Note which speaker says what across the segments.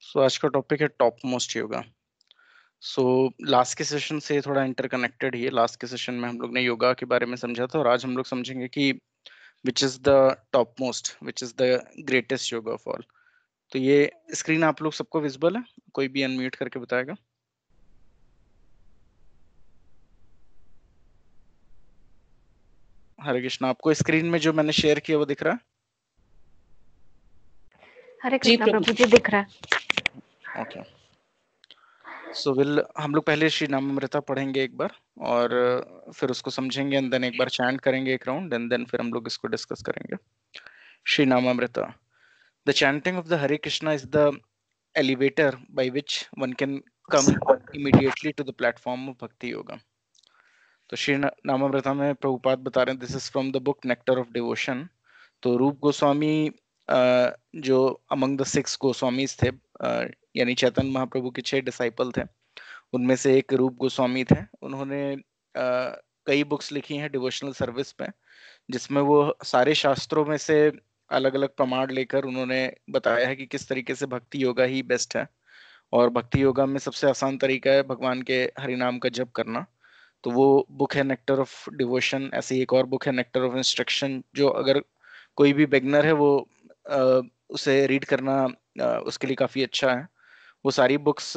Speaker 1: आज का टॉपिक है top most yoga. So last के सेशन से थोड़ा इंटरकनेक्टेड ही है। लास्ट के सेशन में हम लोग ने योगा के बारे में समझा था और आज हम लोग समझेंगे कि which is the top most, which is the greatest yoga of all. तो ये स्क्रीन आप लोग सबको विजिबल है? कोई भी अनम्यूट करके बताएगा। हरे कृष्ण, आपको स्क्रीन में जो मैंने शेयर किया वो दिख रहा है?
Speaker 2: हरे कृष्णा प्रभु जी, दिख रहा है।
Speaker 1: ओके, सो विल हम लोग पहले श्री नामामृता पढ़ेंगे एक बार और फिर उसको समझेंगे एंड देन एक बार चैंट करेंगे एक राउंड एंड देन फिर हम लोग इसको डिस्कस करेंगे। Shri नामामृता। The chanting of the Hare Krishna is the elevator by which one can come immediately to the platform of Bhakti Yoga. तो श्री नामामृता में प्रभुपाद बता रहे हैं, this is from the book nectar of devotion. तो रूप गोस्वामी जो अमंग द 6 गोस्वामीज थे, यानी चैतन्य महाप्रभु के 6 डिसाइपल थे, उनमें से एक रूप गोस्वामी थे। उन्होंने कई बुक्स लिखी हैं डिवोशनल सर्विस पे, जिसमें वो सारे शास्त्रों में से अलग अलग प्रमाण लेकर उन्होंने बताया है कि किस तरीके से भक्ति योगा ही बेस्ट है। और भक्ति योगा में सबसे आसान तरीका है भगवान के हरि नाम का जप करना। तो वो बुक है नेक्टर ऑफ डिवोशन। ऐसे ही एक और बुक है नेक्टर ऑफ इंस्ट्रक्शन, जो अगर कोई भी बिगनर है वो उसे रीड करना उसके लिए काफी अच्छा है। वो सारी बुक्स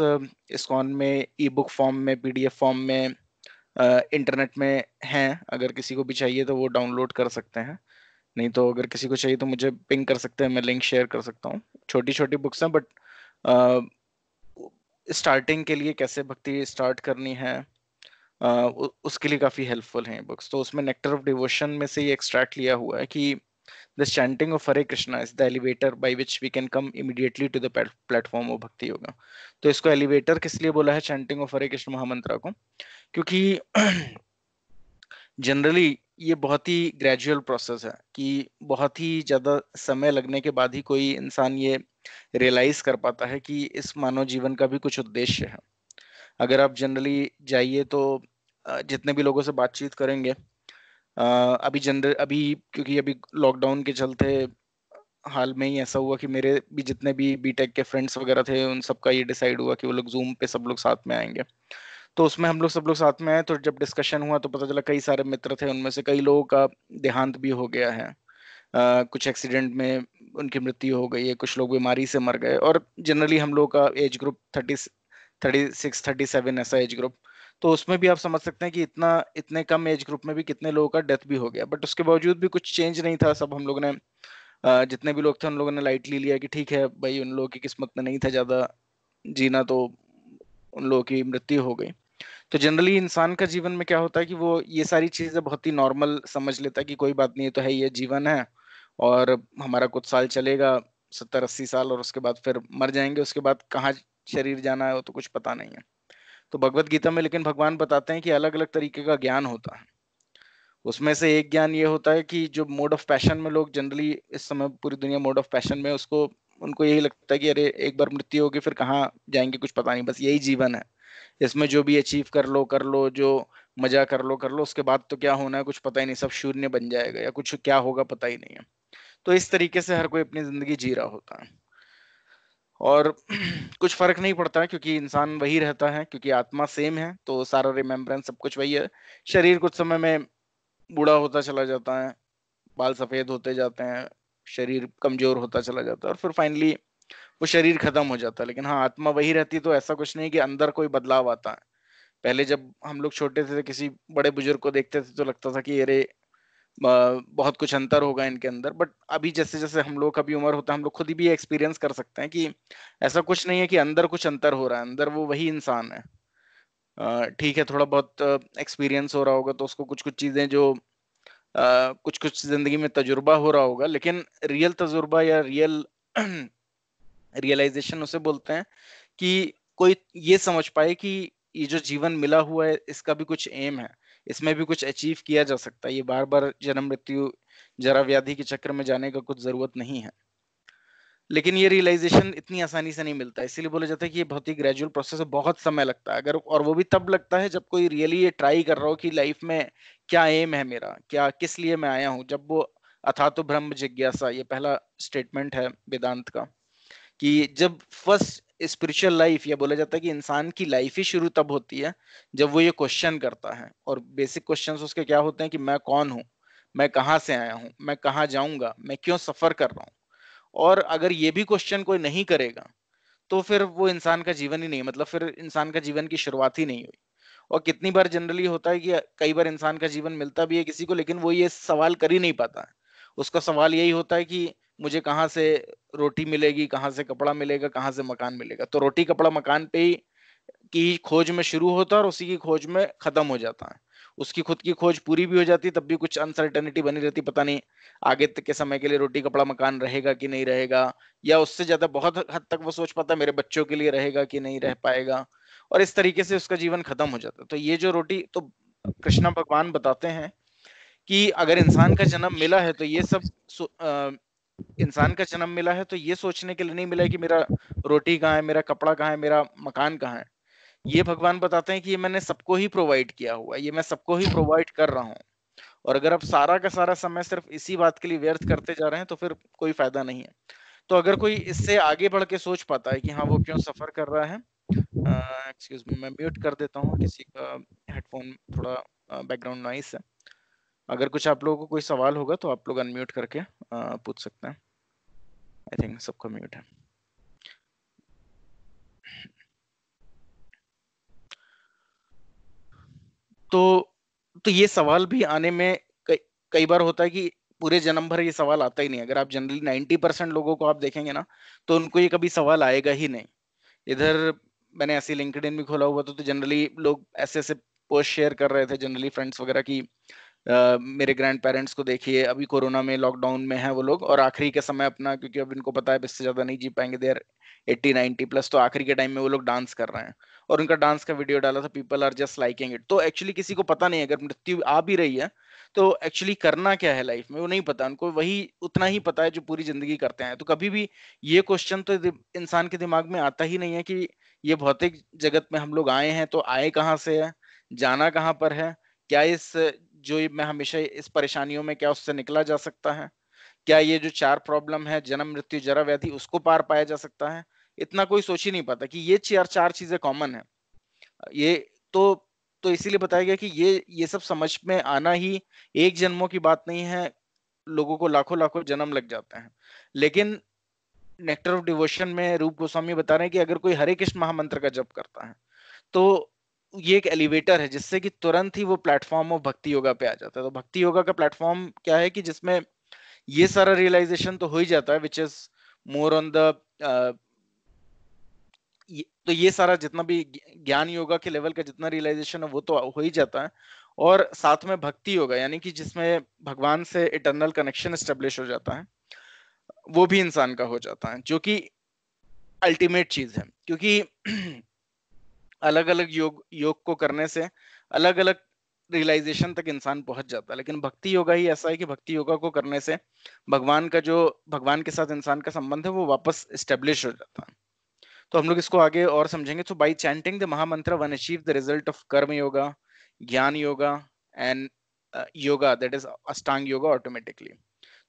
Speaker 1: इस्कॉन में ई बुक फॉर्म में, पीडीएफ फॉर्म में, इंटरनेट में हैं। अगर किसी को भी चाहिए तो वो डाउनलोड कर सकते हैं, नहीं तो अगर किसी को चाहिए तो मुझे पिंग कर सकते हैं, मैं लिंक शेयर कर सकता हूँ। छोटी छोटी बुक्स हैं बट स्टार्टिंग के लिए कैसे भक्ति स्टार्ट करनी है उसके लिए काफी हेल्पफुल हैं बुक्स। तो उसमें नेक्टर ऑफ डिवोशन में से ये एक्सट्रैक्ट लिया हुआ है कि the chanting of Hare Krishna is the elevator by which we can come immediately to the platform of bhakti yoga. तो इसको एलिवेटर किस लिए बोला है चैंटिंग ऑफ हरे कृष्ण महामंत्रा को? क्योंकि जनरली ये बहुत ही ग्रेजुअल प्रोसेस है कि बहुत ही ज्यादा समय लगने के बाद ही कोई इंसान ये रियलाइज कर पाता है कि इस मानव जीवन का भी कुछ उद्देश्य है। अगर आप जनरली जाइए तो जितने भी लोगों से बातचीत करेंगे, अभी क्योंकि अभी लॉकडाउन के चलते हाल में ही ऐसा हुआ कि मेरे भी जितने भी बीटेक के फ्रेंड्स वगैरह थे उन सबका ये डिसाइड हुआ कि वो लोग जूम पे सब लोग साथ में आएंगे। तो उसमें हम लोग सब लोग साथ में आए, तो जब डिस्कशन हुआ तो पता चला कई सारे मित्र थे, उनमें से कई लोगों का देहांत भी हो गया है। कुछ एक्सीडेंट में उनकी मृत्यु हो गई है, कुछ लोग बीमारी से मर गए। और जनरली हम लोग का एज ग्रुप 36-37 ऐसा एज ग्रुप। तो उसमें भी आप समझ सकते हैं कि इतने कम एज ग्रुप में भी कितने लोगों का डेथ भी हो गया। बट उसके बावजूद भी कुछ चेंज नहीं था। सब हम लोगों ने जितने भी लोग थे उन लोगों ने लाइटली लिया कि ठीक है भाई, उन लोगों की किस्मत में नहीं था ज्यादा जीना, तो उन लोगों की मृत्यु हो गई। तो जनरली इंसान का जीवन में क्या होता है कि वो ये सारी चीजें बहुत ही नॉर्मल समझ लेता है कि कोई बात नहीं, ये तो है, ये जीवन है और हमारा कुछ साल चलेगा, 70-80 साल, और उसके बाद फिर मर जाएंगे। उसके बाद कहाँ शरीर जाना है वो तो कुछ पता नहीं है। तो भगवत गीता में लेकिन भगवान बताते हैं कि अलग अलग तरीके का ज्ञान होता है। उसमें से एक ज्ञान ये होता है कि जो मोड ऑफ पैशन में लोग जनरली इस समय पूरी दुनिया मोड ऑफ पैशन में, उसको उनको यही लगता है कि अरे एक बार मृत्यु होगी फिर कहाँ जाएंगे कुछ पता नहीं, बस यही जीवन है, इसमें जो भी अचीव कर लो, जो मजा कर लो, उसके बाद तो क्या होना है कुछ पता ही नहीं, सब शून्य बन जाएगा या कुछ क्या होगा पता ही नहीं है। तो इस तरीके से हर कोई अपनी जिंदगी जी रहा होता है और कुछ फर्क नहीं पड़ता है क्योंकि इंसान वही रहता है, क्योंकि आत्मा सेम है तो सारा रिमेम्बरेंस सब कुछ वही है। शरीर कुछ समय में बूढ़ा होता चला जाता है, बाल सफेद होते जाते हैं, शरीर कमजोर होता चला जाता है और फिर फाइनली वो शरीर खत्म हो जाता है। लेकिन हाँ, आत्मा वही रहती है। तो ऐसा कुछ नहीं कि अंदर कोई बदलाव आता है। पहले जब हम लोग छोटे थे, किसी बड़े बुजुर्ग को देखते थे तो लगता था कि अरे बहुत कुछ अंतर होगा इनके अंदर। बट अभी जैसे जैसे हम लोग का भी उम्र होता है, हम लोग खुद भी एक्सपीरियंस कर सकते हैं कि ऐसा कुछ नहीं है कि अंदर कुछ अंतर हो रहा है, अंदर वो वही इंसान है। ठीक है, थोड़ा बहुत एक्सपीरियंस हो रहा होगा तो उसको कुछ कुछ चीजें जो कुछ कुछ जिंदगी में तजुर्बा हो रहा होगा, लेकिन रियल तजुर्बा या रियल रियलाइजेशन उसे बोलते हैं कि कोई ये समझ पाए कि ये जो जीवन मिला हुआ है इसका भी कुछ एम है, इसमें भी कुछ अचीव किया जा सकता है। ये बार बार जन्म मृत्यु जरा व्याधि के चक्र में जाने का कुछ जरूरत नहीं है। लेकिन ये रियलाइजेशन इतनी आसानी से नहीं मिलता, इसीलिए बोला जाता है कि ये बहुत ही ग्रेजुअल प्रोसेस है, बहुत समय लगता है। अगर और वो भी तब लगता है जब कोई रियली ये ट्राई कर रहा हो कि लाइफ में क्या एम है मेरा, क्या किस लिए मैं आया हूँ। जब वो अथा ब्रह्म जिज्ञासा, ये पहला स्टेटमेंट है वेदांत का, कि जब फर्स्ट स्पिरिचुअल लाइफ, या बोला जाता है कि इंसान की लाइफ ही शुरू तब होती है जब वो ये क्वेश्चन करता है। और बेसिक क्वेश्चंस उसके क्या होते हैं कि मैं कौन हूँ, मैं कहाँ से आया हूँ, मैं कहाँ जाऊंगा, मैं क्यों सफर कर रहा हूँ। और अगर ये भी क्वेश्चन कोई नहीं करेगा तो फिर वो इंसान का जीवन ही नहीं, मतलब फिर इंसान का जीवन की शुरुआत ही नहीं हुई। और कितनी बार जनरली होता है कि कई बार इंसान का जीवन मिलता भी है किसी को, लेकिन वो ये सवाल कर ही नहीं पाता है। उसका सवाल यही होता है कि मुझे कहाँ से रोटी मिलेगी, कहाँ से कपड़ा मिलेगा, कहाँ से मकान मिलेगा। तो रोटी कपड़ा मकान पे ही की खोज में शुरू होता है और उसी की खोज में खत्म हो जाता है। उसकी खुद की खोज पूरी भी हो जाती है तब भी कुछ अनसर्टेनिटी बनी रहती, पता नहीं आगे तक के समय के लिए रोटी कपड़ा मकान रहेगा कि नहीं रहेगा, या उससे ज्यादा बहुत हद तक वो सोच पाता है मेरे बच्चों के लिए रहेगा कि नहीं रह पाएगा। और इस तरीके से उसका जीवन खत्म हो जाता है। तो ये जो रोटी तो कृष्णा भगवान बताते हैं कि अगर इंसान का जन्म मिला है तो ये सब इंसान का जन्म मिला है तो ये सोचने के लिए नहीं मिला है कि मेरा रोटी कहाँ है, मेरा कपड़ा कहाँ है, मेरा मकान कहाँ है। ये भगवान बताते हैं कि ये मैंने सबको ही प्रोवाइड किया हुआ है, ये मैं सबको ही प्रोवाइड कर रहा हूँ। और अगर आप सारा का सारा समय सिर्फ इसी बात के लिए व्यर्थ करते जा रहे हैं तो फिर कोई फायदा नहीं है। तो अगर कोई इससे आगे बढ़ के सोच पाता है कि हाँ वो क्यों सफर कर रहा है, एक्सक्यूज मी, मैं म्यूट कर देता हूँ किसी का हेडफोन, थोड़ा बैकग्राउंड नॉइस है। अगर कुछ आप लोगों को कोई सवाल होगा तो आप लोग अनम्यूट करके पूछ सकते हैं। आई थिंक सबका म्यूट है। तो ये सवाल भी आने में कई बार होता है कि पूरे जन्म भर ये सवाल आता ही नहीं। अगर आप जनरली 90% लोगों को आप देखेंगे ना तो उनको ये कभी सवाल आएगा ही नहीं। इधर मैंने ऐसे लिंक्डइन भी खोला हुआ था तो जनरली लोग ऐसे ऐसे पोस्ट शेयर कर रहे थे, जनरली फ्रेंड्स वगैरह की मेरे ग्रैंड पेरेंट्स को देखिए अभी कोरोना में लॉकडाउन में है वो लोग, और आखिरी के समय अपना, क्योंकि अब इनको पता है अब इससे ज्यादा नहीं जी पाएंगे, देर 80-90 प्लस, तो आखिरी के टाइम में वो लोग डांस कर रहे हैं। और उनका डांस का वीडियो डाला था, people are just liking it. तो एक्चुअली किसी को पता नहीं, अगर मृत्यु आ भी रही है तो एक्चुअली करना क्या है लाइफ में वो नहीं पता उनको, वही उतना ही पता है जो पूरी जिंदगी करते हैं। तो कभी भी ये क्वेश्चन तो इंसान के दिमाग में आता ही नहीं है कि ये भौतिक जगत में हम लोग आए हैं तो आए कहाँ से है, जाना कहाँ पर है, क्या इस जो मैं हमेशा इस परेशानियों में क्या उससे निकला जा सकता है, क्या ये जो 4 प्रॉब्लम है जन्म मृत्यु जरा व्याधि उसको पार पाया जा सकता है। इतना कोई सोच ही नहीं पाता कि ये चार चार चीजें कॉमन है। ये तो तो इसीलिए बताया गया कि ये सब समझ में आना ही एक जन्मों की बात नहीं है, लोगों को लाखों लाखों जन्म लग जाते हैं। लेकिन नेक्टर ऑफ डिवोशन में रूप गोस्वामी बता रहे हैं कि अगर कोई हरे कृष्ण महामंत्र का जप करता है तो ये एक एलिवेटर है जिससे कि तुरंत ही वो प्लेटफॉर्म ऑफ भक्ति योगा पे आ जाता है। तो भक्ति योगा का प्लेटफॉर्म क्या है कि जिसमें ये सारा रियलाइजेशन तो हो ही जाता है, which is more on the, तो ये सारा जितना भी ज्ञान योगा के लेवल का जितना रियलाइजेशन है वो तो हो ही जाता है। और साथ में भक्ति योगा यानी कि जिसमें भगवान से इटरनल कनेक्शन एस्टेब्लिश हो जाता है, वो भी इंसान का हो जाता है, जो कि अल्टीमेट चीज है। क्योंकि अलग अलग योग को करने से अलग अलग रियलाइजेशन तक इंसान पहुंच जाता है, लेकिन भक्ति योगा ही ऐसा है कि भक्ति योगा को करने से भगवान के साथ इंसान का संबंध है वो वापस स्टेब्लिश हो जाता है। तो हम लोग इसको आगे और समझेंगे। तो बाई चैंटिंग द महामंत्र one achieve the result of कर्म योगा, ज्ञान yoga and yoga, that is Ashtanga yoga automatically.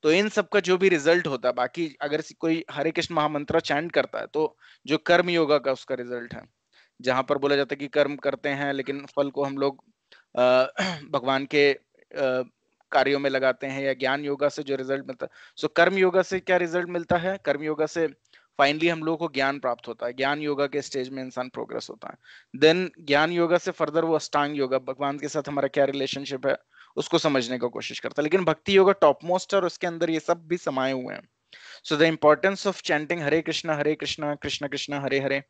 Speaker 1: तो इन सब का जो भी रिजल्ट होता है, बाकी अगर कोई हरे कृष्ण महामंत्र चैंट करता है तो जो कर्म योगा का उसका रिजल्ट है, जहां पर बोला जाता है कि कर्म करते हैं लेकिन फल को हम लोग भगवान के कार्यों में लगाते हैं, या ज्ञान योगा से जो रिजल्ट मिलता है। सो कर्म योगा से क्या रिजल्ट मिलता है, कर्म योगा से फाइनली हम लोगों को ज्ञान प्राप्त होता है, ज्ञान योगा के स्टेज में इंसान प्रोग्रेस होता है। देन ज्ञान योगा से फर्दर वो अष्टांग योगा, भगवान के साथ हमारा क्या रिलेशनशिप है उसको समझने की कोशिश करता है। लेकिन भक्ति योगा टॉप मोस्ट है और उसके अंदर ये सब भी समाये हुए हैं। So the importance of chanting Hare Krishna Krishna Krishna Hare Hare,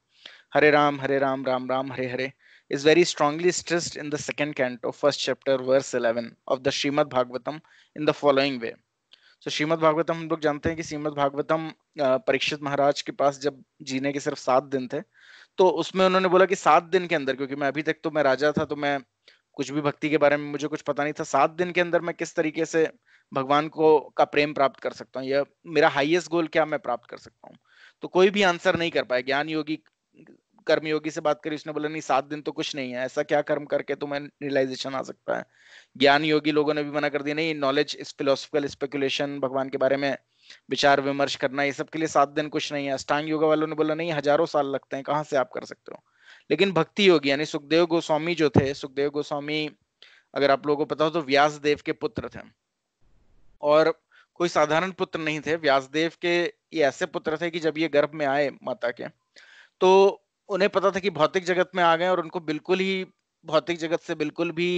Speaker 1: Hare Ram Ram Ram Hare Hare is very strongly stressed in the second canto, first chapter, verse 11 of the Srimad Bhagavatam in the following way. So Shrimad Bhagavatam हम लोग जानते हैं कि श्रीमद् भागवतम परीक्षित महाराज के पास जब जीने के सिर्फ 7 दिन थे, तो उसमें उन्होंने बोला कि 7 दिन के अंदर, क्योंकि मैं अभी तक तो मैं राजा था तो मैं कुछ भी भक्ति के बारे में मुझे कुछ पता नहीं था, 7 दिन के अंदर मैं किस तरीके से भगवान को का प्रेम प्राप्त कर सकता हूँ, या मेरा हाईएस्ट गोल क्या मैं प्राप्त कर सकता हूँ। तो कोई भी आंसर नहीं कर पाया। ज्ञान योगी कर्मयोगी से बात करी, उसने बोला नहीं 7 दिन तो कुछ नहीं है, ऐसा क्या कर्म करके तुम्हें रियलाइजेशन आ सकता है। ज्ञान योगी लोगों ने भी मना कर दिया, नहीं नॉलेज इज फिलोसफिकल स्पेकुलेशन, भगवान के बारे में विचार विमर्श करना, ये सब के लिए 7 दिन कुछ नहीं है। अष्टांग योगा वालों ने बोला नहीं, हजारों साल लगते हैं, कहाँ से आप कर सकते हो। लेकिन भक्ति योगी यानी सुखदेव गोस्वामी जो थे, सुखदेव गोस्वामी अगर आप लोगों को पता हो तो व्यास देव के पुत्र थे, और कोई साधारण पुत्र नहीं थे। व्यासदेव के ये ऐसे पुत्र थे कि जब ये गर्भ में आए माता के, तो उन्हें पता था कि भौतिक जगत में आ गए, और उनको बिल्कुल ही भौतिक जगत से बिल्कुल भी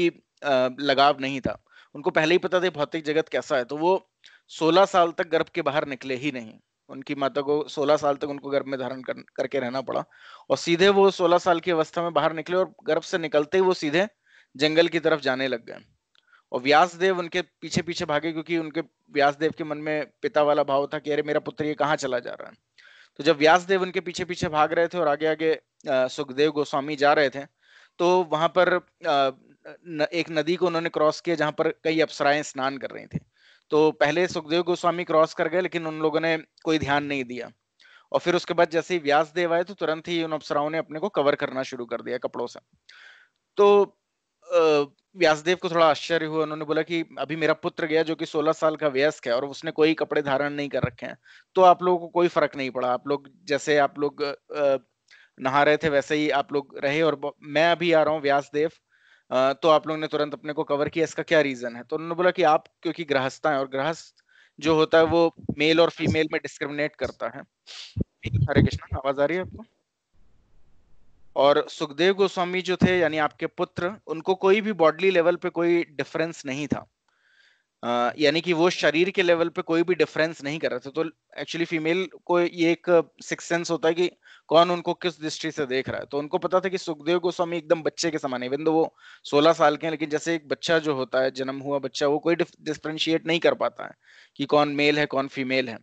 Speaker 1: लगाव नहीं था। उनको पहले ही पता था भौतिक जगत कैसा है, तो वो 16 साल तक गर्भ के बाहर निकले ही नहीं। उनकी माता को 16 साल तक उनको गर्भ में धारण करके रहना पड़ा, और सीधे वो 16 साल की अवस्था में बाहर निकले, और गर्भ से निकलते ही वो सीधे जंगल की तरफ जाने लग गए। और व्यासदेव उनके पीछे पीछे भागे, क्योंकि उनके व्यासदेव के मन में पिता वाला भाव था कि अरे मेरा पुत्र ये कहाँ चला जा रहा है। तो जब व्यासदेव उनके पीछे पीछे भाग रहे थे और आगे आगे सुखदेव गोस्वामी जा रहे थे, तो वहां पर एक नदी को उन्होंने क्रॉस किया जहां पर कई अप्सराएं स्नान कर रही थी। तो पहले सुखदेव गोस्वामी क्रॉस कर गए, लेकिन उन लोगों ने कोई ध्यान नहीं दिया, और फिर उसके बाद जैसे ही व्यासदेव आए तो तुरंत ही उन अप्सराओं ने अपने को कवर करना शुरू कर दिया कपड़ों से। तो व्यासदेव को थोड़ा आश्चर्य हुआ, उन्होंने बोला कि अभी मेरा पुत्र गया जो कि 16 साल का वयस्क है, और उसने कोई कपड़े धारण नहीं कर रखे हैं, तो आप लोगों को कोई फर्क नहीं पड़ा, आप लोग जैसे आप लोग नहा रहे थे वैसे ही आप लोग रहे, और मैं अभी आ रहा हूँ व्यासदेव, तो आप लोगों ने तुरंत अपने को कवर किया, इसका क्या रीजन है। तो उन्होंने बोला कि आप क्योंकि गृहस्थ हैं, और गृहस्थ जो होता है वो मेल और फीमेल में डिस्क्रिमिनेट करता है। हरे कृष्णा, आवाज आ रही है आपको। और सुखदेव गोस्वामी जो थे यानी आपके पुत्र, उनको कोई भी बॉडली लेवल पे कोई डिफरेंस नहीं था, यानी कि वो शरीर के लेवल पे कोई भी डिफरेंस नहीं कर रहे थे। तो एक्चुअली फीमेल को ये एक सिक्स सेंस होता है कि कौन उनको किस दृष्टि से देख रहा है। तो उनको पता था कि सुखदेव गोस्वामी एकदम बच्चे के समान है, इवन दो वो 16 साल के हैं, लेकिन जैसे एक बच्चा जो होता है, जन्म हुआ बच्चा, वो कोई डिफरेंशिएट नहीं कर पाता है कि कौन मेल है कौन फीमेल है,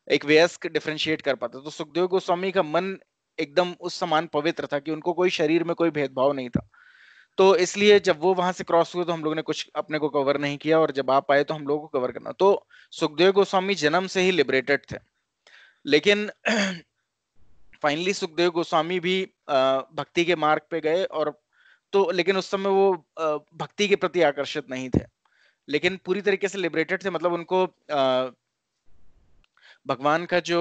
Speaker 1: एक वयस्क डिफरेंशिएट कर पाता। तो सुखदेव गोस्वामी का मन एकदम उस समान पवित्र था कि उनको कोई शरीर में कोई भेदभाव नहीं था। तो इसलिए जब वो वहां से क्रॉस हुए तो हम लोगों ने कुछ अपने को कवर नहीं किया, और जब आप आए तो हम लोगों को कवर करना। तो सुखदेव गोस्वामी जन्म से ही लिबरेटेड थे, लेकिन फाइनली सुखदेव गोस्वामी भी भक्ति के मार्ग पे गए, और तो लेकिन उस समय वो भक्ति के प्रति आकर्षित नहीं थे, लेकिन पूरी तरीके से लिबरेटेड थे। मतलब उनको भगवान का जो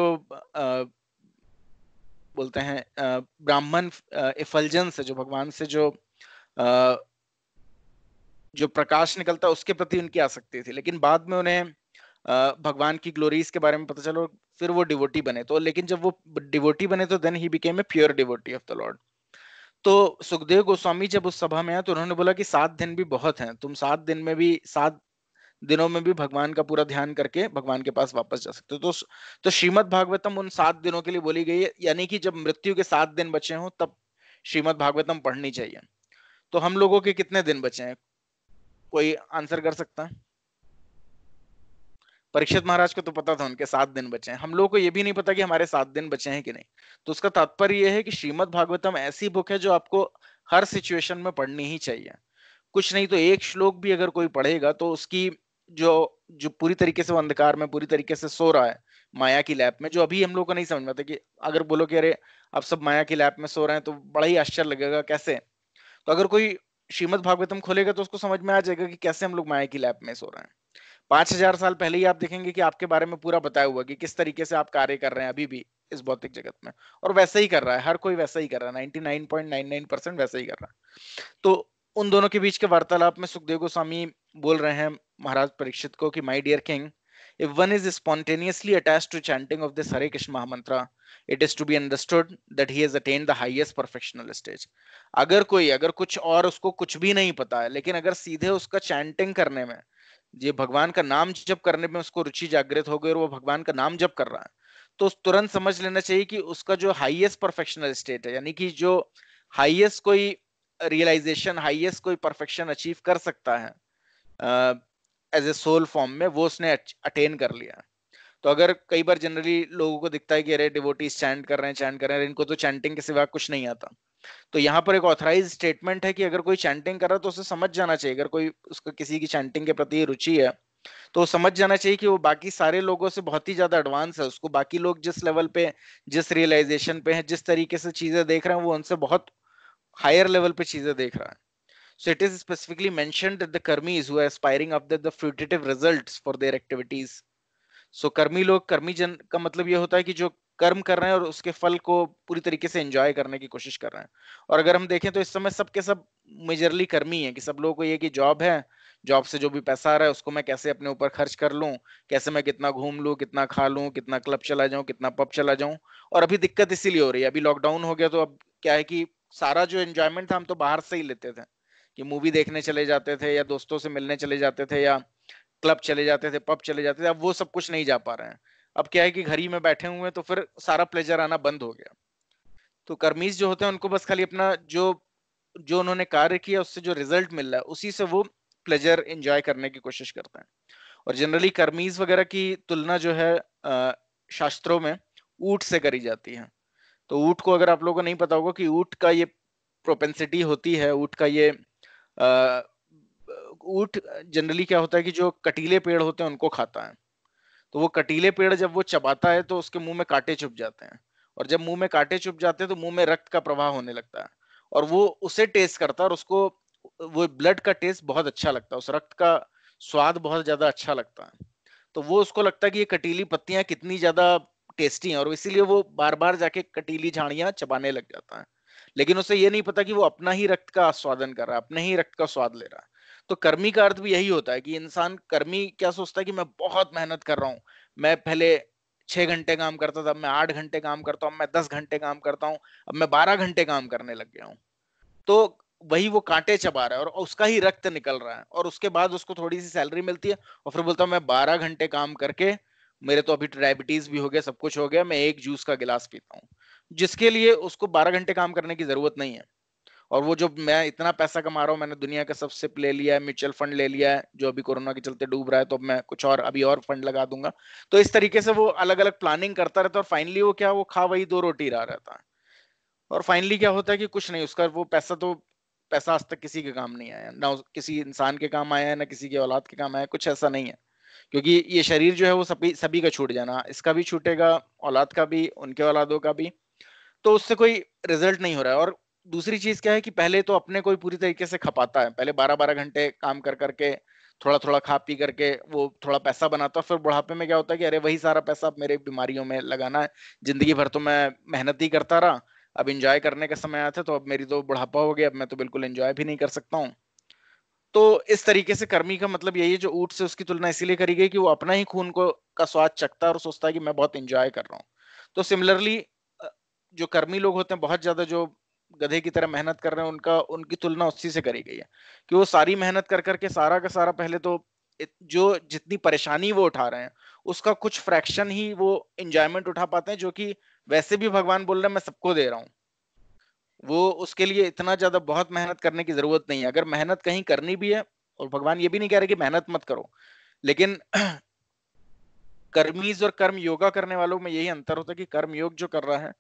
Speaker 1: बोलते हैं ब्राह्मण इफल्जेंस है, जो भगवान से जो प्रकाश निकलता है उसके प्रति उनकी आसक्ति थी। लेकिन बाद में उन्हें भगवान की ग्लोरीज के बारे में पता चला, फिर वो डिवोटी बने। तो लेकिन जब वो डिवोटी बने तो then he became a pure devotee of the lord. तो सुखदेव गोस्वामी जब उस सभा में आए तो उन्होंने बोला कि 7 दिन भी बहुत हैं, तुम 7 दिन में भी 7 दिनों में भी भगवान का पूरा ध्यान करके भगवान के पास वापस जा सकते हो। तो श्रीमद् भागवतम उन 7 दिनों के लिए बोली गई है, यानी कि जब मृत्यु के 7 दिन बचे हों तब श्रीमद् भागवतम पढ़नी चाहिए। तो हम लोगों के कितने दिन बचे हैं, कोई आंसर कर सकता है। परीक्षित महाराज को तो पता था उनके 7 दिन बचे हैं, हम लोगों को ये भी नहीं पता कि हमारे 7 दिन बचे हैं कि नहीं। तो उसका तात्पर्य यह है कि श्रीमद् भागवतम ऐसी बुक है जो आपको हर सिचुएशन में पढ़नी ही चाहिए। कुछ नहीं तो एक श्लोक भी अगर कोई पढ़ेगा तो उसकी जो जो पूरी तरीके से वो अंधकार में पूरी तरीके से सो रहा है माया की लैप में, जो अभी हम लोग को नहीं समझ में आता कि अगर बोलो कि अरे आप सब माया की लैप में सो रहे हैं तो बड़ा ही आश्चर्य लगेगा कैसे। तो अगर कोई श्रीमद् भागवतम खोलेगा तो उसको समझ में आ जाएगा कि कैसे हम लोग माया की लैप में सो रहे हैं। 5,000 साल पहले ही आप देखेंगे कि आपके बारे में पूरा बताया हुआ कि किस तरीके से आप कार्य कर रहे हैं अभी भी इस भौतिक जगत में, और वैसे ही कर रहा है, हर कोई वैसा ही कर रहा है, 99.99% वैसा ही कर रहा है। तो उन दोनों के बीच के वार्तालाप में सुखदेव गोस्वामी बोल रहे हैं महाराज परीक्षित को कि my dear king, if one is spontaneously attached to chanting of this Hare Krishna Mahamantra, it is to be understood that he has attained the highest perfectional stage. अगर कुछ और उसको कुछ भी नहीं पता है, लेकिन अगर सीधे उसका चैंटिंग करने में, ये भगवान का नाम जप करने में उसको रुचि जागृत हो गई और वो भगवान का नाम जप कर रहा है, तो तुरंत समझ लेना चाहिए कि उसका जो हाईएस्ट परफेक्शनल स्टेट है, यानी कि जो हाईएस्ट कोई रियलाइजेशन, हाईएस्ट कोई परफेक्शन अचीव कर सकता है एज ए सोल फॉर्म में, वो उसने अटेन कर लिया। तो अगर कई बार जनरली लोगों को दिखता है कि अरे डिवोटीज चैंट कर रहे हैं, इनको तो चैंटिंग के सिवा कुछ नहीं आता, तो यहाँ पर एक ऑथराइज स्टेटमेंट है कि अगर कोई चैंटिंग कर रहा है तो उसे समझ जाना चाहिए, अगर कोई उसका किसी की चैंटिंग के प्रति रुचि है तो समझ जाना चाहिए कि वो बाकी सारे लोगों से बहुत ही ज्यादा एडवांस है। उसको बाकी लोग जिस लेवल पे, जिस रियलाइजेशन पे है, जिस तरीके से चीजें देख रहे हैं, वो उनसे बहुत हायर लेवल पे चीजें देख रहा है। So it is specifically mentioned that the karmis who are aspiring after the fruitative results for their activities, सो कर्मी लोग, कर्मी जन का मतलब ये होता है कि जो कर्म कर रहे हैं और उसके फल को पूरी तरीके से एंजॉय करने की कोशिश कर रहे हैं। और अगर हम देखें तो इस समय सब के सब मेजरली कर्मी है, कि सब लोगों को ये कि जॉब है, जॉब से जो भी पैसा आ रहा है उसको मैं कैसे अपने ऊपर खर्च कर लूं, कैसे मैं कितना घूम लूं, कितना खा लूं, कितना क्लब चला जाऊं, कितना पब चला जाऊं। और अभी दिक्कत इसीलिए हो रही है, अभी लॉकडाउन हो गया तो अब क्या है कि सारा जो एंजॉयमेंट था हम तो बाहर से ही लेते थे, कि मूवी देखने चले जाते थे या दोस्तों से मिलने चले जाते थे या क्लब चले जाते थे, पब चले जाते थे। अब वो सब कुछ नहीं जा पा रहे हैं। अब क्या है कि घर ही में बैठे हुए हैं तो फिर सारा प्लेजर आना बंद हो गया। तो कर्मीज जो होते हैं उनको बस खाली अपना जो जो उन्होंने कार्य किया उससे जो रिजल्ट मिल रहा है उसी से वो प्लेजर एंजॉय करने की कोशिश करते हैं। और जनरली कर्मीज वगैरह की तुलना जो है शास्त्रों में ऊंट से करी जाती है। तो ऊंट को, अगर आप लोगों को नहीं पता होगा कि ऊंट का ये प्रोपेंसिटी होती है, ऊंट का ये ऊंट जनरली क्या होता है कि जो कटीले पेड़ होते हैं उनको खाता है। तो वो कटीले पेड़ जब वो चबाता है तो उसके मुंह में कांटे चुभ जाते हैं, और जब मुंह में कांटे चुभ जाते हैं तो मुंह में रक्त का प्रवाह होने लगता है, और वो उसे टेस्ट करता है और उसको वो ब्लड का टेस्ट बहुत अच्छा लगता है, उस रक्त का स्वाद बहुत ज्यादा अच्छा लगता है। तो वो उसको लगता है कि ये कटीली पत्तियां कितनी ज्यादा टेस्टी हैं, और इसीलिए वो बार बार जाके कटीली झाड़ियां चबाने लग जाता है। लेकिन उसे ये नहीं पता कि वो अपना ही रक्त का आस्वादन कर रहा है, अपने ही रक्त का स्वाद ले रहा है। तो कर्मी का अर्थ भी यही होता है कि इंसान कर्मी क्या सोचता है कि मैं बहुत मेहनत कर रहा हूँ, मैं पहले 6 घंटे काम करता था, अब मैं 8 घंटे काम करता हूँ, मैं 10 घंटे काम करता हूँ, अब मैं 12 घंटे काम करने लग गया हूँ। तो वही वो कांटे चबा रहा है और उसका ही रक्त निकल रहा है, और उसके बाद उसको थोड़ी सी सैलरी मिलती है, और फिर बोलता हूँ मैं 12 घंटे काम करके मेरे तो अभी डायबिटीज भी हो गया, सब कुछ हो गया, मैं एक जूस का गिलास पीता हूँ, जिसके लिए उसको 12 घंटे काम करने की जरूरत नहीं है। और वो जो मैं इतना पैसा कमा रहा हूँ, मैंने दुनिया का सब सिप ले लिया है, म्यूचुअल फंड ले लिया है जो अभी कोरोना के चलते डूब रहा है, तो अब मैं कुछ और अभी और फंड लगा दूंगा। तो इस तरीके से वो अलग अलग प्लानिंग करता रहता है, और फाइनली वो क्या, वो खा वही दो रोटी रहा रहता है। और फाइनली क्या होता है कि कुछ नहीं, उसका वो पैसा तो, पैसा आज तक किसी के काम नहीं आया ना, किसी इंसान के काम आया है ना किसी की औलाद के काम आया, कुछ ऐसा नहीं है। क्योंकि ये शरीर जो है वो सभी सभी का छूट जाना, इसका भी छूटेगा, औलाद का भी, उनके औलादों का भी। तो उससे कोई रिजल्ट नहीं हो रहा है। और दूसरी चीज क्या है कि पहले तो अपने कोई पूरी तरीके से खपाता है, पहले 12 12 घंटे काम कर करके थोड़ा थोड़ा खा पी करके वो थोड़ा पैसा बनाता है, फिर बुढ़ापे में क्या होता है कि अरे वही सारा पैसा अब मेरे बीमारियों में लगाना है, जिंदगी भर तो मैं मेहनत ही करता रहा, अब एंजॉय करने का समय आया था तो अब मेरी तो बुढ़ापा हो गया, अब मैं तो बिल्कुल एंजॉय भी नहीं कर सकता हूँ। तो इस तरीके से कर्मी का मतलब यही है, जो ऊंट से उसकी तुलना इसीलिए करी गई कि वो अपना ही खून को का स्वाद चखता है और सोचता है कि मैं बहुत एंजॉय कर रहा हूँ। तो सिमिलरली जो कर्मी लोग होते हैं, बहुत ज्यादा जो गधे की तरह मेहनत कर रहे हैं, उनका उनकी तुलना उसी से करी गई है कि वो सारी मेहनत कर करके सारा का सारा पहले तो जो जितनी परेशानी वो उठा रहे हैं उसका कुछ फ्रैक्शन ही वो इंजॉयमेंट उठा पाते हैं, जो कि वैसे भी भगवान बोल रहे हैं मैं सबको दे रहा हूँ। वो उसके लिए इतना ज्यादा बहुत मेहनत करने की जरूरत नहीं है। अगर मेहनत कहीं करनी भी है, और भगवान ये भी नहीं कह रहे कि मेहनत मत करो, लेकिन कर्मीज और कर्म योगा करने वालों में यही अंतर होता है कि कर्म योग जो कर रहा है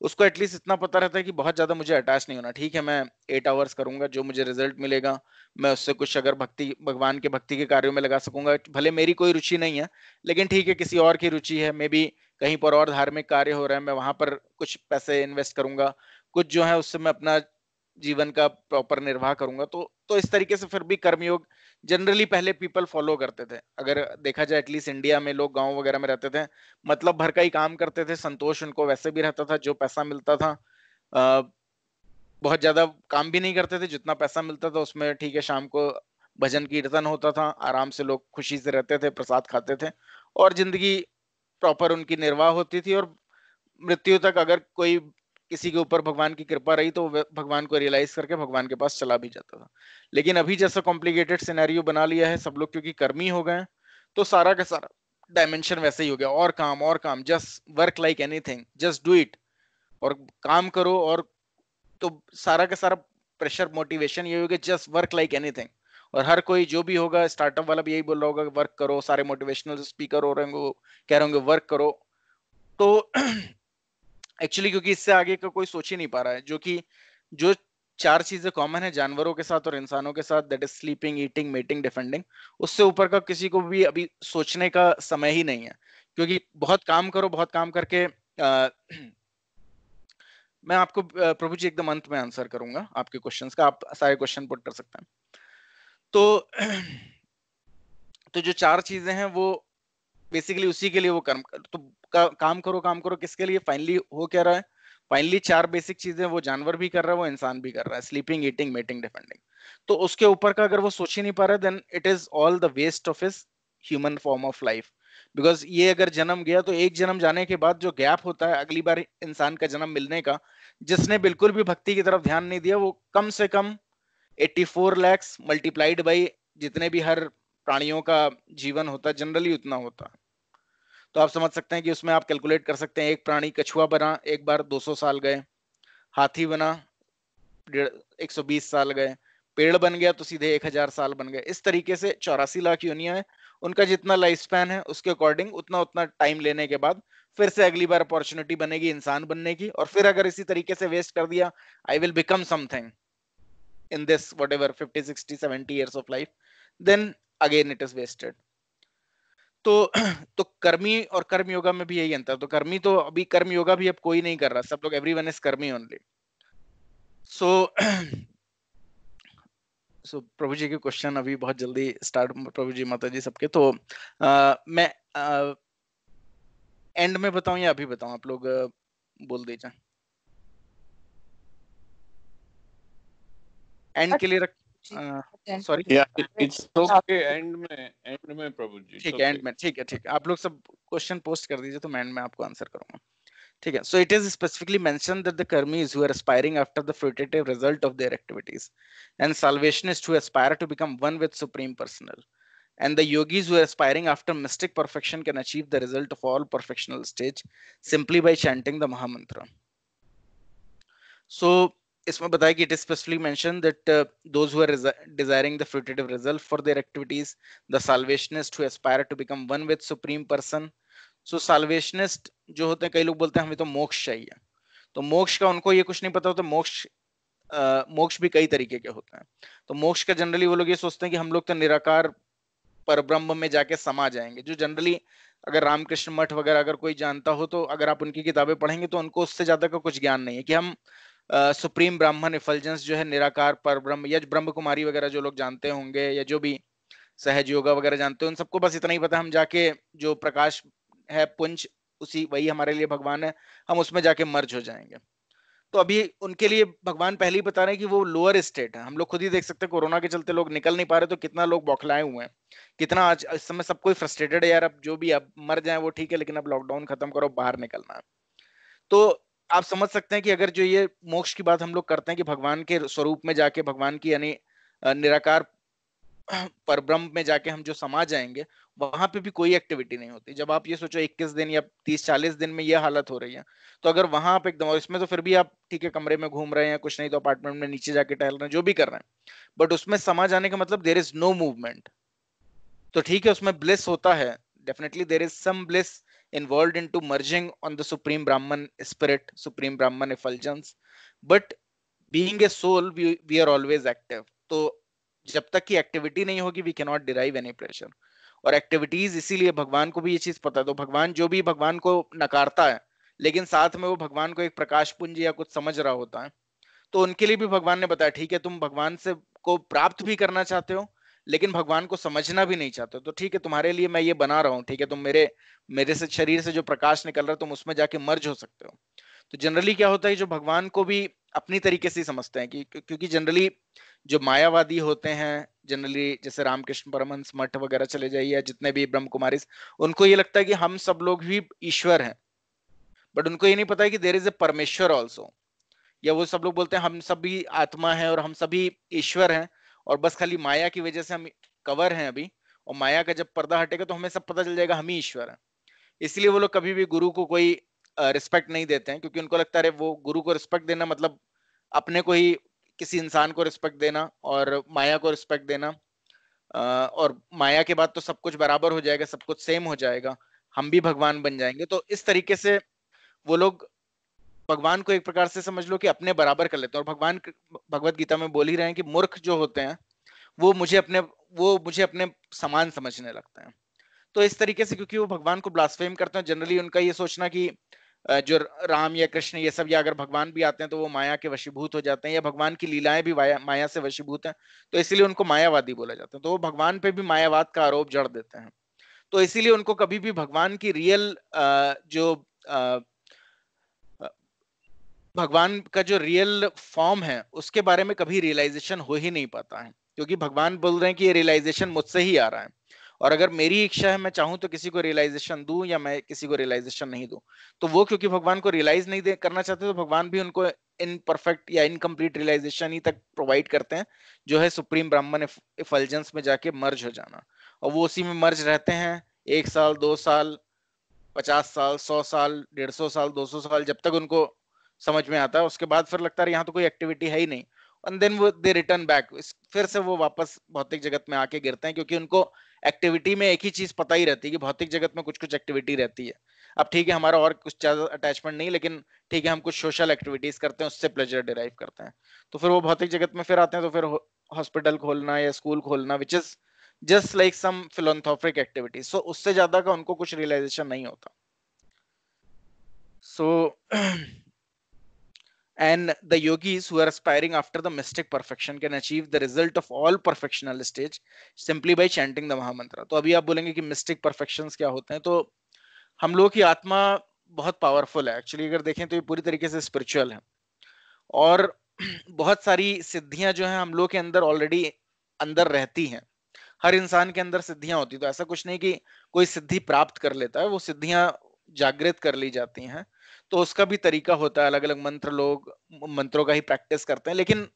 Speaker 1: उसको एटलीस्ट इतना पता रहता है कि बहुत ज्यादा मुझे अटैच नहीं होना, ठीक है मैं 8 आवर्स करूंगा, जो मुझे रिजल्ट मिलेगा मैं उससे कुछ अगर भक्ति, भगवान के भक्ति के कार्यों में लगा सकूंगा, भले मेरी कोई रुचि नहीं है लेकिन ठीक है किसी और की रुचि है, मे बी कहीं पर और धार्मिक कार्य हो रहा है, मैं वहां पर कुछ पैसे इन्वेस्ट करूंगा, कुछ जो है उससे मैं अपना जीवन का प्रॉपर निर्वाह करूंगा। तो इस तरीके से फिर भी कर्मयोग जनरली पहले पीपल फॉलो करते थे। अगर देखा जाए एटलीस्ट इंडिया में लोग गांव वगैरह में रहते थे, मतलब भर का ही काम करते थे, संतोष उनको वैसे भी रहता था, जो पैसा मिलता था बहुत ज्यादा काम भी नहीं करते थे, जितना पैसा मिलता था उसमें ठीक है शाम को भजन कीर्तन होता था, आराम से लोग खुशी से रहते थे, प्रसाद खाते थे, और जिंदगी प्रॉपर उनकी निर्वाह होती थी। और मृत्यु तक अगर कोई किसी के ऊपर भगवान की कृपा रही तो वह भगवान को रियलाइज करके भगवान के पास चला भी जाता था। लेकिन अभी जैसा कॉम्प्लिकेटेड सिनेरियो बना लिया है सब लोग, क्योंकि कर्मी हो गए हैं, तो सारा का सारा डायमेंशन वैसे ही हो गया, और काम, just work like anything, just do it, और काम करो। और तो सारा का सारा प्रेशर मोटिवेशन ये होगा, जस्ट वर्क लाइक एनीथिंग। और हर कोई जो भी होगा स्टार्टअप वाला भी यही बोल रहा होगा वर्क करो, सारे मोटिवेशनल स्पीकर हो रहे होंगे वो कह रहे होंगे वर्क करो। तो एक्चुअली क्योंकि इससे आगे का कोई सोच ही नहीं पा रहा है, जो कि जो चार चीजें कॉमन है जानवरों के साथ और इंसानों के साथ, that is sleeping, eating, mating, defending, उससे ऊपर का किसी को भी अभी सोचने का समय ही नहीं है। क्योंकि बहुत काम करो, बहुत काम करके मैं आपको प्रभु जी एकदम अंत में आंसर करूंगा आपके क्वेश्चंस का, आप सारे क्वेश्चन पुट कर सकते हैं। तो तो जो चार चीजें हैं वो बेसिकली उसी के लिए वो तो काम करो किसके लिए? फाइनली हो क्या रहा है? फाइनली 4 बेसिक चीजें वो जानवर भी कर रहा है, वो इंसान भी कर रहा है, स्लीपिंग, ईटिंग, मेटिंग, डिफेंडिंग। तो उसके ऊपर का अगर वो सोच ही नहीं पा रहा है, then it is all the waste of his human form of life. Because ये अगर जन्म गया तो एक जन्म जाने के बाद जो गैप होता है अगली बार इंसान का जन्म मिलने का, जिसने बिल्कुल भी भक्ति की तरफ ध्यान नहीं दिया, वो कम से कम 84 लैक्स मल्टीप्लाइड बाई जितने भी हर प्राणियों का जीवन होता है जनरली उतना होता है। तो आप समझ सकते हैं कि उसमें आप कैलकुलेट कर सकते हैं, एक प्राणी कछुआ बना एक बार 200 साल गए, हाथी बना 120 साल गए, पेड़ बन गया तो सीधे 1000 साल बन गए। इस तरीके से 84 लाख योनियां है, उनका जितना लाइफ स्पैन है उसके अकॉर्डिंग उतना उतना टाइम लेने के बाद फिर से अगली बार अपॉर्चुनिटी बनेगी इंसान बनने की। और फिर अगर इसी तरीके से वेस्ट कर दिया, I will become something in this whatever 50 60 70 years of life, then again it is wasted. तो तो कर्मी और कर्म योगा में भी यही अंतर। तो कर्मी तो अभी कर्म योगा भी अब कोई नहीं कर रहा, सब लोग एवरीवन इज कर्मी ओनली। सो सो प्रभु जी के क्वेश्चन अभी बहुत जल्दी स्टार्ट, प्रभु जी माता जी सबके। तो मैं एंड में बताऊं या अभी बताऊं? आप लोग बोल दीजिए। एंड के लिए रख, सॉरी
Speaker 3: इट्स ओके, एंड में प्रभु जी
Speaker 1: ठीक है, एंड में ठीक है, ठीक है। आप लोग सब क्वेश्चन पोस्ट कर दीजिए तो मैं एंड में आपको आंसर करूंगा, ठीक है। So it is specifically mentioned that the कर्मीज who are aspiring after the fruitative result of their activities and salvationists who aspire to become one with supreme personal and the yogis who are aspiring after mystic perfection can achieve the result of all perfectional stage simply by chanting the Maha Mantra. So इसमें बताया कि it is specifically mentioned that those who are desiring the fruitative result for their activities, the salvationists who aspire to become one with supreme person. So salvationist जो होते हैं, कई लोग बोलते हैं हमें तो मोक्ष चाहिए, तो मोक्ष का उनको ये कुछ नहीं पता होता। मोक्ष भी कई तरीके के होते हैं। तो मोक्ष का जनरली वो लोग ये सोचते हैं कि हम लोग तो निराकार परब्रह्म में जाके समा जाएंगे, जो जनरली अगर रामकृष्ण मठ वगैरह अगर कोई जानता हो तो अगर आप उनकी किताबें पढ़ेंगे तो उनको उससे ज्यादा का कुछ ज्ञान नहीं है कि हम सुप्रीम ब्राह्मण इफल्जेंस जो है निराकार परब्रह्म या ब्रह्म कुमारी वगैरह जो लोग जानते होंगे या जो भी सहज योगा वगैरह जानते हैं, उन सबको बस इतना ही पता है हम जाके जो प्रकाश है पुंज उसी वही हमारे लिए भगवान है, हम उसमें जाके मर्ज हो जाएंगे। तो अभी उनके लिए भगवान पहले ही बता रहे हैं कि वो लोअर स्टेट है। हम लोग खुद ही देख सकते हैं कोरोना के चलते लोग निकल नहीं पा रहे, तो कितना लोग बौखलाए हुए हैं, कितना आज इस समय सब कोई फ्रस्ट्रेटेड है यार, अब जो भी अब मर जाए वो ठीक है, लेकिन अब लॉकडाउन खत्म करो, बाहर निकलना है। तो आप समझ सकते हैं कि अगर जो ये मोक्ष की बात हम लोग करते हैं कि भगवान के स्वरूप में जाके भगवान की यानी निराकार परब्रह्म में जाके हम जो समा जाएंगे, वहां पे भी कोई एक्टिविटी नहीं होती। जब आप ये सोचो 21 दिन या 30-40 दिन में ये हालत हो रही है, तो अगर वहां आप एकदम, और इसमें तो फिर भी आप ठीक है कमरे में घूम रहे हैं, कुछ नहीं तो अपार्टमेंट में नीचे जाके टहल रहे हैं, जो भी कर रहे हैं, बट उसमें समा जाने का मतलब देयर इज नो मूवमेंट। तो ठीक है उसमें ब्लिस होता है, definitely there is some bliss involved into merging on the supreme brahman spirit, supreme brahman effulgence, but being a soul we are always active. तो जब तक की एक्टिविटी नहीं होगी we can not derive any pressure. और activities इसीलिए भगवान को भी ये चीज पता है, तो भगवान जो भी भगवान को नकारता है लेकिन साथ में वो भगवान को एक प्रकाश पुंज या कुछ समझ रहा होता है, तो उनके लिए भी भगवान ने बताया ठीक है तुम भगवान से को प्राप्त भी करना चाहते हो लेकिन भगवान को समझना भी नहीं चाहते, तो ठीक है तुम्हारे लिए मैं ये बना रहा हूँ, ठीक है तुम मेरे मेरे से शरीर से जो प्रकाश निकल रहा है तुम उसमें जाके मर्ज हो सकते हो। तो जनरली क्या होता है जो भगवान को भी अपनी तरीके से समझते हैं कि क्योंकि जनरली जो मायावादी होते हैं, जनरली जैसे रामकृष्ण परमहंस मठ वगैरह चले जाइए, जितने भी ब्रह्म कुमारी, उनको ये लगता है कि हम सब लोग भी ईश्वर हैं, बट उनको ये नहीं पता है कि देयर इज ए परमेश्वर ऑल्सो। या वो सब लोग बोलते हैं हम सभी आत्मा है और हम सभी ईश्वर हैं, और बस खाली माया की वजह से हम कवर हैं अभी, और माया का जब पर्दा हटेगा तो हमें सब पता चल जाएगा हम ही ईश्वर हैं। इसलिए वो लोग कभी भी गुरु को कोई रिस्पेक्ट नहीं देते हैं, क्योंकि उनको लगता है वो गुरु को रिस्पेक्ट देना मतलब अपने को ही किसी इंसान को रिस्पेक्ट देना और माया को रिस्पेक्ट देना, और माया के बाद तो सब कुछ बराबर हो जाएगा, सब कुछ सेम हो जाएगा, हम भी भगवान बन जाएंगे। तो इस तरीके से वो लोग भगवान को एक प्रकार से समझ लो कि अपने बराबर कर लेते हैं। और भगवान भगवत गीता में बोल ही रहे हैं कि मूर्ख जो होते हैं वो मुझे अपने समान समझने लगते हैं। तो इस तरीके से क्योंकि वो भगवान को ब्लास्फेम करते हैं, जनरली उनका ये सोचना कि जो राम या कृष्ण ये सब या अगर भगवान भी आते हैं तो वो माया के वशीभूत हो जाते हैं, या भगवान की लीलाएं भी माया से वशीभूत हैं, तो इसलिए उनको मायावादी बोला जाता है। तो वो भगवान पे भी मायावाद का आरोप जड़ देते हैं। तो इसीलिए उनको कभी भी भगवान की रियल जो भगवान का जो रियल फॉर्म है उसके बारे में कभी रियलाइजेशन हो ही नहीं पाता है, क्योंकि भगवान बोल रहे हैं कि ये रियलाइजेशन मुझसे ही आ रहा है, और अगर मेरी इच्छा है मैं चाहूं तो किसी को रियलाइजेशन दूं या मैं किसी को रियलाइजेशन नहीं दूं, तो वो क्योंकि भगवान को रियलाइज नहीं करना चाहते, तो भगवान भी उनको इनपरफेक्ट या इनकम्प्लीट रियलाइजेशन ही तक प्रोवाइड करते हैं, जो है सुप्रीम ब्राह्मण इफल्जेंस में जाके मर्ज हो जाना, और वो उसी में मर्ज रहते हैं 1 साल 2 साल 50 साल 100 साल 150 साल 200 साल, जब तक उनको समझ में आता है। उसके बाद फिर लगता है यहाँ तो कोई एक्टिविटी है ही नहीं, एंड देन वो दे रिटर्न बैक, फिर से वो वापस भौतिक जगत में आके गिरते हैं, क्योंकि उनको एक्टिविटी में एक ही चीज पता ही रहती है कि भौतिक जगत में कुछ कुछ एक्टिविटी रहती है। अब ठीक है हमारा और कुछ ज्यादा अटैचमेंट नहीं, लेकिन ठीक है हम कुछ सोशल एक्टिविटीज करते हैं, उससे प्लेजर डिराइव करते हैं, तो फिर वो भौतिक जगत में फिर आते हैं, तो फिर हॉस्पिटल खोलना या स्कूल खोलना which is just like some philanthropic activity, so उससे ज्यादा का उनको कुछ रियलाइजेशन नहीं होता। So and the yogis who are aspiring after the mystic perfection can achieve the result of all perfectional stage simply by chanting the महामंत्र। तो अभी आप बोलेंगे कि मिस्टिक परफेक्शंस क्या होते हैं, तो हम लोगों की आत्मा बहुत पावरफुल है एक्चुअली, अगर देखें तो ये पूरी तरीके से स्पिरिचुअल है, और बहुत सारी सिद्धियां जो हैं हम लोग के अंदर ऑलरेडी अंदर रहती हैं, हर इंसान के अंदर सिद्धियां होती, तो ऐसा कुछ नहीं कि कोई सिद्धि प्राप्त कर लेता है, वो सिद्धियां जागृत कर ली जाती हैं, तो उसका भी तरीका होता है, अलग अलग मंत्र, लोग मंत्रों का ही प्रैक्टिस करते हैं, लेकिन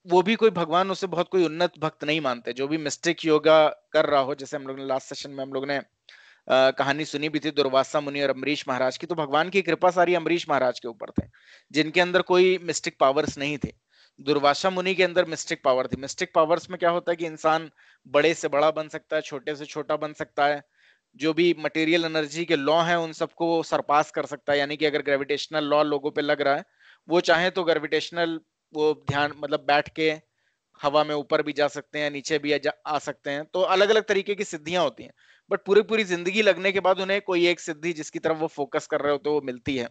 Speaker 1: वो भी कोई भगवान उसे बहुत कोई उन्नत भक्त नहीं मानते, जो भी मिस्टिक योगा कर रहा हो, जैसे हम लोग ने लास्ट सेशन में हम लोग ने कहानी सुनी भी थी दुर्वासा मुनि और अम्बरीश महाराज की, तो भगवान की कृपा सारी अम्बरीश महाराज के ऊपर थे, जिनके अंदर कोई मिस्टिक पावर्स नहीं थे। दुर्वासा मुनि के अंदर मिस्टिक पावर थी। मिस्टिक पावर्स में क्या होता है कि इंसान बड़े से बड़ा बन सकता है, छोटे से छोटा बन सकता है, जो भी मटेरियल एनर्जी के लॉ हैं उन सबको वो सरपास कर सकता है, यानी कि अगर ग्रेविटेशनल लॉ लोगों पे लग रहा है, वो चाहे तो ग्रेविटेशनल वो ध्यान मतलब बैठ के हवा में ऊपर भी जा सकते हैं, नीचे भी आ सकते हैं, तो अलग अलग तरीके की सिद्धियां होती हैं, बट पूरी पूरी जिंदगी लगने के बाद उन्हें कोई एक सिद्धि जिसकी तरफ वो फोकस कर रहे हो तो वो मिलती है।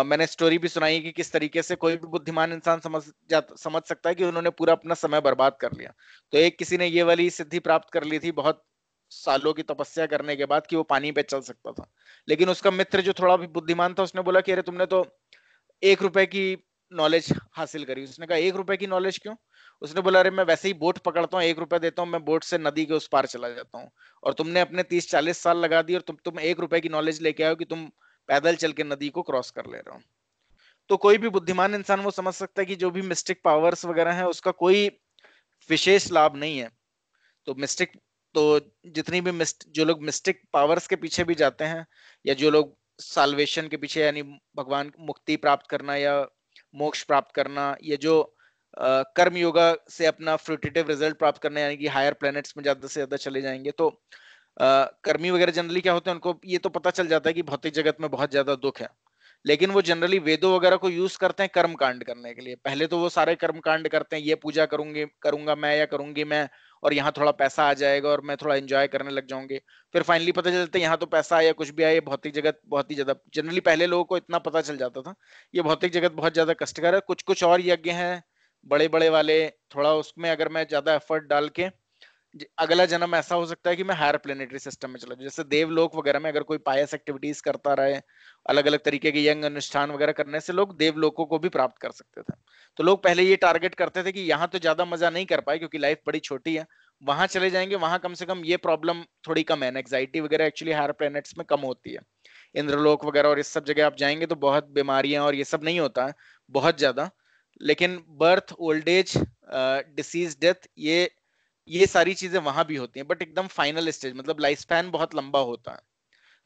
Speaker 1: मैंने स्टोरी भी सुनाई कि किस तरीके से कोई भी बुद्धिमान इंसान समझ सकता है कि उन्होंने पूरा अपना समय बर्बाद कर लिया। तो एक किसी ने ये वाली सिद्धि प्राप्त कर ली थी बहुत सालों की तपस्या करने के बाद, कि वो पानी पे चल सकता था, लेकिन उसका मित्र जो थोड़ा भी बुद्धिमान था उसने बोला कि अरे तुमने तो 1 रुपए की नॉलेज हासिल करी। उसने कहा 1 रुपए की नॉलेज क्यों? उसने बोला अरे मैं वैसे ही बोट पकड़ता हूँ, 1 रुपए देता हूँ, मैं बोट से नदी के उस पार चला जाता हूँ, और तुमने अपने 30-40 साल लगा दिए और तुम 1 रुपए की नॉलेज लेके आओ कि तुम पैदल चल के नदी को क्रॉस कर ले रहे हो। तो कोई भी बुद्धिमान इंसान वो समझ सकता है कि जो भी मिस्टिक पावर्स वगैरह है उसका कोई विशेष लाभ नहीं है। तो मिस्टिक तो जितनी भी जो लोग मिस्टिक पावर्स के पीछे भी जाते हैं, या जो लोग साल्वेशन के पीछे यानी भगवान मुक्ति प्राप्त करना या मोक्ष प्राप्त करना, ये जो कर्म योगा से अपना फ्रूटिटिव रिजल्ट प्राप्त करना, यानी कि हायर प्लैनेट्स में ज्यादा से ज्यादा चले जाएंगे, तो कर्मी वगैरह जनरली क्या होते हैं, उनको ये तो पता चल जाता है कि भौतिक जगत में बहुत ज्यादा दुख है, लेकिन वो जनरली वेदों वगैरह को यूज करते हैं कर्म कांड करने के लिए। पहले तो वो सारे कर्म कांड करते हैं, ये पूजा करूंगा मैं या करूंगी मैं, और यहाँ थोड़ा पैसा आ जाएगा और मैं थोड़ा एंजॉय करने लग जाऊंगी। फिर फाइनली पता चलता है यहाँ तो पैसा आया कुछ भी आया, भौतिक जगत बहुत ही ज्यादा, जनरली पहले लोगों को इतना पता चल जाता था ये भौतिक जगत बहुत ज्यादा कष्टकर है। कुछ कुछ और यज्ञ हैं बड़े बड़े वाले, थोड़ा उसमें अगर मैं ज्यादा एफर्ट डाल के अगला जन्म ऐसा हो सकता है कि मैं हायर प्लेनेटरी सिस्टम में चला जाऊं, जैसे देवलोक वगैरह में अगर कोई पायस एक्टिविटीज करता रहे, अलग अलग तरीके के यंग अनुष्ठान वगैरह करने से लोग देवलोकों को भी प्राप्त कर सकते थे। तो लोग पहले ये टारगेट करते थे कि यहाँ तो ज्यादा मजा नहीं कर पाए क्योंकि लाइफ बड़ी छोटी है, वहां चले जाएंगे, वहां कम से कम ये प्रॉब्लम थोड़ी कम है, एंग्जाइटी वगैरह एक्चुअली हायर प्लैनेट्स में कम होती है। इंद्रलोक वगैरह और इस सब जगह आप जाएंगे तो बहुत बीमारियां और ये सब नहीं होता है बहुत ज्यादा, लेकिन birth old age disease death ये सारी चीजें वहां भी होती हैं, बट एकदम फाइनल स्टेज, मतलब लाइफ स्पैन बहुत लंबा होता है,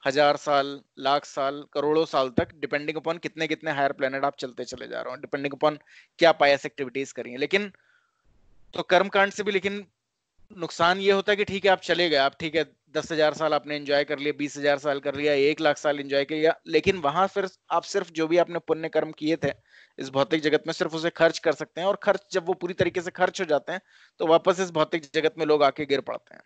Speaker 1: 1000 साल, लाख साल, करोड़ों साल तक, डिपेंडिंग अपॉन कितने कितने हायर प्लेनेट आप चलते चले जा रहे हो, डिपेंडिंग अपॉन क्या पायस एक्टिविटीज करेंगे। लेकिन तो कर्म कांड से भी लेकिन नुकसान ये होता है कि ठीक है आप चले गए, आप ठीक है 10,000 साल आपने एंजॉय कर लिया, 20,000 साल कर लिया, 1 लाख साल एंजॉय किया, लेकिन वहां फिर आप सिर्फ जो भी आपने पुण्य कर्म किए थे इस भौतिक जगत में सिर्फ उसे खर्च कर सकते हैं, और खर्च जब वो पूरी तरीके से खर्च हो जाते हैं तो वापस इस भौतिक जगत में लोग आके गिर पड़ते हैं।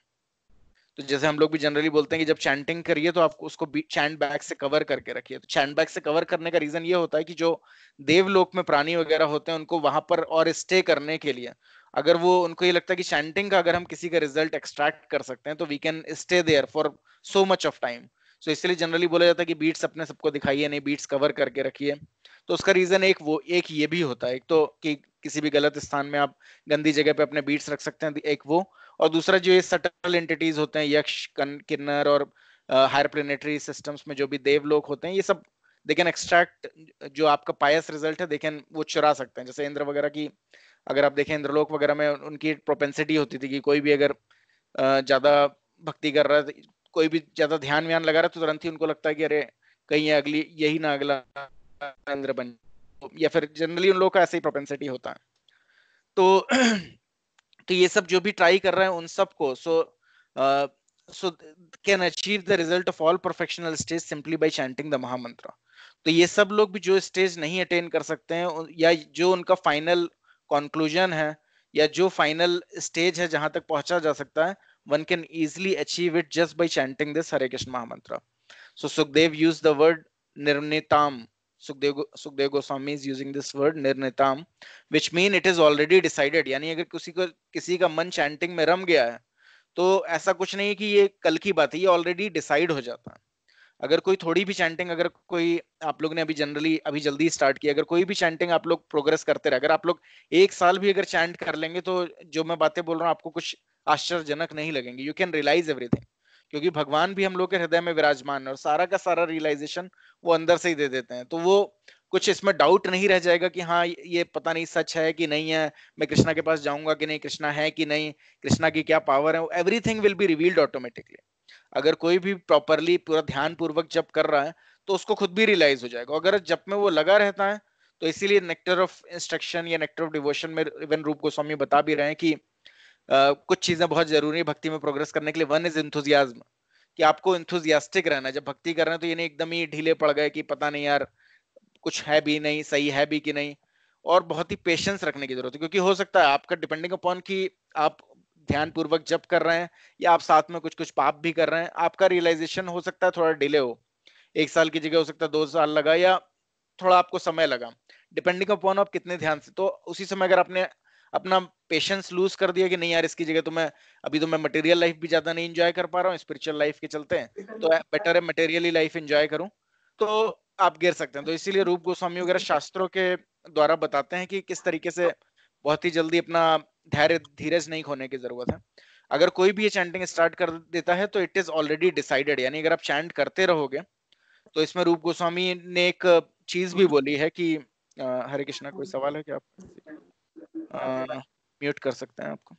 Speaker 1: तो जैसे हम लोग भी जनरली बोलते हैं कि जब चैंटिंग करिए तो आपको उसको चैंट बैग से कवर करके रखिए। तो चैंट बैग से कवर करने का रीजन ये होता है कि जो देवलोक में प्राणी वगैरह होते हैं उनको वहां पर और स्टे करने के लिए अगर वो उनको ये लगता है कि चैंटिंग का अगर हम किसी का रिजल्ट एक्सट्रैक्ट कर सकते हैं तो we can stay there for so much of time. So इसलिए जनरली बोला जाता है कि बीट्स अपने सबको दिखाइए नहीं, बीट्स कवर करके रखिए। तो उसका रीजन एक ये भी होता है, एक तो कि किसी भी गलत स्थान में आप गंदी जगह पे अपने बीट्स रख सकते हैं, एक वो। और दूसरा जो ये सटल एंटिटीज होते हैं, यक्ष किन्नर और हायर प्लेनेटरी सिस्टम्स में जो भी देवलोक होते हैं, ये सब दे कैन एक्सट्रैक्ट जो आपका पायस रिजल्ट है, दे कैन वो चुरा सकते हैं। जैसे इंद्र वगैरह की अगर आप देखें, इंद्रलोक वगैरह में उनकी प्रोपेंसिटी होती थी कि कोई भी अगर ज्यादा भक्ति कर रहा है, कोई भी ज्यादा ध्यान व्यान लगा रहा है, तो तुरंत ही उनको लगता है कि अरे कहीं अगली यही ना अगला इंद्र बन, या फिर जनरली उन लोगों का ऐसे ही प्रोपेंसिटी होता है। तो तो ये सब जो भी ट्राई कर रहे हैं उन सबको so can achieve the result of all professional stage simply by chanting the महामंत्र। तो ये सब लोग भी जो स्टेज नहीं अटेन कर सकते हैं, या जो उनका फाइनल कंक्लूजन है, या जो फाइनल स्टेज है जहां तक पहुंचा जा सकता है, one can easily achieve it just by chanting this Hare Krishna mahamantra. So Sukhdev use the word निर्णिताम, Sukhdev Goswami is using this word निर्णिताम, which mean it is already decided। यानी अगर किसी का मन चैंटिंग में रम गया है, तो ऐसा कुछ नहीं है कि ये कल की बात है, ये ऑलरेडी डिसाइड हो जाता है। अगर कोई थोड़ी भी चैंटिंग, अगर कोई आप लोग ने अभी जल्दी स्टार्ट किया, अगर कोई भी चैंटिंग आप लोग प्रोग्रेस करते रहे, अगर आप लोग एक साल भी अगर चैंट कर लेंगे, तो जो मैं बातें बोल रहा हूँ आपको कुछ आश्चर्यजनक नहीं लगेंगे। यू कैन रियलाइज एवरीथिंग, क्योंकि भगवान भी हम लोग के हृदय में विराजमान है, और सारा का सारा रियलाइजेशन वो अंदर से ही दे देते हैं। तो वो कुछ इसमें डाउट नहीं रह जाएगा कि हाँ ये पता नहीं सच है कि नहीं है, मैं कृष्णा के पास जाऊंगा कि नहीं, कृष्णा है कि नहीं, कृष्णा की क्या पावर है, everything will be revealed automatically. अगर कोई भी प्रॉपरली पूरा ध्यान पूर्वक जप कर रहा है, तो उसको खुद भी रियलाइज हो जाएगा। अगर जप में वो लगा रहता है, तो इसीलिए नेक्टर ऑफ इंस्ट्रक्शन या नेक्टर ऑफ डिवोशन में इवन रूप गोस्वामी बता भी रहे हैं कि कुछ चीजें बहुत जरूरी है भक्ति में प्रोग्रेस करने के लिए। वन इज इंथुजियाज्म, कि आपको इंथुजियास्टिक रहना है। जब भक्ति कर रहे हैं तो ये नहीं एकदम ही ढीले पड़ गए कि पता नहीं यार कुछ है भी नहीं, सही है भी कि नहीं। और बहुत ही पेशेंस रखने की जरूरत है, क्योंकि हो सकता है आपका डिपेंडिंग अपॉन कि आप ध्यान पूर्वक जप कर रहे हैं या आप साथ में कुछ कुछ पाप भी कर रहे हैं, आपका रियलाइजेशन हो सकता है थोड़ा डिले हो। एक साल की जगह हो सकता है 2 साल लगा, या थोड़ा आपको समय लगा, डिपेंडिंग अपॉन आप कितने ध्यान से। तो उसी समय अगर आपने अपना पेशेंस लूज कर दिया कि नहीं यार इसकी जगह तो मैं अभी तो मैं मटेरियल लाइफ भी ज्यादा नहीं एंजॉय कर पा रहा हूँ स्पिरिचुअल लाइफ के चलते हैं, तो बेटर है मटेरियली लाइफ एंजॉय करूं, तो आप गिर सकते हैं। तो इसीलिए रूप गोस्वामी वगैरह शास्त्रों के द्वारा बताते हैं कि किस तरीके से बहुत ही जल्दी अपना धैर्य धीरज नहीं खोने की जरूरत है। अगर कोई भी ये चैंटिंग स्टार्ट कर देता है तो इट इज ऑलरेडी डिसाइडेड, यानी अगर आप चैंट करते रहोगे। तो इसमें रूप गोस्वामी ने एक चीज भी बोली है कि हरे कृष्णा, कोई सवाल है क्या आप म्यूट कर सकते हैं आपको?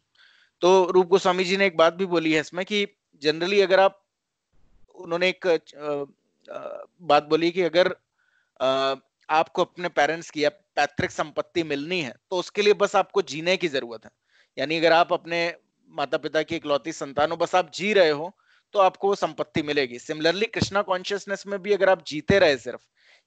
Speaker 1: तो रूप गोस्वामी जी ने एक बात भी बोली है इसमें कि जनरली अगर आप, उन्होंने एक बात बोली कि अगर आपको अपने पेरेंट्स की या पैतृक संपत्ति मिलनी है, तो उसके लिए बस आपको जीने की जरूरत है। यानी अगर आप अपने माता पिता की इकलौती संतान हो, बस आप जी रहे हो, तो आपको वो संपत्ति मिलेगी। सिमिलरली कृष्णा कॉन्शियसनेस में भी अगर आप जीते रहे सिर्फ,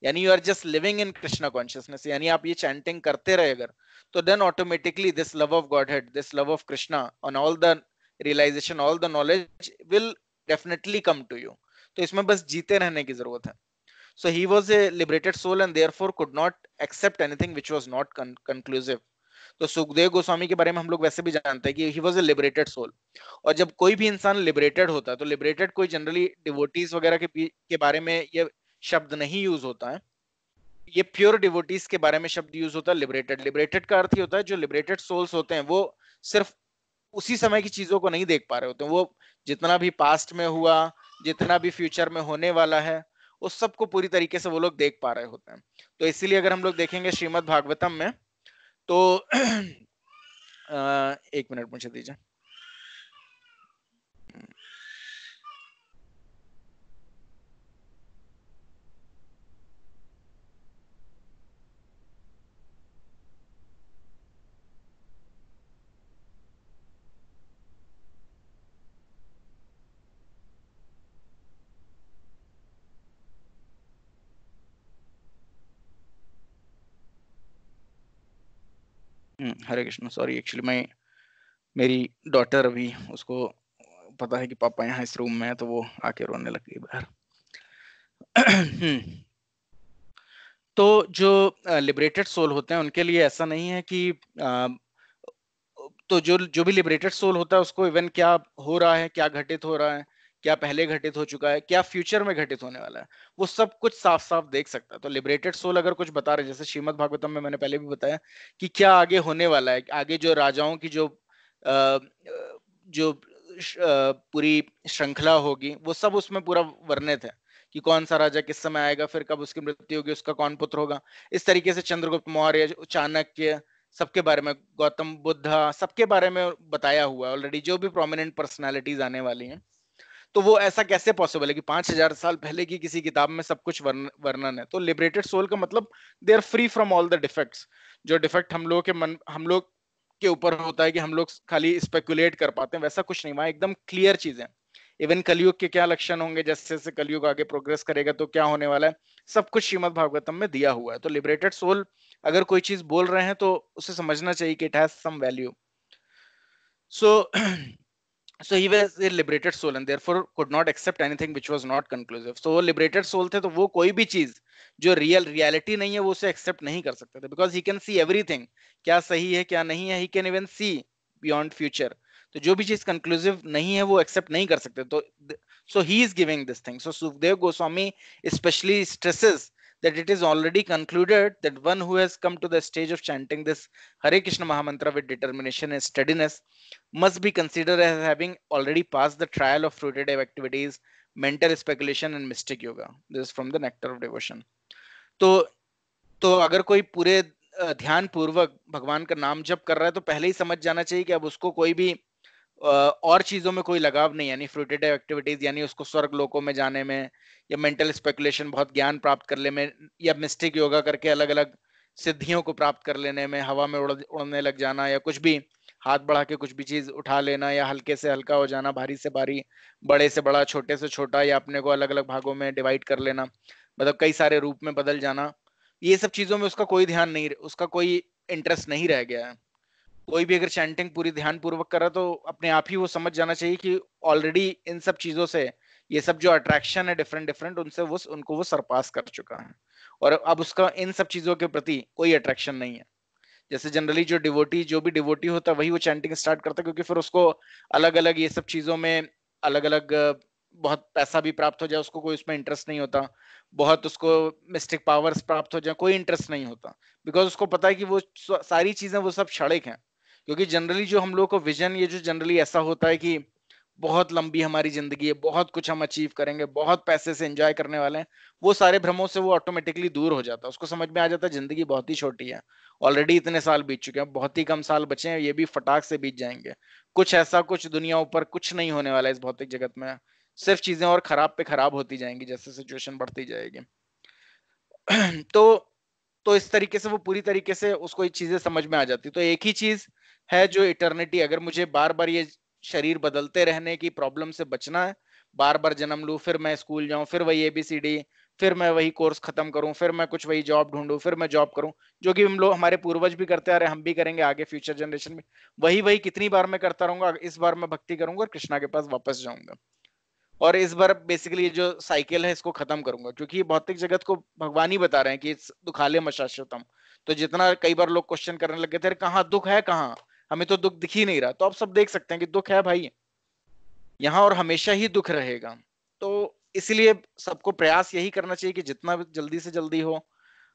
Speaker 1: यानी you are just living in Krishna consciousness, यानी आप ये चैंटिंग करते रहे अगर, तो then automatically this love of Godhead, this love of Krishna on all the realization, all the knowledge will definitely come to you. तो इसमें बस जीते रहने की जरूरत है। So he was a liberated soul and therefore could not accept anything which was not conclusive. तो सुखदेव गोस्वामी के बारे में हम लोग वैसे भी जानते हैं कि he was a liberated soul. और जब कोई भी इंसान लिबरेटेड होता है, तो लिबरेटेड कोई जनरली डिवोटीज वगैरह के बारे में ये शब्द नहीं यूज होता है, ये प्योर डिवोटीज के बारे में शब्द यूज होता है लिबरेटेड। लिबरेटेड का अर्थ ही होता है जो लिबरेटेड सोल्स होते हैं वो सिर्फ उसी समय की चीजों को नहीं देख पा रहे होते हैं, वो जितना भी पास्ट में हुआ, जितना भी फ्यूचर में होने वाला है, उस सब को पूरी तरीके से वो लोग देख पा रहे होते हैं। तो इसीलिए अगर हम लोग देखेंगे श्रीमद् भागवतम में, तो एक मिनट मुझे दीजिए। हरे कृष्ण, सॉरी एक्चुअली मेरी डॉटर अभी, उसको पता है कि पापा यहाँ इस रूम में है, तो वो आके रोने लग गई बाहर। तो जो लिबरेटेड सोल होते हैं उनके लिए ऐसा नहीं है कि तो जो जो भी लिबरेटेड सोल होता है उसको इवन क्या हो रहा है, क्या घटित हो रहा है, क्या पहले घटित हो चुका है, क्या फ्यूचर में घटित होने वाला है, वो सब कुछ साफ साफ देख सकता है। तो लिबरेटेड सोल अगर कुछ बता रहे, जैसे श्रीमद् भागवतम में मैंने पहले भी बताया कि क्या आगे होने वाला है, आगे जो राजाओं की जो पूरी श्रृंखला होगी, वो सब उसमें पूरा वर्णित है कि कौन सा राजा किस समय आएगा, फिर कब उसकी मृत्यु होगी, उसका कौन पुत्र होगा। इस तरीके से चंद्रगुप्त मौर्य, चाणक्य, सबके बारे में, गौतम बुद्ध, सबके बारे में बताया हुआ है ऑलरेडी, जो भी प्रोमिनेंट पर्सनालिटीज आने वाली हैं। तो वो ऐसा कैसे पॉसिबल है कि 5,000 साल पहले की किसी किताब में सब कुछ वर्णन है? तो लिबरेटेड सोल का मतलब they are free from all the defects. जो डिफेक्ट हम लोग के ऊपर होता है कि हम लोग खाली स्पेकुलेट कर पाते हैं, वैसा कुछ नहीं, वहां एकदम क्लियर चीजें। इवन कलयुग के क्या लक्षण होंगे, जैसे जैसे कलयुग आगे प्रोग्रेस करेगा तो क्या होने वाला है, सब कुछ श्रीमद् भागवतम में दिया हुआ है। तो लिबरेटेड सोल अगर कोई चीज बोल रहे हैं तो उसे समझना चाहिए कि it has some value. So so he was a liberated soul and therefore could not accept anything which was not conclusive. So वो liberated soul थे, तो वो कोई भी चीज जो reality नहीं है वो उसे accept नहीं कर सकते थे, because he can see everything, क्या सही है क्या नहीं है, he can even see beyond future। तो जो भी चीज conclusive नहीं है वो accept नहीं कर सकते। तो so he is giving this thing, so Sukdev Goswami especially stresses that it is already concluded that one who has come to the stage of chanting this Hare Krishna Mahamantra with determination and steadiness must be considered as having already passed the trial of fruitative activities, mental speculation and mystic yoga. This is from the Nectar of Devotion. तो अगर कोई पूरे ध्यान पूर्वक भगवान का नाम जप कर रहा है तो पहले ही समझ जाना चाहिए कि अब उसको कोई भी और चीजों में कोई लगाव नहीं, यानी फ्रूटेटिव एक्टिविटीज, यानी उसको स्वर्ग लोकों में जाने में, या मेंटल स्पेकुलेशन, बहुत ज्ञान प्राप्त कर ले में, या मिस्टिक योगा करके अलग अलग सिद्धियों को प्राप्त कर लेने में, हवा में उड़ने लग जाना, या कुछ भी हाथ बढ़ा के कुछ भी चीज उठा लेना, या हल्के से हल्का हो जाना, भारी से भारी, बड़े से बड़ा, छोटे से छोटा, या अपने को अलग अलग भागों में डिवाइड कर लेना, मतलब कई सारे रूप में बदल जाना, ये सब चीजों में उसका कोई ध्यान नहीं, उसका कोई इंटरेस्ट नहीं रह गया है। कोई भी अगर चैंटिंग पूरी ध्यान पूर्वक कर रहा है तो अपने आप ही वो समझ जाना चाहिए कि ऑलरेडी इन सब चीजों से, ये सब जो अट्रैक्शन है डिफरेंट डिफरेंट, उनसे वो उनको वो सरपास कर चुका है, और अब उसका इन सब चीजों के प्रति कोई अट्रैक्शन नहीं है। जैसे जनरली जो भी डिवोटी होता है वही वो चैंटिंग स्टार्ट करता है, क्योंकि फिर उसको अलग अलग ये सब चीजों में अलग अलग बहुत पैसा भी प्राप्त हो जाए, उसको कोई उसमें इंटरेस्ट नहीं होता, बहुत उसको मिस्टिक पावर्स प्राप्त हो जाए, कोई इंटरेस्ट नहीं होता, बिकॉज उसको पता है कि वो सारी चीजें वो सब क्षणिक हैं। क्योंकि जनरली जो हम लोग को विजन, ये जो जनरली ऐसा होता है कि बहुत लंबी हमारी जिंदगी है, बहुत कुछ हम अचीव करेंगे, बहुत पैसे से एंजॉय करने वाले हैं, वो सारे भ्रमों से वो ऑटोमेटिकली दूर हो जाता है। उसको समझ में आ जाता है जिंदगी बहुत ही छोटी है, ऑलरेडी इतने साल बीत चुके हैं, बहुत ही कम साल बचे हैं, ये भी फटाक से बीत जाएंगे, कुछ ऐसा कुछ दुनिया ऊपर कुछ नहीं होने वाला है इस भौतिक जगत में, सिर्फ चीजें और खराब पे खराब होती जाएंगी जैसे सिचुएशन बढ़ती जाएगी। तो इस तरीके से वो पूरी तरीके से उसको ये चीजें समझ में आ जाती। तो एक ही चीज है जो इटर्निटी, अगर मुझे बार बार ये शरीर बदलते रहने की प्रॉब्लम से बचना है, बार बार जन्म लूं, फिर मैं स्कूल जाऊं, फिर वही एबीसीडी, फिर मैं वही कोर्स खत्म करूं, फिर मैं कुछ वही जॉब ढूंढूं, फिर मैं जॉब करूं, जो कि हम लोग हमारे पूर्वज भी करते आ रहे, हम भी करेंगे आगे फ्यूचर जनरेशन में, वही वही कितनी बार मैं करता रहूंगा, इस बार मैं भक्ति करूंगा और कृष्णा के पास वापस जाऊंगा, और इस बार बेसिकली ये जो साइकिल है इसको खत्म करूंगा, क्योंकि ये भौतिक जगत को भगवान ही बता रहे हैं कि दुखालयम अशाश्वतम। तो जितना कई बार लोग क्वेश्चन करने लगे थे, कहाँ दुख है, कहाँ, हमें तो दुख दिख ही नहीं रहा, तो अब सब देख सकते हैं कि दुख है भाई यहाँ, और हमेशा ही दुख रहेगा। तो इसलिए सबको प्रयास यही करना चाहिए कि जितना जल्दी से जल्दी हो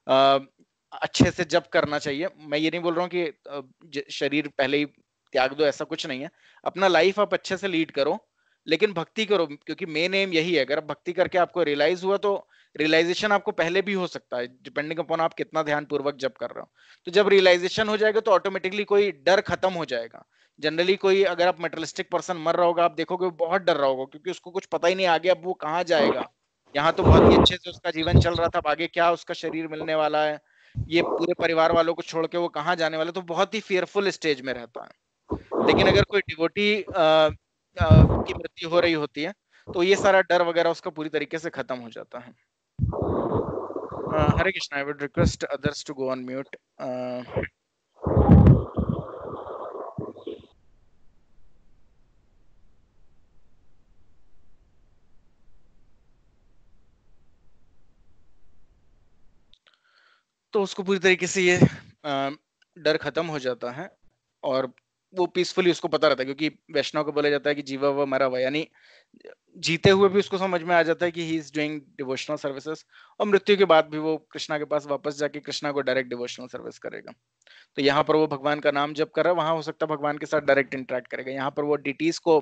Speaker 1: अच्छे से जप करना चाहिए। मैं ये नहीं बोल रहा हूँ कि शरीर पहले ही त्याग दो, ऐसा कुछ नहीं है, अपना लाइफ आप अच्छे से लीड करो, लेकिन भक्ति करो, क्योंकि मेन एम यही है। अगर आप भक्ति करके आपको रियलाइज हुआ तो रियलाइजेशन आपको पहले भी हो सकता है, डिपेंडिंग अपॉन आप कितना ध्यान पूर्वक जप कर रहे हो। तो जब रियलाइजेशन हो जाएगा तो ऑटोमेटिकली कोई डर खत्म हो जाएगा। जनरली कोई अगर आप मटेरियलिस्टिक पर्सन मर रहा होगा, आप देखोगे वो बहुत डर रहा होगा, क्योंकि उसको कुछ पता ही नहीं आगे अब वो कहाँ जाएगा। यहाँ तो बहुत ही अच्छे से उसका जीवन चल रहा था, अब आगे क्या उसका शरीर मिलने वाला है, ये पूरे परिवार वालों को छोड़ के वो कहाँ जाने वाला, तो बहुत ही फियरफुल स्टेज में रहता है। लेकिन अगर कोई डिवोटी की मृत्यु हो रही होती है तो ये सारा डर वगैरह उसका पूरी तरीके से खत्म हो जाता है। Hare Krishna, I would request others to go on mute. तो उसको पूरी तरीके से ये डर खत्म हो जाता है, और वो पीसफुली उसको पता रहता है, क्योंकि वैष्णव को बोला जाता है कि जीवा व मरा हुआ, यानी जीते हुए भी उसको समझ में आ जाता है कि he is doing devotional services, और मृत्यु के बाद भी वो कृष्णा के पास वापस जाके कृष्णा को डायरेक्ट डिवोशनल सर्विस करेगा। तो यहाँ पर वो भगवान का नाम जप कर रहा है, वहां हो सकता है भगवान के साथ डायरेक्ट इंटरेक्ट करेगा। यहाँ पर वो डिटीज को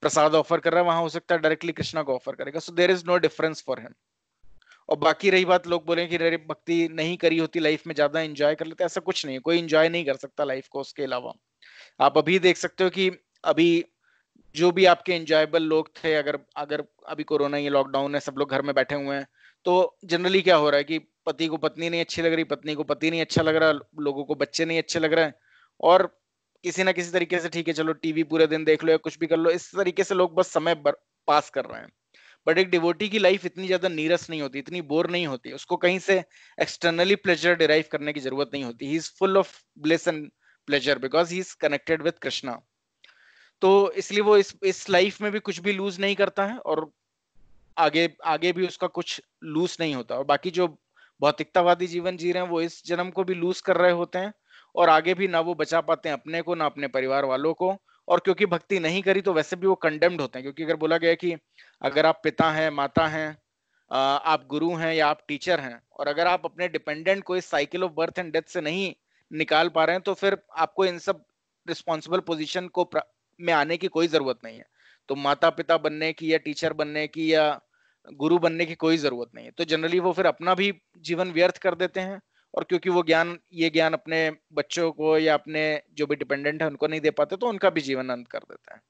Speaker 1: प्रसाद ऑफर कर रहा है, वहां हो सकता है डायरेक्टली कृष्णा को ऑफर करेगा। So there is no difference for him. और बाकी रही बात, लोग बोले कि अरे भक्ति नहीं करी होती लाइफ में ज्यादा एंजॉय कर लेते, ऐसा कुछ नहीं है। कोई एंजॉय नहीं कर सकता लाइफ को उसके अलावा। आप अभी देख सकते हो कि अभी जो भी आपके एंजॉयबल लोग थे, अगर अगर अभी कोरोना, ये लॉकडाउन है, सब लोग घर में बैठे हुए हैं, तो जनरली क्या हो रहा है कि पति को पत्नी नहीं अच्छी लग रही, पत्नी को पति नहीं अच्छा लग रहा, लोगों को बच्चे नहीं अच्छे लग रहे हैं, और किसी ना किसी तरीके से ठीक है चलो टीवी पूरे दिन देख लो या कुछ भी कर लो, इस तरीके से लोग बस समय पास कर रहे हैं। बट एक डिवोटी की लाइफ इतनी ज्यादा नीरस नहीं होती, इतनी बोर नहीं होती, उसको कहीं से एक्सटर्नली प्लेजर डिराइव करने की जरूरत नहीं होती। He is full of bliss and pleasure because he is connected with Krishna. तो इसलिए वो इस लाइफ में भी कुछ भी लूज नहीं करता है, और आगे आगे भी उसका कुछ लूज नहीं होता। और बाकी जो भौतिकतावादी जीवन जी रहे हैं, वो इस जन्म को भी लूज कर रहे होते हैं, और आगे भी ना वो बचा पाते हैं अपने को, ना अपने परिवार वालों को। और क्योंकि भक्ति नहीं करी तो वैसे भी वो कंडेम्ड होते हैं, क्योंकि अगर बोला गया कि अगर आप पिता हैं, माता हैं, आप गुरु हैं या आप टीचर हैं, और अगर आप अपने डिपेंडेंट को इस cycle of birth and death से नहीं निकाल पा रहे हैं, तो फिर आपको इन सब रिस्पॉन्सिबल पोजीशन को में आने की कोई जरूरत नहीं है। तो माता पिता बनने की या टीचर बनने की या गुरु बनने की कोई जरूरत नहीं है। तो जनरली वो फिर अपना भी जीवन व्यर्थ कर देते हैं, और क्योंकि वो ये ज्ञान अपने बच्चों को या अपने जो भी डिपेंडेंट है उनको नहीं दे पाते, तो उनका भी जीवन अंत कर देते हैं।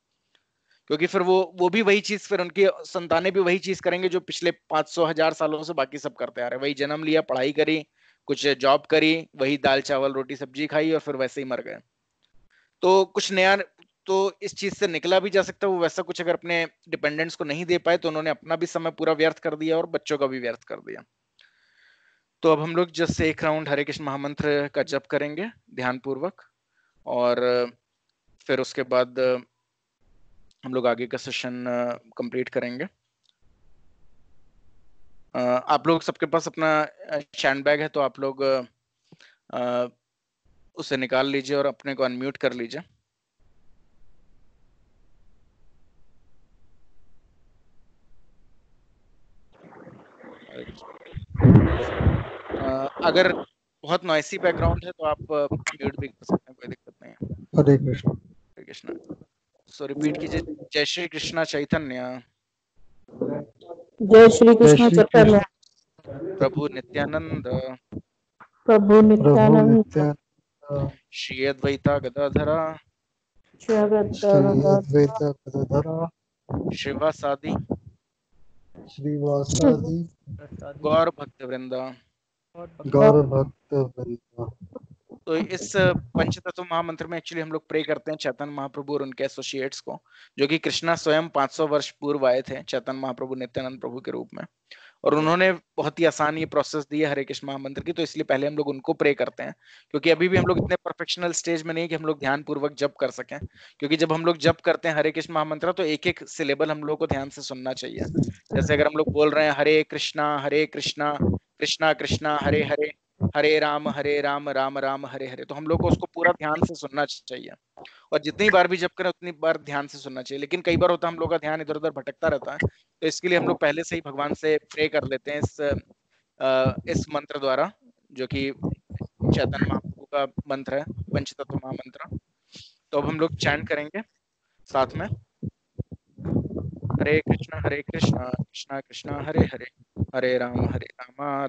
Speaker 1: क्योंकि फिर वो भी वही चीज, फिर उनकी संतानें भी वही चीज करेंगे जो पिछले 500 1000 सालों से बाकी सब करते आ रहे हैं। वही जन्म लिया, पढ़ाई करी, कुछ जॉब करी, वही दाल चावल रोटी सब्जी खाई, और फिर वैसे ही मर गए। तो कुछ नया तो इस चीज से निकला भी जा सकता है। वो वैसा कुछ अगर अपने डिपेंडेंट्स को नहीं दे पाए, तो उन्होंने अपना भी समय पूरा व्यर्थ कर दिया और बच्चों का भी व्यर्थ कर दिया। तो अब हम लोग जस्ट एक राउंड हरे कृष्ण महामंत्र का जप करेंगे ध्यान पूर्वक, और फिर उसके बाद हम लोग आगे का सेशन कंप्लीट करेंगे। आप लोग सबके पास अपना शैंड बैग है, तो आप लोग उसे निकाल लीजिए और अपने को अनम्यूट कर लीजिए। अगर बहुत नॉइसी बैकग्राउंड है तो आप म्यूट भी कर सकते हैं, कोई दिक्कत नहीं है।
Speaker 4: हरे कृष्ण।
Speaker 1: हरे कृष्णा। सो रिपीट कीजिए, जय श्री कृष्णा चैतन्य,
Speaker 2: जय श्री कृष्ण चैतन्य,
Speaker 1: प्रभु नित्यानंद,
Speaker 2: प्रभु नित्यानंद,
Speaker 1: श्री अद्वैता गदाधरा,
Speaker 2: श्री
Speaker 4: अद्वैत गदाधरा,
Speaker 1: श्रीवासादि
Speaker 4: श्रीवासादि
Speaker 1: गौर भक्त वृंदा।
Speaker 4: गौर भक्त वृंदा।
Speaker 1: तो इस पंचतत्व महामंत्र में एक्चुअली हम लोग प्रे करते हैं चैतन्य महाप्रभु और उनके एसोसिएट्स को, जो कि कृष्णा स्वयं 500 वर्ष पूर्व आए थे चैतन्य महाप्रभु नित्यानंद प्रभु के रूप में, और उन्होंने बहुत ही आसान ये प्रोसेस दी है हरे कृष्ण महामंत्र की। तो इसलिए पहले हम लोग उनको प्रे करते हैं, क्योंकि अभी भी हम लोग इतने प्रोफेशनल स्टेज में नहीं कि हम लोग ध्यान पूर्वक जप कर सकें। क्योंकि जब हम लोग जप करते हैं हरे कृष्ण महामंत्र, तो एक एक सिलेबल हम लोग को ध्यान से सुनना चाहिए। जैसे अगर हम लोग बोल रहे हैं हरे कृष्णा कृष्णा कृष्णा हरे हरे, हरे राम राम राम हरे हरे, तो हम लोग को उसको पूरा ध्यान से सुनना चाहिए। और जितनी बार भी जप करें उतनी बार ध्यान से सुनना चाहिए। लेकिन कई बार होता है हम लोग का ध्यान इधर उधर भटकता रहता है, तो इसके लिए हम लोग पहले से ही भगवान से प्रे कर लेते हैं इस मंत्र द्वारा, जो कि चैतन्य महाप्रभु का मंत्र है, पंचतत्व महामंत्र। तो अब हम लोग चैंट करेंगे साथ में, हरे कृष्णा कृष्णा कृष्णा हरे हरे, हरे राम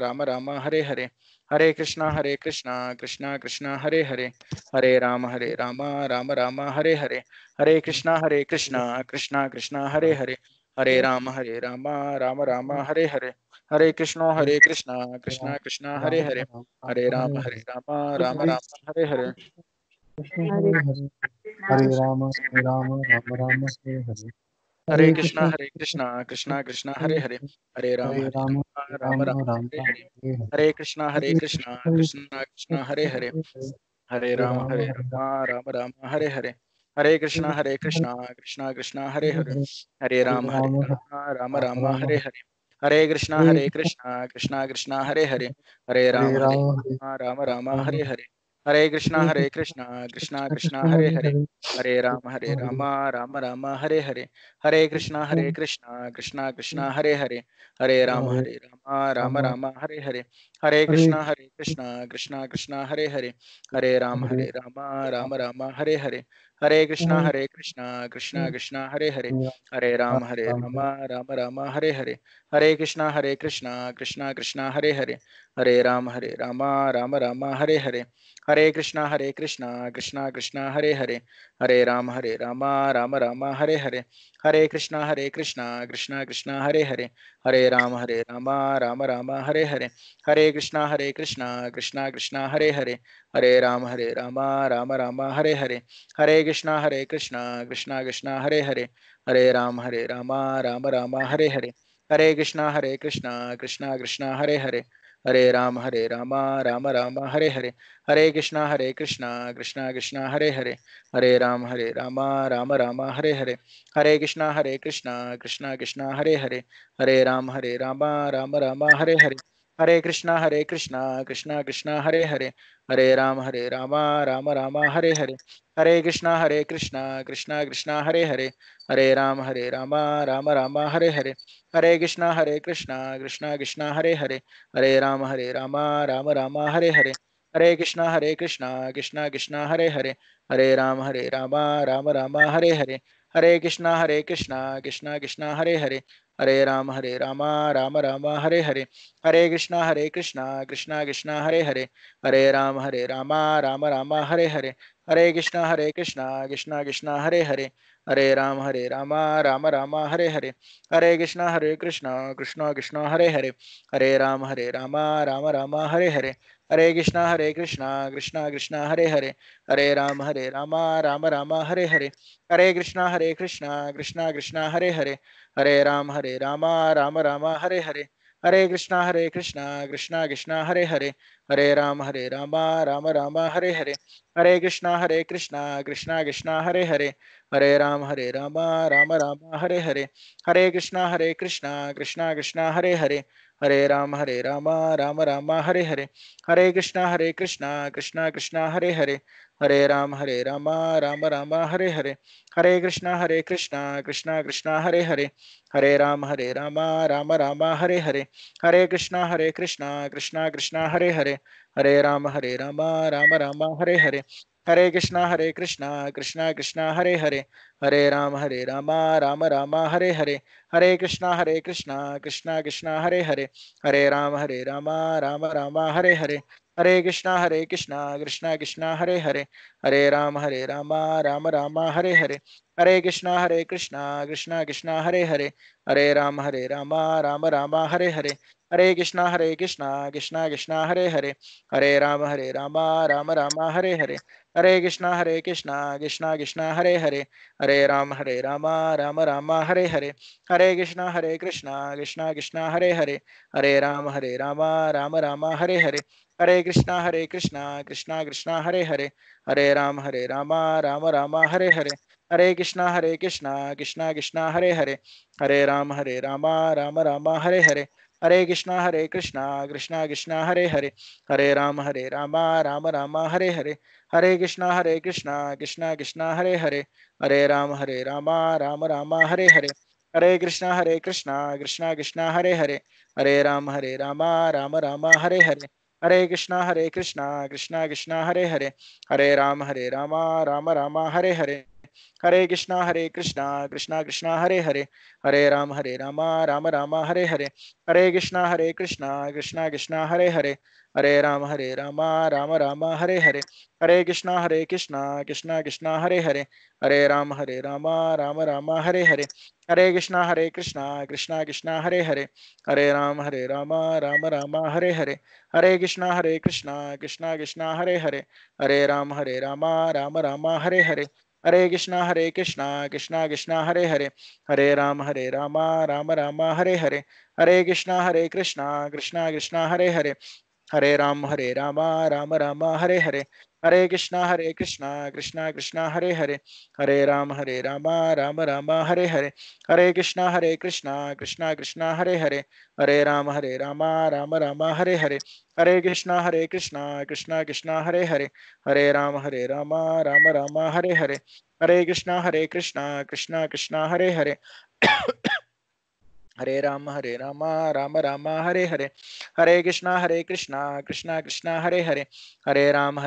Speaker 1: राम राम हरे हरे, हरे कृष्णा कृष्णा कृष्णा हरे हरे, हरे राम राम राम हरे हरे, हरे कृष्णा कृष्णा कृष्णा हरे हरे, हरे राम राम राम हरे हरे, हरे कृष्णा कृष्णा कृष्णा हरे हरे, हरे राम राम राम हरे हरे।
Speaker 4: हरे राम राम राम हरे हरे,
Speaker 1: हरे कृष्णा कृष्णा कृष्णा हरे हरे, हरे राम राम राम हरे हरे, हरे कृष्णा कृष्णा कृष्णा हरे हरे, हरे राम राम राम हरे हरे, हरे कृष्णा कृष्णा कृष्णा हरे हरे, हरे राम राम राम हरे हरे, हरे कृष्णा कृष्णा कृष्णा हरे हरे, हरे राम राम राम हरे हरे, हरे कृष्णा कृष्णा कृष्णा
Speaker 4: कृष्ण
Speaker 1: कृष्णा
Speaker 4: कृष्ण
Speaker 1: हरे
Speaker 4: हरे
Speaker 1: हरे,
Speaker 4: हरे,
Speaker 1: हरे
Speaker 4: हरे
Speaker 1: राम
Speaker 4: हरे
Speaker 1: राम राम हरे हरे, हरे कृष्णा कृष्णा कृष्णा कृष्णा हरे हरे, हरे राम
Speaker 4: हरे
Speaker 1: राम
Speaker 4: राम
Speaker 1: राम हरे हरे, हरे
Speaker 4: हरे
Speaker 1: कृष्णा कृष्णा कृष्णा कृष्णा हरे हरे, हरे राम
Speaker 4: हरे
Speaker 1: राम राम हरे हरे, हरे कृष्णा
Speaker 4: हरे
Speaker 1: कृष्णा कृष्णा कृष्णा हरे हरे,
Speaker 4: हरे
Speaker 1: हरे राम
Speaker 4: राम
Speaker 1: राम राम हरे हरे, हरे कृष्णा कृष्णा कृष्णा कृष्णा हरे हरे, हरे राम राम राम हरे हरे, हरे कृष्णा कृष्णा कृष्णा कृष्णा हरे हरे, हरे राम राम राम हरे हरे, हरे कृष्णा कृष्णा कृष्णा कृष्णा हरे हरे, हरे राम राम राम हरे हरे, हरे कृष्णा कृष्णा कृष्णा कृष्णा हरे हरे, हरे राम राम राम हरे हरे, हरे कृष्णा कृष्णा कृष्णा कृष्णा हरे हरे, हरे राम राम राम हरे हरे, हरे कृष्णा कृष्णा कृष्णा कृष्णा हरे हरे, हरे राम राम राम हरे हरे, हरे कृष्णा कृष्णा कृष्णा हरे हरे, हरे राम राम राम हरे हरे, हरे कृष्णा कृष्णा कृष्णा हरे हरे, हरे राम राम राम हरे हरे, हरे कृष्णा कृष्णा कृष्णा हरे हरे, हरे राम राम हरे हरे, हरे कृष्णा कृष्णा कृष्णा हरे हरे, हरे राम राम हरे हरे, हरे कृष्णा कृष्णा कृष्णा हरे हरे, हरे राम राम हरे हरे, हरे कृष्णा कृष्णा कृष्णा हरे हरे, हरे राम राम हरे हरे, हरे कृष्णा कृष्णा कृष्णा हरे हरे, हरे राम राम हरे हरे, हरे कृष्णा कृष्णा कृष्णा हरे हरे, हरे राम राम हरे हरे, हरे कृष्णा कृष्णा कृष्णा हरे हरे, हरे राम राम हरे हरे, हरे कृष्णा कृष्णा कृष्णा हरे हरे, हरे राम राम हरे हरे, हरे कृष्णा कृष्णा कृष्णा हरे हरे, हरे राम राम हरे हरे, हरे कृष्णा कृष्णा कृष्णा हरे हरे, हरे राम राम हरे हरे, हरे कृष्णा कृष्णा कृष्णा हरे हरे, हरे राम राम हरे हरे, हरे कृष्णा कृष्णा कृष्णा हरे हरे, हरे राम राम हरे हरे, हरे कृष्णा कृष्णा कृष्णा हरे हरे, हरे राम राम हरे हरे, हरे कृष्णा कृष्णा कृष्णा हरे हरे, हरे राम राम हरे हरे, हरे कृष्णा कृष्णा कृष्णा हरे हरे, हरे राम राम हरे हरे, हरे कृष्णा कृष्णा कृष्णा हरे हरे, हरे राम राम राम हरे हरे, हरे कृष्णा कृष्णा कृष्णा हरे हरे, हरे राम राम हरे हरे, हरे कृष्णा कृष्णा कृष्णा हरे हरे, हरे राम राम हरे हरे, हरे कृष्णा कृष्णा कृष्णा हरे हरे, हरे राम राम राम हरे हरे, हरे कृष्णा कृष्णा कृष्णा हरे हरे, हरे राम राम हरे हरे, हरे कृष्णा कृष्णा कृष्णा हरे हरे, हरे राम राम हरे हरे, हरे कृष्णा कृष्णा कृष्णा हरे हरे, हरे राम राम हरे हरे, हरे कृष्णा कृष्णा कृष्णा हरे हरे, हरे राम राम हरे हरे, हरे कृष्णा कृष्णा कृष्णा हरे हरे, हरे राम राम हरे हरे, हरे कृष्णा कृष्णा कृष्णा हरे हरे, हरे राम राम राम हरे हरे, हरे कृष्णा कृष्णा कृष्णा हरे हरे, हरे राम राम हरे हरे, हरे कृष्णा कृष्णा कृष्णा हरे हरे, हरे राम राम हरे हरे, हरे कृष्णा कृष्णा कृष्णा हरे हरे, हरे राम राम हरे हरे, हरे कृष्णा कृष्णा कृष्णा हरे हरे, हरे राम राम राम हरे हरे, हरे कृष्णा कृष्णा कृष्णा हरे हरे, हरे राम राम राम हरे हरे, हरे कृष्णा कृष्णा कृष्णा हरे हरे, हरे राम राम राम हरे हरे, हरे कृष्णा कृष्णा कृष्णा हरे हरे, हरे राम राम राम हरे हरे, हरे कृष्णा कृष्णा कृष्णा हरे हरे, हरे राम राम राम हरे हरे, हरे कृष्णा कृष्णा कृष्णा हरे हरे, हरे राम राम राम हरे हरे, हरे कृष्णा कृष्णा कृष्णा हरे हरे, हरे राम राम राम हरे हरे, हरे कृष्णा कृष्णा कृष्णा हरे हरे, हरे राम राम राम हरे हरे, हरे कृष्णा कृष्णा कृष्णा हरे हरे, हरे राम राम राम हरे हरे, हरे कृष्णा कृष्णा कृष्णा हरे हरे, हरे राम राम राम हरे हरे, हरे कृष्णा कृष्णा कृष्णा हरे हरे, हरे राम राम राम हरे हरे, हरे कृष्णा कृष्णा कृष्णा हरे हरे, हरे राम राम राम हरे हरे, हरे कृष्णा कृष्णा कृष्णा हरे हरे, हरे राम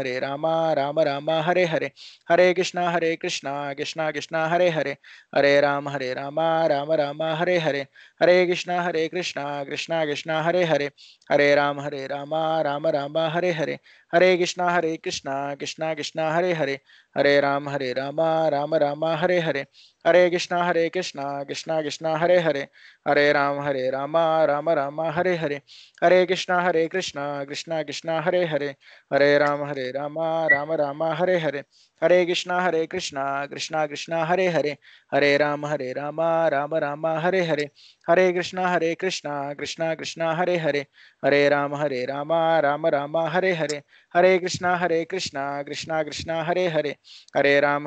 Speaker 1: राम राम हरे हरे, हरे कृष्णा कृष्णा कृष्णा हरे हरे, हरे राम राम राम हरे हरे, हरे कृष्णा कृष्णा कृष्णा हरे हरे, हरे राम राम राम हरे हरे, हरे कृष्णा कृष्णा कृष्णा हरे हरे, हरे राम राम राम हरे हरे, हरे कृष्णा कृष्णा कृष्णा हरे हरे, हरे राम राम राम हरे हरे, हरे कृष्णा कृष्णा कृष्णा हरे हरे, हरे राम राम राम हरे हरे, हरे कृष्णा कृष्णा कृष्णा हरे हरे, हरे राम राम राम हरे हरे, हरे कृष्णा कृष्णा कृष्णा हरे हरे, हरे राम राम राम हरे हरे, हरे कृष्णा कृष्णा कृष्णा हरे हरे, हरे राम राम राम हरे हरे, हरे कृष्णा कृष्णा कृष्णा हरे हरे, हरे राम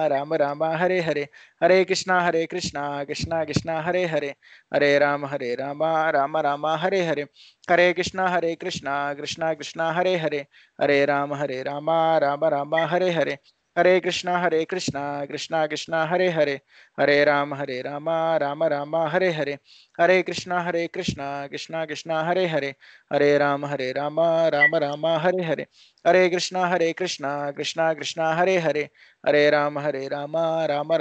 Speaker 1: राम राम हरे हरे, हरे कृष्णा कृष्णा कृष्णा हरे हरे, हरे राम राम राम हरे हरे, हरे कृष्णा कृष्णा कृष्णा हरे हरे, हरे राम राम राम हरे हरे, हरे कृष्णा कृष्णा कृष्णा हरे हरे, हरे राम राम राम हरे हरे, हरे कृष्णा कृष्णा कृष्णा हरे हरे, हरे राम राम राम हरे हरे, हरे कृष्णा कृष्णा कृष्णा हरे हरे, हरे राम राम राम हरे हरे, हरे कृष्णा कृष्णा कृष्णा हरे हरे, हरे राम राम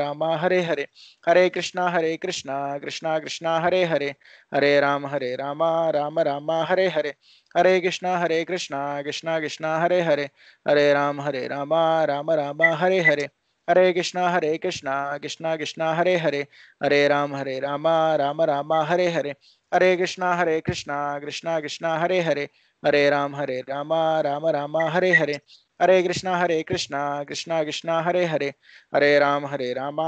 Speaker 1: राम हरे हरे, हरे कृष्णा कृष्णा कृष्णा हरे हरे, हरे राम राम राम हरे हरे, हरे कृष्णा कृष्णा कृष्णा हरे हरे, हरे राम राम राम हरे हरे, हरे कृष्णा कृष्णा कृष्णा हरे हरे, हरे राम राम राम हरे हरे, हरे कृष्णा कृष्णा कृष्णा हरे हरे, हरे राम राम राम हरे हरे, हरे कृष्णा कृष्णा कृष्णा हरे हरे, हरे राम राम हरे हरे, हरे कृष्णा कृष्णा कृष्णा हरे हरे, हरे राम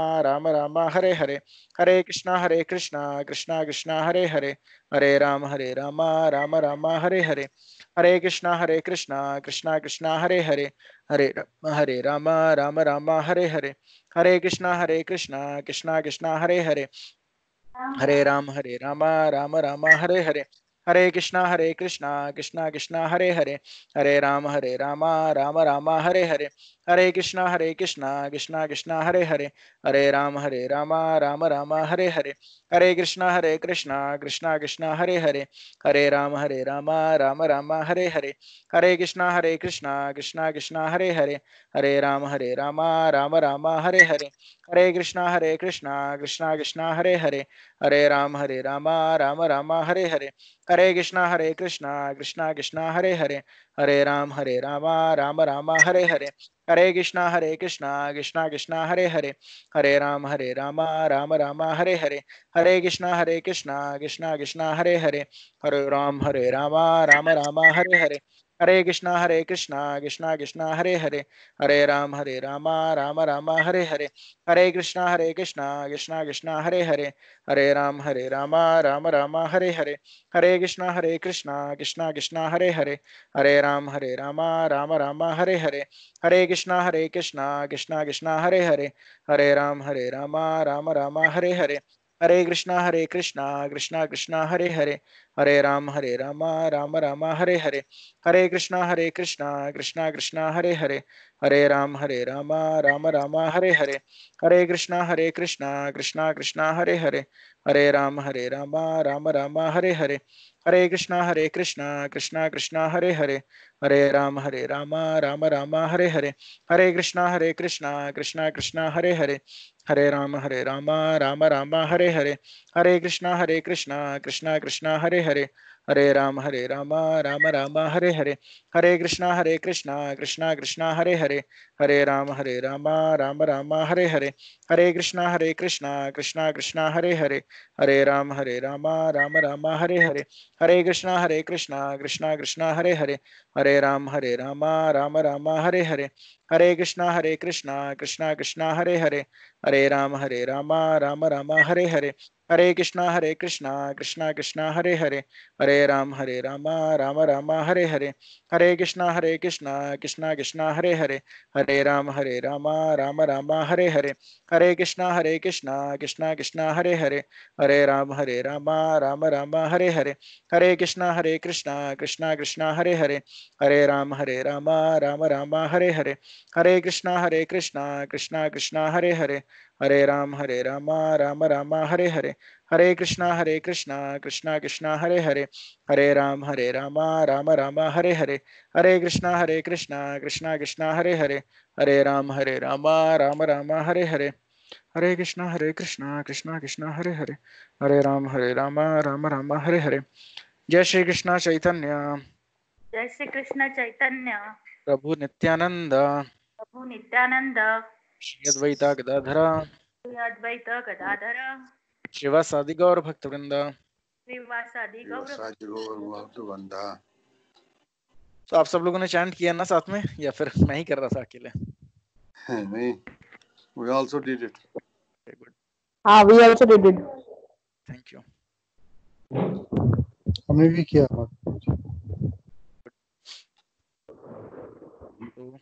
Speaker 1: राम हरे हरे, हरे कृष्णा कृष्णा कृष्णा हरे हरे, हरे राम राम राम हरे हरे, हरे कृष्णा कृष्णा कृष्णा हरे हरे, हरे राम राम राम हरे हरे, हरे कृष्णा कृष्णा कृष्णा हरे हरे, हरे राम राम राम हरे हरे, हरे कृष्णा कृष्णा कृष्णा हरे हरे, हरे राम राम राम हरे हरे, हरे कृष्णा कृष्णा कृष्णा हरे हरे, हरे राम राम राम हरे हरे, हरे कृष्णा कृष्णा कृष्णा हरे हरे, हरे राम राम राम हरे हरे, हरे कृष्णा कृष्णा कृष्णा हरे हरे, हरे राम राम राम हरे हरे, हरे कृष्णा कृष्णा कृष्णा हरे हरे, हरे राम राम राम हरे हरे, हरे कृष्णा कृष्णा कृष्णा हरे हरे, हरे राम राम राम हरे हरे, हरे कृष्णा कृष्णा कृष्णा हरे हरे, हरे राम राम हरे हरे, हरे कृष्णा कृष्णा कृष्णा हरे हरे, हरे राम राम राम हरे हरे, हरे कृष्णा कृष्णा कृष्णा हरे हरे, हरे राम राम राम हरे हरे, हरे कृष्णा कृष्णा कृष्णा हरे हरे, हरे राम राम राम हरे हरे, हरे कृष्णा कृष्णा कृष्णा हरे हरे, हरे राम राम राम हरे हरे, हरे कृष्णा कृष्णा कृष्णा हरे हरे, हरे राम राम राम हरे हरे, हरे कृष्णा कृष्णा कृष्णा हरे हरे, हरे राम राम राम हरे हरे, हरे कृष्णा कृष्णा कृष्णा हरे हरे, हरे राम राम राम हरे हरे, हरे कृष्णा कृष्णा कृष्णा हरे हरे, हरे राम राम राम हरे हरे, हरे कृष्णा कृष्णा कृष्णा हरे हरे, हरे राम राम राम हरे हरे, हरे कृष्णा कृष्णा कृष्णा हरे हरे, हरे राम राम राम हरे हरे, हरे कृष्णा कृष्णा कृष्णा हरे हरे, हरे राम राम राम हरे हरे, हरे कृष्णा कृष्णा कृष्णा हरे हरे, हरे राम राम राम हरे हरे, हरे कृष्णा कृष्णा कृष्णा हरे हरे, हरे राम राम राम हरे हरे, हरे कृष्णा कृष्णा कृष्णा हरे हरे, हरे राम राम राम हरे हरे, हरे कृष्णा कृष्णा कृष्णा हरे हरे, हरे राम राम राम हरे हरे, हरे कृष्णा कृष्णा कृष्णा हरे हरे, हरे राम राम राम हरे हरे, हरे कृष्णा कृष्णा कृष्णा हरे हरे, हरे राम राम राम हरे हरे, हरे कृष्णा कृष्णा कृष्णा हरे हरे, हरे राम राम राम हरे हरे, हरे कृष्णा कृष्णा कृष्णा हरे हरे, हरे राम राम राम हरे हरे, हरे कृष्णा कृष्णा कृष्णा हरे हरे, हरे राम राम राम हरे हरे। जय श्री कृष्णा चैतन्य
Speaker 2: जय श्री कृष्ण चैतन्य
Speaker 1: प्रभु नित्यानंद
Speaker 2: प्रभु नित्यानंद
Speaker 1: श्री अद्वैता गदाधर
Speaker 2: श्री अद्वैत गदाधर
Speaker 1: श्रीवासादि गौर भक्तवृंद।
Speaker 2: श्रीवासादि गौर।
Speaker 3: बंधा।
Speaker 1: तो आप सब लोगों ने चैंट किया ना साथ में, या फिर मैं ही कर रहा था अकेले?
Speaker 3: नहीं, we also did it.
Speaker 1: Okay, good.
Speaker 2: हाँ, we also did it.
Speaker 1: Thank you.
Speaker 4: हमने भी किया था।
Speaker 1: तो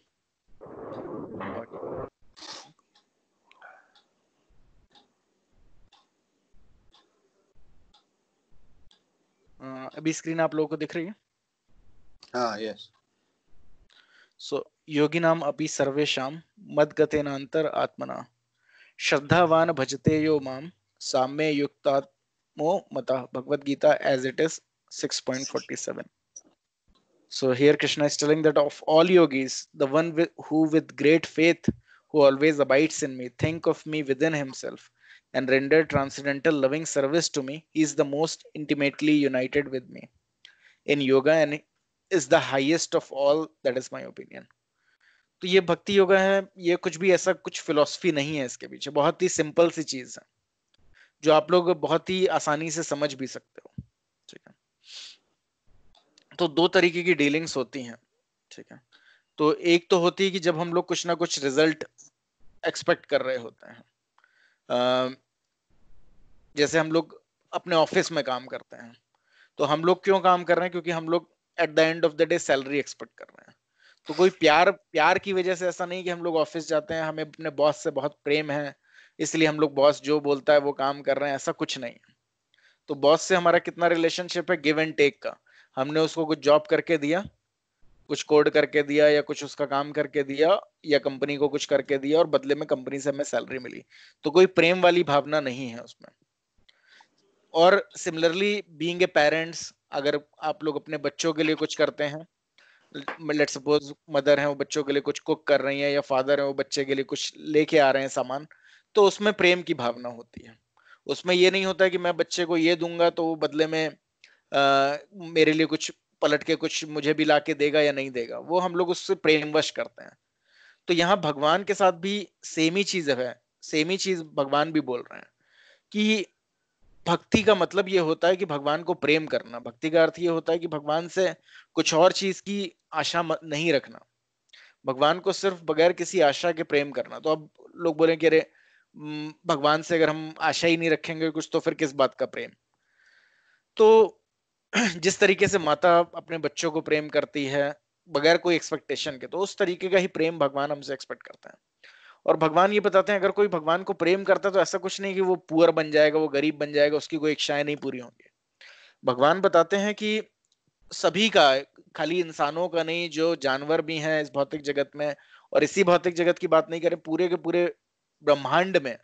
Speaker 1: अभी स्क्रीन आप लोगों को दिख रही है?
Speaker 3: हाँ, yes.
Speaker 1: सो योगिनाम अपि सर्वेषां मद्गतेनांतर आत्मना श्रद्धावान भजते यो माम साम्ये युक्तात्मो मतः, Bhagavad Gita as it is 6.47. So here Krishna is telling that of all yogis, the one who with great faith, who always abides in me, think of me within himself, and render transcendental loving service to me, he is the most intimately united with me in yoga and is the highest of all. That is my opinion. तो ये भक्ति योगा है, ये कुछ भी ऐसा कुछ philosophy नहीं है इसके पीछे, बहुत ही सिंपल सी चीज है जो आप लोग बहुत ही आसानी से समझ भी सकते हो। ठीक है, तो दो तरीके की डीलिंग्स होती हैं। ठीक है, तो एक तो होती है कि जब हम लोग कुछ ना कुछ रिजल्ट एक्सपेक्ट कर रहे होते हैं, जैसे हम लोग अपने ऑफिस में काम करते हैं, तो हम लोग क्यों काम कर रहे हैं? क्योंकि हम लोग at the end of the day salary expect कर रहे हैं। तो कोई प्यार प्यार की वजह से ऐसा नहीं कि हम लोग ऑफिस जाते हैं, हमें अपने बॉस से बहुत प्रेम है इसलिए हम लोग बॉस जो बोलता है वो काम कर रहे हैं, ऐसा कुछ नहीं है। तो बॉस से हमारा कितना रिलेशनशिप है? गिव एंड टेक का। हमने उसको कुछ जॉब करके दिया, कुछ कोड करके दिया या कुछ उसका काम करके दिया, या कंपनी को कुछ करके दिया और बदले में कंपनी से हमें सैलरी मिली। तो कोई प्रेम वाली भावना नहीं है उसमें। और सिमिलरली बीइंग ए पेरेंट्स, अगर आप लोग अपने बच्चों के लिए कुछ करते हैं, लेट्स सपोज मदर है वो बच्चों के लिए कुछ कुक कर रही है, या फादर है वो बच्चे के लिए कुछ लेके आ रहे हैं सामान, तो उसमें प्रेम की भावना होती है। उसमें ये नहीं होता है कि मैं बच्चे को ये दूंगा तो वो बदले में मेरे लिए कुछ पलट के कुछ मुझे भी लाके देगा या नहीं देगा, वो हम लोग उससे प्रेमवश करते हैं। तो यहाँ भगवान के साथ भी सेम ही चीज है, सेम ही चीज भगवान भी बोल रहे हैं कि भक्ति का मतलब ये होता है कि भगवान को प्रेम करना। भक्ति का अर्थ ये होता है कि भगवान से कुछ और चीज की आशा नहीं रखना, भगवान को सिर्फ बगैर किसी आशा के प्रेम करना। तो अब लोग बोले कि अरे भगवान से अगर हम आशा ही नहीं रखेंगे कुछ तो फिर किस बात का प्रेम? तो जिस तरीके से माता अपने बच्चों को प्रेम करती है बगैर कोई एक्सपेक्टेशन के, तो उस तरीके का ही प्रेम भगवान हमसे एक्सपेक्ट करते हैं। और भगवान ये बताते हैं अगर कोई भगवान को प्रेम करता है तो ऐसा कुछ नहीं कि वो पुअर बन जाएगा, वो गरीब बन जाएगा, उसकी कोई इच्छाएं नहीं पूरी होंगी। भगवान बताते हैं कि सभी का, खाली इंसानों का नहीं, जो जानवर भी हैं इस भौतिक जगत में, और इसी भौतिक जगत की बात नहीं करें, पूरे के पूरे ब्रह्मांड में,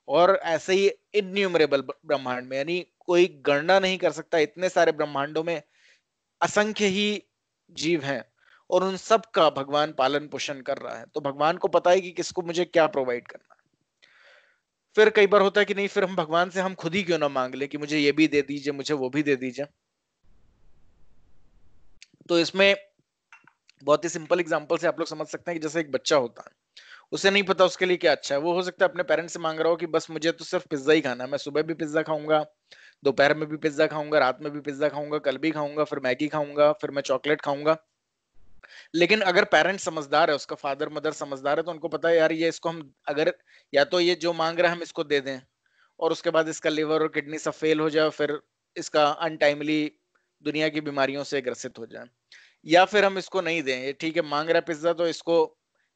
Speaker 1: और ऐसे ही इन्यूमरेबल ब्रह्मांड में, यानी कोई गणना नहीं कर सकता, इतने सारे ब्रह्मांडों में असंख्य ही जीव हैं, और उन सब का भगवान पालन पोषण कर रहा है। तो भगवान को पता है कि किसको मुझे क्या प्रोवाइड करना है। फिर कई बार होता है कि नहीं, फिर हम भगवान से हम खुद ही क्यों ना मांग ले कि मुझे ये भी दे दीजिए, मुझे वो भी दे दीजिए। तो इसमें बहुत ही सिंपल एग्जांपल से आप लोग समझ सकते हैं कि जैसे एक बच्चा होता है, उसे नहीं पता उसके लिए क्या अच्छा है, वो हो सकता है अपने पेरेंट्स से मांग रहा हो कि बस मुझे तो सिर्फ पिज्जा ही खाना है, मैं सुबह भी पिज्जा खाऊंगा, दोपहर में भी पिज्जा खाऊंगा, रात में भी पिज्जा खाऊंगा, कल भी खाऊंगा, फिर मैगी खाऊंगा, फिर मैं चॉकलेट खाऊंगा। लेकिन अगर पेरेंट्स समझदार है, उसका फादर मदर समझदार है, तो उनको पता है यार ये इसको हम अगर या तो ये जो मांग रहा है हम इसको दे दें, और उसके बाद इसका लिवर और किडनी सब फेल हो जाए, फिर इसका अनटाइमली दुनिया की बीमारियों से ग्रसित हो जाए। या फिर हम इसको नहीं दें, ये ठीक है मांग रहा है पिज्जा, तो इसको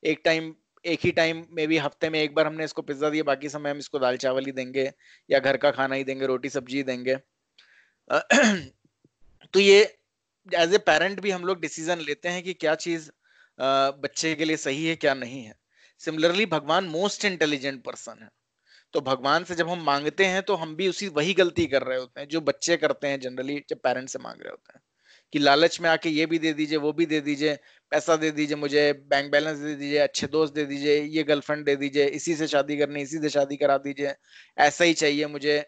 Speaker 1: एक ही टाइम में भी हफ्ते में एक बार हमने इसको पिज्जा दिया, बाकी समय हम इसको दाल चावल ही देंगे या घर का खाना ही देंगे, रोटी सब्जी ही देंगे। तो ये एज ए पेरेंट भी हम लोग डिसीजन लेते हैं कि क्या चीज बच्चे के लिए सही है क्या नहीं है। सिमिलरली भगवान मोस्ट इंटेलिजेंट पर्सन है, तो भगवान से जब हम मांगते हैं तो हम भी उसी वही गलती कर रहे होते हैं जो बच्चे करते हैं जनरली जब पेरेंट्स से मांग रहे होते हैं, कि लालच में आके ये भी दे दीजिए वो भी दे दीजिए, पैसा दे दीजिए, मुझे बैंक बैलेंस दे दीजिए, अच्छे दोस्त दे दीजिए, ये गर्लफ्रेंड दे दीजिए, इसी से शादी करनी, इसी से शादी करा दीजिए, ऐसा ही चाहिए मुझे,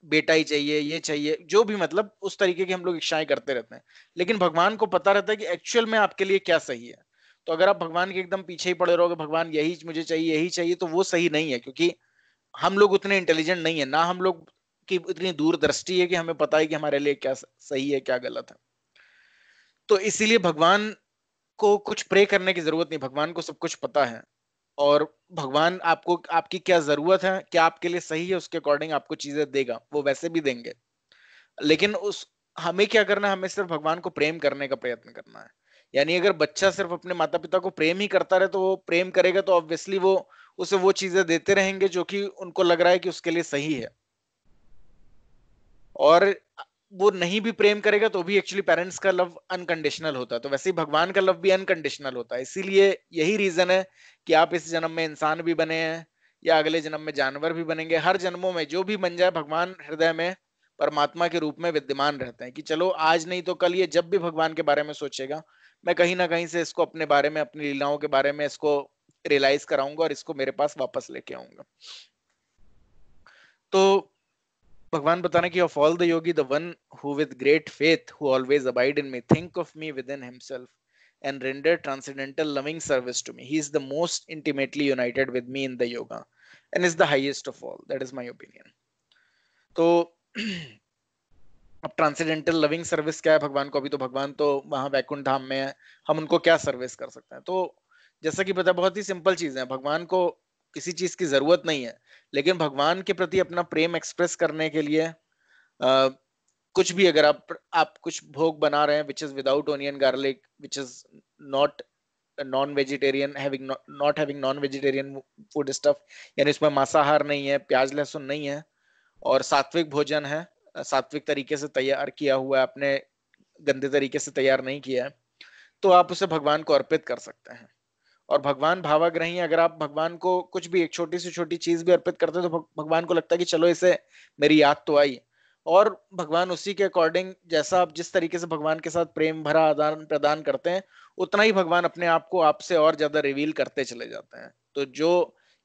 Speaker 1: बेटा ही चाहिए, ये चाहिए, जो भी मतलब उस तरीके की हम लोग इच्छाएं करते रहते हैं। लेकिन भगवान को पता रहता है कि एक्चुअल में आपके लिए क्या सही है। तो अगर आप भगवान के एकदम पीछे ही पड़े रहोगे, भगवान यही मुझे चाहिए यही चाहिए, तो वो सही नहीं है, क्योंकि हम लोग उतने इंटेलिजेंट नहीं है ना, हम लोग की इतनी दूरदृष्टि है कि हमें पता है कि हमारे लिए क्या सही है क्या गलत है। तो इसीलिए भगवान को कुछ प्रे करने की जरूरत नहीं, भगवान को सब कुछ पता है, और भगवान आपको आपकी क्या जरूरत है क्या आपके लिए सही है उसके अकॉर्डिंग आपको चीजें देगा, वो वैसे भी देंगे। लेकिन उस हमें क्या करना है, हमें सिर्फ भगवान को प्रेम करने का प्रयत्न करना है। यानी अगर बच्चा सिर्फ अपने माता पिता को प्रेम ही करता रहे, तो वो प्रेम करेगा तो ऑब्वियसली वो उसे वो चीजें देते रहेंगे जो कि उनको लग रहा है कि उसके लिए सही है। और वो नहीं भी प्रेम करेगा तो भी एक्चुअली पेरेंट्स का लव अनकंडीशनल होता है, तो वैसे ही भगवान का लव भी अनकंडीशनल होता है। इसीलिए यही रीजन है कि आप इस जन्म में इंसान भी बने हैं या अगले जन्म में जानवर भी बनेंगे, हर जन्मों में जो भी बन जाए भगवान हृदय में परमात्मा के रूप में विद्यमान रहते हैं, कि चलो आज नहीं तो कल ये जब भी भगवान के बारे में सोचेगा, मैं कहीं ना कहीं से इसको अपने बारे में अपनी लीलाओं के बारे में इसको रियलाइज कराऊंगा और इसको मेरे पास वापस लेके आऊंगा। तो भगवान बताना कि of all the yogi the one who with great faith who always abide in me think of me within himself and render transcendental loving service to me, he is the most intimately united with me in the yoga and is the highest of all, that is my opinion। तो अब transcendental loving service क्या है भगवान को, अभी तो भगवान तो वहां वैकुंठ धाम में है, हम उनको क्या सर्विस कर सकते हैं। तो जैसा कि पता बहुत ही सिंपल चीज है, भगवान को किसी चीज की जरूरत नहीं है, लेकिन भगवान के प्रति अपना प्रेम एक्सप्रेस करने के लिए कुछ भी अगर आप कुछ भोग बना रहे हैं which is without onion garlic, which is not non vegetarian, having not having non vegetarian food stuff, यानी इसमें मांसाहार नहीं है, प्याज लहसुन नहीं है, और सात्विक भोजन है, सात्विक तरीके से तैयार किया हुआ है, आपने गंदे तरीके से तैयार नहीं किया है, तो आप उसे भगवान को अर्पित कर सकते हैं। और भगवान भावाग्रही, अगर आप भगवान को कुछ भी एक छोटी से छोटी चीज भी अर्पित करते हैं तो भगवान को लगता है कि चलो इसे मेरी याद तो आई, और भगवान उसी के अकॉर्डिंग जैसा आप जिस तरीके से भगवान के साथ प्रेम भरा आदान प्रदान करते हैं, उतना ही भगवान अपने आप को आपसे और ज्यादा रिवील करते चले जाते हैं। तो जो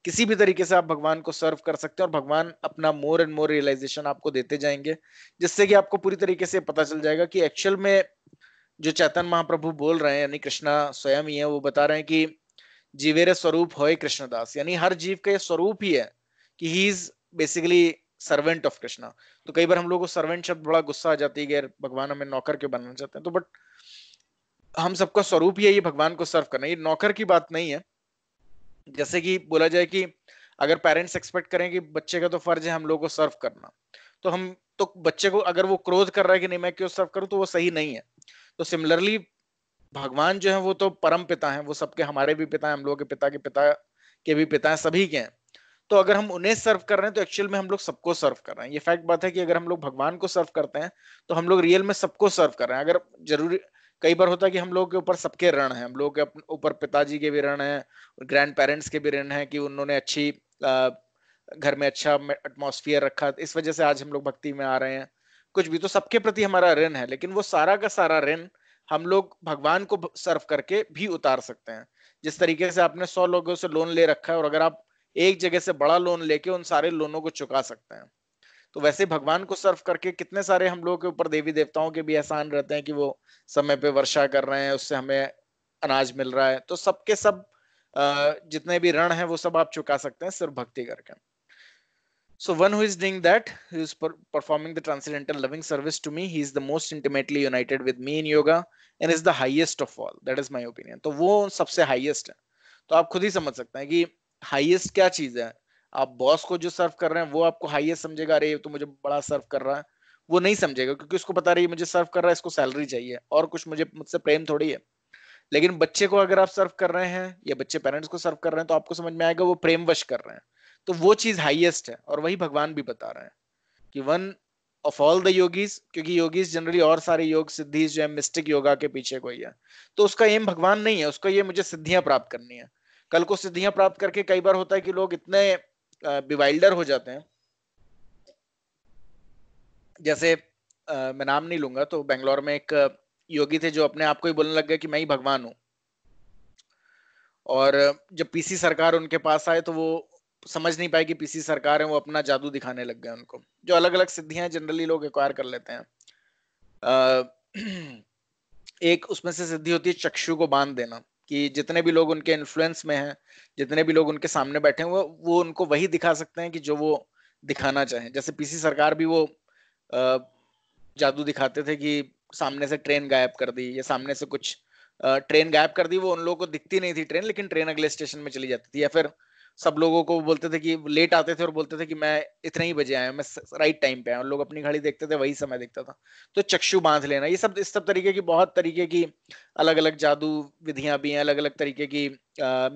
Speaker 1: किसी भी तरीके से आप भगवान को सर्व कर सकते हैं और भगवान अपना मोर एंड मोर रियलाइजेशन आपको देते जाएंगे, जिससे कि आपको पूरी तरीके से पता चल जाएगा कि एक्चुअल में जो चैतन्य महाप्रभु बोल रहे हैं, यानी कृष्णा स्वयं ही है, वो बता रहे हैं कि जीवेरे स्वरूप होय कृष्णदास, यानी हर जीव का ये स्वरूप ही है कि he is basically servant of Krishna. तो कई बार हम लोग को सर्वेंट शब्द बड़ा गुस्सा आ जाती है कि भगवान हमें नौकर क्यों बनना चाहते हैं, तो बट हम सबका स्वरूप ही है ये भगवान को सर्व करना, ये नौकर की बात नहीं है। जैसे कि बोला जाए कि अगर पेरेंट्स एक्सपेक्ट करें कि बच्चे का तो फर्ज है हम लोग को सर्व करना, तो हम तो बच्चे को अगर वो क्रोध कर रहा है कि नहीं मैं क्यों सर्व करूं, तो वो सही नहीं है। तो सिमिलरली भगवान जो है वो तो परम पिता हैं, वो सबके हमारे भी पिता हैं, हम लोगों के पिता के भी पिता हैं, सभी के हैं। तो अगर हम उन्हें सर्व कर रहे हैं तो एक्चुअल में हम लोग सबको सर्व कर रहे हैं। ये फैक्ट बात है कि अगर हम लोग भगवान को सर्व करते हैं तो हम लोग रियल में सबको सर्व कर रहे हैं। अगर जरूरी कई बार होता है कि हम लोगों के ऊपर सबके ऋण है, हम लोगों के ऊपर पिताजी के भी ऋण है, ग्रैंड पेरेंट्स के भी ऋण है कि उन्होंने अच्छी घर में अच्छा एटमॉस्फेयर रखा, इस वजह से आज हम लोग भक्ति में आ रहे हैं, कुछ भी, तो सबके प्रति हमारा ऋण है। लेकिन वो सारा का सारा ऋण हम लोग भगवान को सर्व करके भी उतार सकते हैं। जिस तरीके से आपने 100 लोगों से लोन ले रखा है और अगर आप एक जगह से बड़ा लोन लेके उन सारे लोनों को चुका सकते हैं, तो वैसे भगवान को सर्व करके कितने सारे हम लोगों के ऊपर देवी देवताओं के भी एहसान रहते हैं कि वो समय पे वर्षा कर रहे हैं, उससे हमें अनाज मिल रहा है। तो सबके सब जितने भी ऋण है वो सब आप चुका सकते हैं सिर्फ भक्ति करके। So one who is doing that, who is performing the transcendental loving service to me, he is the most intimately united with me in yoga and is the highest of all. That is my opinion. तो वो सबसे highest है। तो आप खुद ही समझ सकते हैं कि highest क्या चीज है। आप बॉस को जो सर्व कर रहे हैं वो आपको हाईएस्ट समझेगा, अरे ये तो मुझे बड़ा सर्व कर रहा है, वो नहीं समझेगा, क्योंकि उसको पता रही मुझे सर्व कर रहा है, इसको सैलरी चाहिए और कुछ मुझसे प्रेम थोड़ी है। लेकिन बच्चे को अगर आप सर्व कर रहे हैं या बच्चे पेरेंट्स को सर्व कर रहे हैं तो आपको समझ में आएगा वो प्रेमवश कर रहे हैं, तो वो चीज हाईएस्ट है। और वही भगवान भी बता रहे हैं कि one of all the yogis, क्योंकि योगीज जनरली और सारे योग सिद्धि जो है मिस्टिक योगा के पीछे कोई है, तो उसका एम भगवान नहीं है, उसका ये मुझे सिद्धियां प्राप्त करनी है। कल को सिद्धियां प्राप्त करके कई बार होता है कि लोग इतने बिवाइल्डर हो जाते हैं, जैसे मैं नाम नहीं लूंगा, तो बेंगलोर में एक योगी थे जो अपने आप को ही बोलने लग गए कि मैं ही भगवान हूं। और जब पीसी सरकार उनके पास आए तो वो समझ नहीं पाए कि पीसी सरकार है, वो अपना जादू दिखाने लग गए उनको। जो अलग अलग सिद्धियां जनरली लोग एक्वायर कर लेते हैं, एक उसमें से सिद्धि होती है चक्षु को बांध देना, कि जितने भी लोग उनके इन्फ्लुएंस में हैं, जितने भी लोग उनके सामने बैठे हैं, वो उनको वही दिखा सकते हैं कि जो वो दिखाना चाहें। जैसे पीसी सरकार भी वो जादू दिखाते थे कि सामने से ट्रेन गायब कर दी, या सामने से कुछ ट्रेन गायब कर दी, वो उन लोगों को दिखती नहीं थी ट्रेन, लेकिन ट्रेन अगले स्टेशन में चली जाती थी। या फिर सब लोगों को बोलते थे कि लेट आते थे और बोलते थे कि मैं इतने ही बजे आया, मैं राइट टाइम पे आया, और लोग अपनी घड़ी देखते थे, वही समय दिखता था। तो चक्षु बांध लेना, ये सब इस सब तरीके की बहुत तरीके की अलग अलग जादू विधियां भी हैं, अलग अलग तरीके की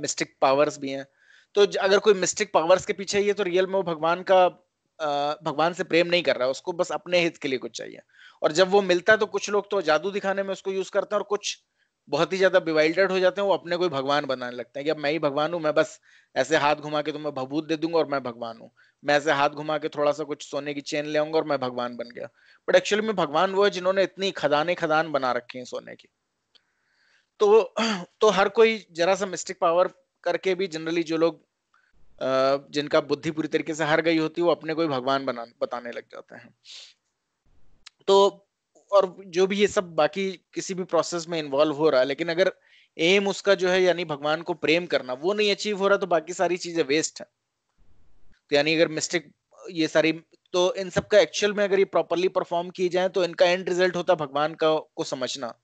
Speaker 1: मिस्टिक पावर्स भी हैं। तो अगर कोई मिस्टिक पावर्स के पीछे ही है तो रियल में वो भगवान से प्रेम नहीं कर रहा है, उसको बस अपने हित के लिए कुछ चाहिए। और जब वो मिलता है तो कुछ लोग तो जादू दिखाने में उसको यूज करते हैं, और कुछ बहुत ही ज्यादा बिवाइल्डर्ड हो जाते हैं, वो अपने को ही भगवान बनाने लगते हैं कि अब मैं ही भगवान हूं, मैं बस ऐसे हाथ घुमा के तुम्हें भभूत दे दूंगा और मैं भगवान हूँ, मैं ऐसे हाथ घुमा के थोड़ा सा कुछ सोने की चेन ले आऊंगा और मैं भगवान बन गया। बट एक्चुअली में भगवान वो है जिन्होंने इतनी खदान बना रखी है सोने की। तो हर कोई जरा सा मिस्टिक पावर करके भी जनरली जो लोग जिनका बुद्धि पूरी तरीके से हार गई होती है, वो अपने को ही भगवान बताने लग जाते हैं। तो और जो भी ये सब बाकी किसी भी प्रोसेस में इन्वॉल्व हो रहा है, लेकिन अगर एम उसका जो है यानी भगवान को प्रेम करना वो नहीं अचीव हो रहा, तो बाकी सारी चीजें वेस्ट है। तो यानी अगर मिस्टिक ये सारी, तो इन सब का एक्चुअल में अगर ये प्रॉपरली परफॉर्म की जाए तो इनका एंड रिजल्ट होता है भगवान का को समझना।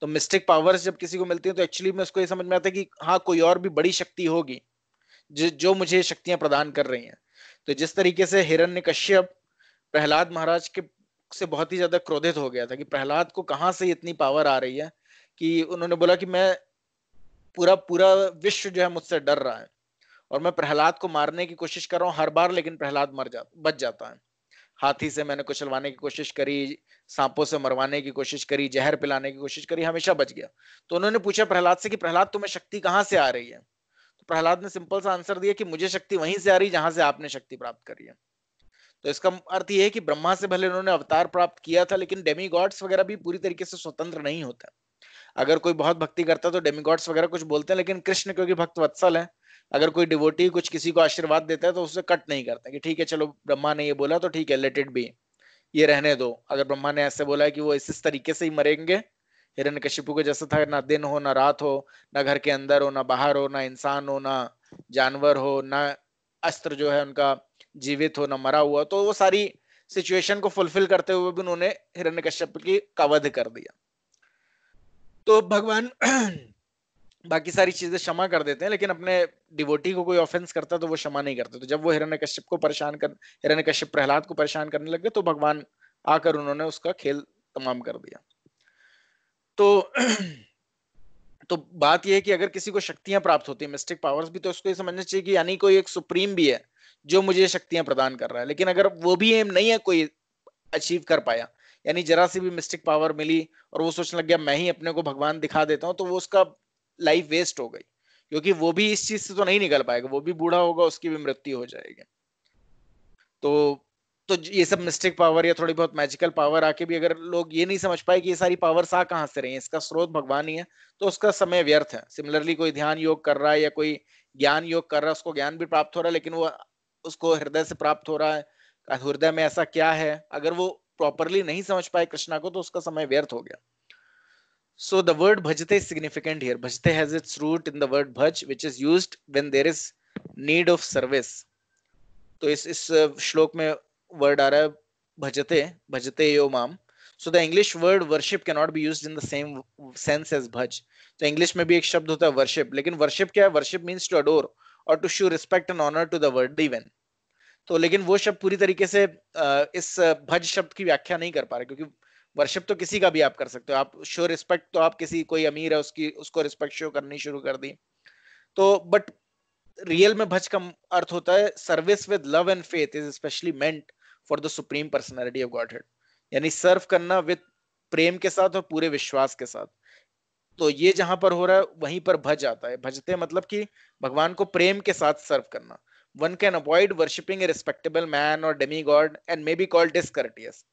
Speaker 1: तो मिस्टिक पावर्स जब किसी को मिलती है तो एक्चुअली में उसको ये समझ में आता है कि हाँ कोई और भी बड़ी शक्ति होगी जो मुझे शक्तियां प्रदान कर रही हैं। तो जिस तरीके से हिरण्यकश्यप प्रहलाद महाराज के से बहुत ही ज्यादा क्रोधित हो गया था कि प्रहलाद को कहां से इतनी पावर आ रही है, कि उन्होंने बोला कि मैं पूरा पूरा विश्व जो है मुझसे डर रहा है, और मैं प्रहलाद को मारने की कोशिश कर रहा हूँ हर बार, लेकिन प्रहलाद बच जाता है। हाथी से मैंने कुचलवाने की कोशिश करी, सांपों से मरवाने की कोशिश करी, जहर पिलाने की कोशिश करी, हमेशा बच गया। तो उन्होंने पूछा प्रहलाद से कि प्रहलाद तुम्हें शक्ति कहां से आ रही है? तो प्रहलाद ने सिंपल सा आंसर दिया कि मुझे शक्ति वहीं से आ रही जहां से आपने शक्ति प्राप्त करी है। तो इसका अर्थ यह है कि ब्रह्मा से भले उन्होंने अवतार प्राप्त किया था, लेकिन डेमीगॉड्स वगैरह भी पूरी तरीके से स्वतंत्र नहीं होते। अगर कोई बहुत भक्ति करता है तो डेमीगॉड्स वगैरह कुछ बोलते हैं, लेकिन कृष्ण क्योंकि भक्त वत्सल है, अगर कोई डिवोटी कुछ किसी को आशीर्वाद देता है तो उससे कट नहीं करता कि ठीक है चलो ब्रह्मा ने ये बोला तो ठीक है, लेट इट बी, ये रहने दो। अगर ब्रह्मा ने ऐसे बोला है कि वो इस तरीके से ही मरेंगे, हिरण्यकशिपु को जैसा था, ना दिन हो ना रात हो, ना घर के अंदर हो ना बाहर हो, ना इंसान हो ना जानवर हो, ना अस्त्र जो है उनका जीवित हो ना मरा हुआ, तो वो सारी सिचुएशन को फुलफिल करते हुए भी उन्होंने हिरण्यकश्यप की का वध कर दिया। तो भगवान बाकी सारी चीजें क्षमा कर देते हैं, लेकिन अपने डिवोटी को कोई ऑफेंस करता तो वो क्षमा नहीं करते। तो जब वो हिरण्यकश्यप प्रहलाद को परेशान करने लगे तो भगवान आकर उन्होंने उसका खेल तमाम कर दिया। तो तो बात यह है कि अगर किसी को शक्तियां प्राप्त होती है, मिस्टिक पावर्स भी, तो उसको ये समझना चाहिए कि यानी कोई एक सुप्रीम भी है जो मुझे शक्तियां प्रदान कर रहा है। लेकिन अगर वो भी एम नहीं है कोई अचीव कर पाया, यानी जरा सी भी मिस्टिक पावर मिली और वो सोचने लग गया मैं ही अपने को भगवान दिखा देता हूं, तो वो उसका लाइफ वेस्ट हो गई, क्योंकि वो भी इस चीज से तो नहीं निकल पाएगा, वो भी बूढ़ा होगा, उसकी भी मृत्यु हो जाएगी। तो ये सब मिस्टिक पावर या थोड़ी बहुत मैजिकल पावर आके भी अगर लोग ये नहीं समझ पाए कि ये सारी पावर्स आ कहां से रही हैं, इसका स्रोत भगवान ही है, तो उसका समय व्यर्थ है। सिमिलरली कोई ध्यान योग कर रहा है या कोई ज्ञान योग कर रहा है, उसको ज्ञान भी प्राप्त हो रहा है, लेकिन वो उसको हृदय से प्राप्त हो रहा है, हृदय में ऐसा क्या है, अगर वो प्रॉपरली नहीं समझ पाए कृष्णा को, तो उसका समय व्यर्थ हो गया। So the word bhajate is significant here. Bhajate has its root in the word bhaj, which is used when there is need of service. तो इस श्लोक में वर्ड आ रहा है भजते यो माम. So the English word worship cannot be used in the same sense as bhaj. तो English में भी एक शब्द होता है worship, लेकिन worship क्या है? Worship means to adore. और to show respect and honour to the worthy one. तो लेकिन वो शब्द पूरी तरीके से इस भज शब्द की व्याख्या नहीं कर पा रहे, क्योंकि वर्शिप तो किसी का भी आप कर सकते हो। आप शो रिस्पेक्ट, तो आप किसी कोई अमीर है उसकी उसको रिस्पेक्ट शो करनी शुरू कर दी। तो बट रियल में भज का अर्थ होता है service with love and faith is specially meant for the supreme personality of godhead, यानी सर्व करना विद प्रेम के साथ और पूरे विश्वास के साथ। तो ये जहां पर हो रहा है वहीं पर भज आता है। भजते मतलब कि भगवान को प्रेम के साथ सर्व करना। One can avoid worshipping a respectable man और demigod and may be called discourteous.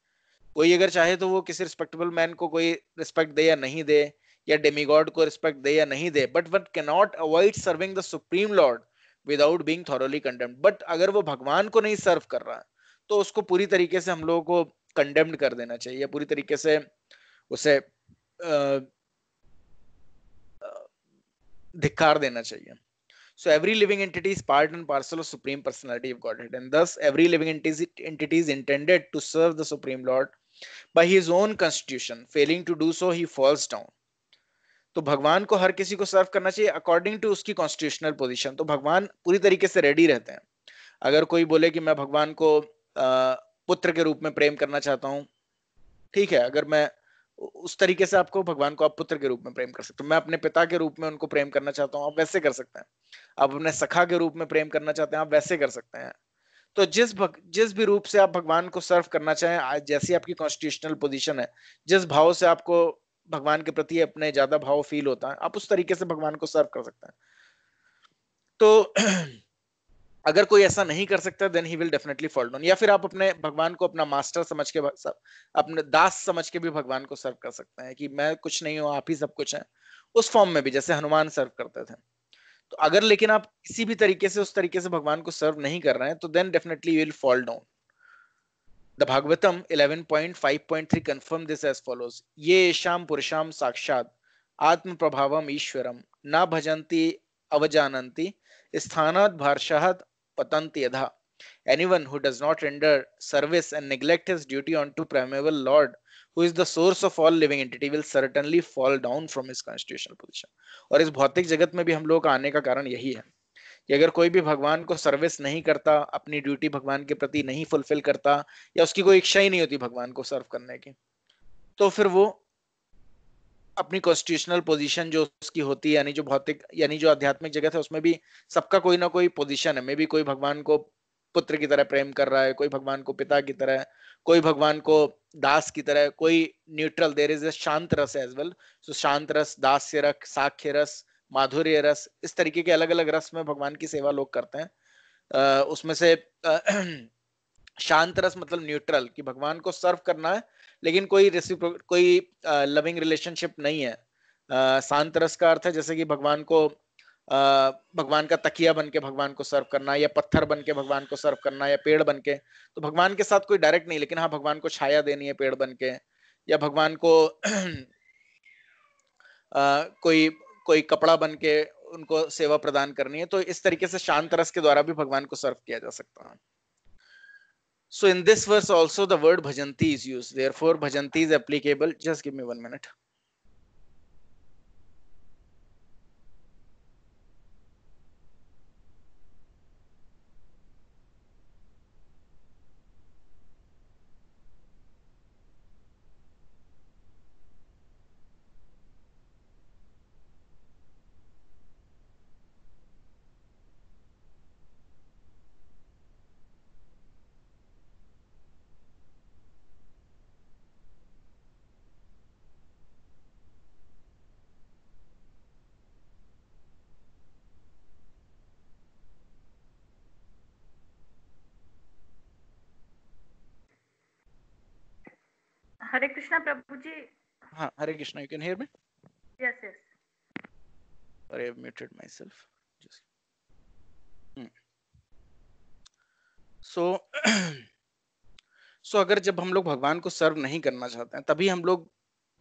Speaker 1: कोई अगर चाहे तो वो किसी रिस्पेक्टेबल मैन को कोई रिस्पेक्ट दे या नहीं दे, या डेमीगॉड को रिस्पेक्ट दे या नहीं दे, but one can not avoid serving the Supreme Lord without being thoroughly condemned. But अगर वो भगवान को नहीं सर्व कर रहा है तो उसको पूरी तरीके से हम लोगों को कंडेम्ड कर देना चाहिए, पूरी तरीके से उसे धिक्कार देना चाहिए। So every living entity is part and parcel of Supreme Personality of Godhead, and thus every living entity is intended to serve the Supreme Lord by his own constitution. Failing to do so, he falls down. तो भगवान को हर किसी को सर्व करना चाहिए according to उसकी constitutional position. तो भगवान पूरी तरीके से रेडी रहते हैं। अगर कोई बोले कि मैं भगवान को पुत्र के रूप में प्रेम करना चाहता हूँ, ठीक है, अगर मैं उस तरीके से आपको भगवान को आप पुत्र के रूप में प्रेम कर सकते हो। मैं अपने पिता के रूप में उनको प्रेम करना चाहता हूँ, आप वैसे कर सकते हैं। आप अपने सखा के रूप में प्रेम करना चाहते हैं, आप वैसे कर सकते हैं। तो जिस भी रूप से आप भगवान को सर्व करना चाहें, जैसी आपकी कॉन्स्टिट्यूशनल पोजीशन है, जिस भाव से आपको भगवान के प्रति अपने ज्यादा भाव फील होता है, आप उस तरीके से भगवान को सर्व कर सकते हैं। तो अगर कोई ऐसा नहीं कर सकता then he will definitely fall down. या फिर आप अपने भगवान को अपना मास्टर समझ के, अपने दास समझ के भी भगवान को सर्व कर सकते हैं कि मैं कुछ नहीं हूं, आप ही सब कुछ है। उस फॉर्म में भी जैसे हनुमान सर्व करते थे। तो अगर लेकिन आप किसी भी तरीके से उस तरीके से भगवान को सर्व नहीं कर रहे हैं तो then definitely you will fall down. The Bhagavatam 11.5.3 confirm this as follows: ये येषां पुरुषां साक्षात् आत्म प्रभावम ईश्वरम न भजन्ति अवजानन्ति स्थानात् भारशः पतन्ति यथा। Anyone who does not render service and neglect his duty unto primeval Lord, who is the source of all living entity, will certainly fall down from his constitutional position. और इस भौतिक जगत में भी हम लोग आने का कारण यही है कि अगर कोई भी भगवान को सर्विस नहीं करता, अपनी ड्यूटी भगवान के प्रति नहीं फुलफिल करता, या उसकी कोई इच्छा ही नहीं होती भगवान को सर्व करने की, तो फिर वो अपनी कॉन्स्टिट्यूशनल पोजीशन जो उसकी होती है, यानी जो भौतिक यानी जो आध्यात्मिक जगत है उसमें भी सबका कोई ना कोई पोजीशन है। मे भी कोई भगवान को पुत्र की तरह प्रेम कर रहा है, कोई भगवान को पिता की तरह, कोई भगवान को दास की तरह, कोई न्यूट्रल। देयर इज अ शांत रस एज वेल। सो शांत रस, दास्य रस, साख्य रस, माधुर्य रस, इस तरीके के अलग अलग रस में भगवान की सेवा लोग करते हैं। उसमें से शांत रस मतलब न्यूट्रल, कि भगवान को सर्व करना है लेकिन कोई लविंग रिलेशनशिप नहीं है। शांत रस का अर्थ है जैसे कि भगवान को भगवान का तकिया बन के भगवान को सर्व करना, या पत्थर बन के भगवान को सर्व करना, या पेड़ बन के। तो भगवान के साथ कोई डायरेक्ट नहीं, लेकिन हाँ भगवान को छाया देनी है पेड़ बन के, या भगवान को कोई कपड़ा बन के उनको सेवा प्रदान करनी है। तो इस तरीके से शांत रस के द्वारा भी भगवान को सर्व किया जा सकता है। So in this verse also the word bhajanti is used. Therefore bhajanti is applicable. Just give me 1 minute.
Speaker 2: हरे कृष्णा प्रभु जी।
Speaker 1: हाँ, हरे Krishna, you can hear me?
Speaker 2: Yes, yes.
Speaker 1: Sorry, I've muted myself. Just. So अगर जब हम लोग भगवान को सर्व नहीं करना चाहते हैं तभी हम लोग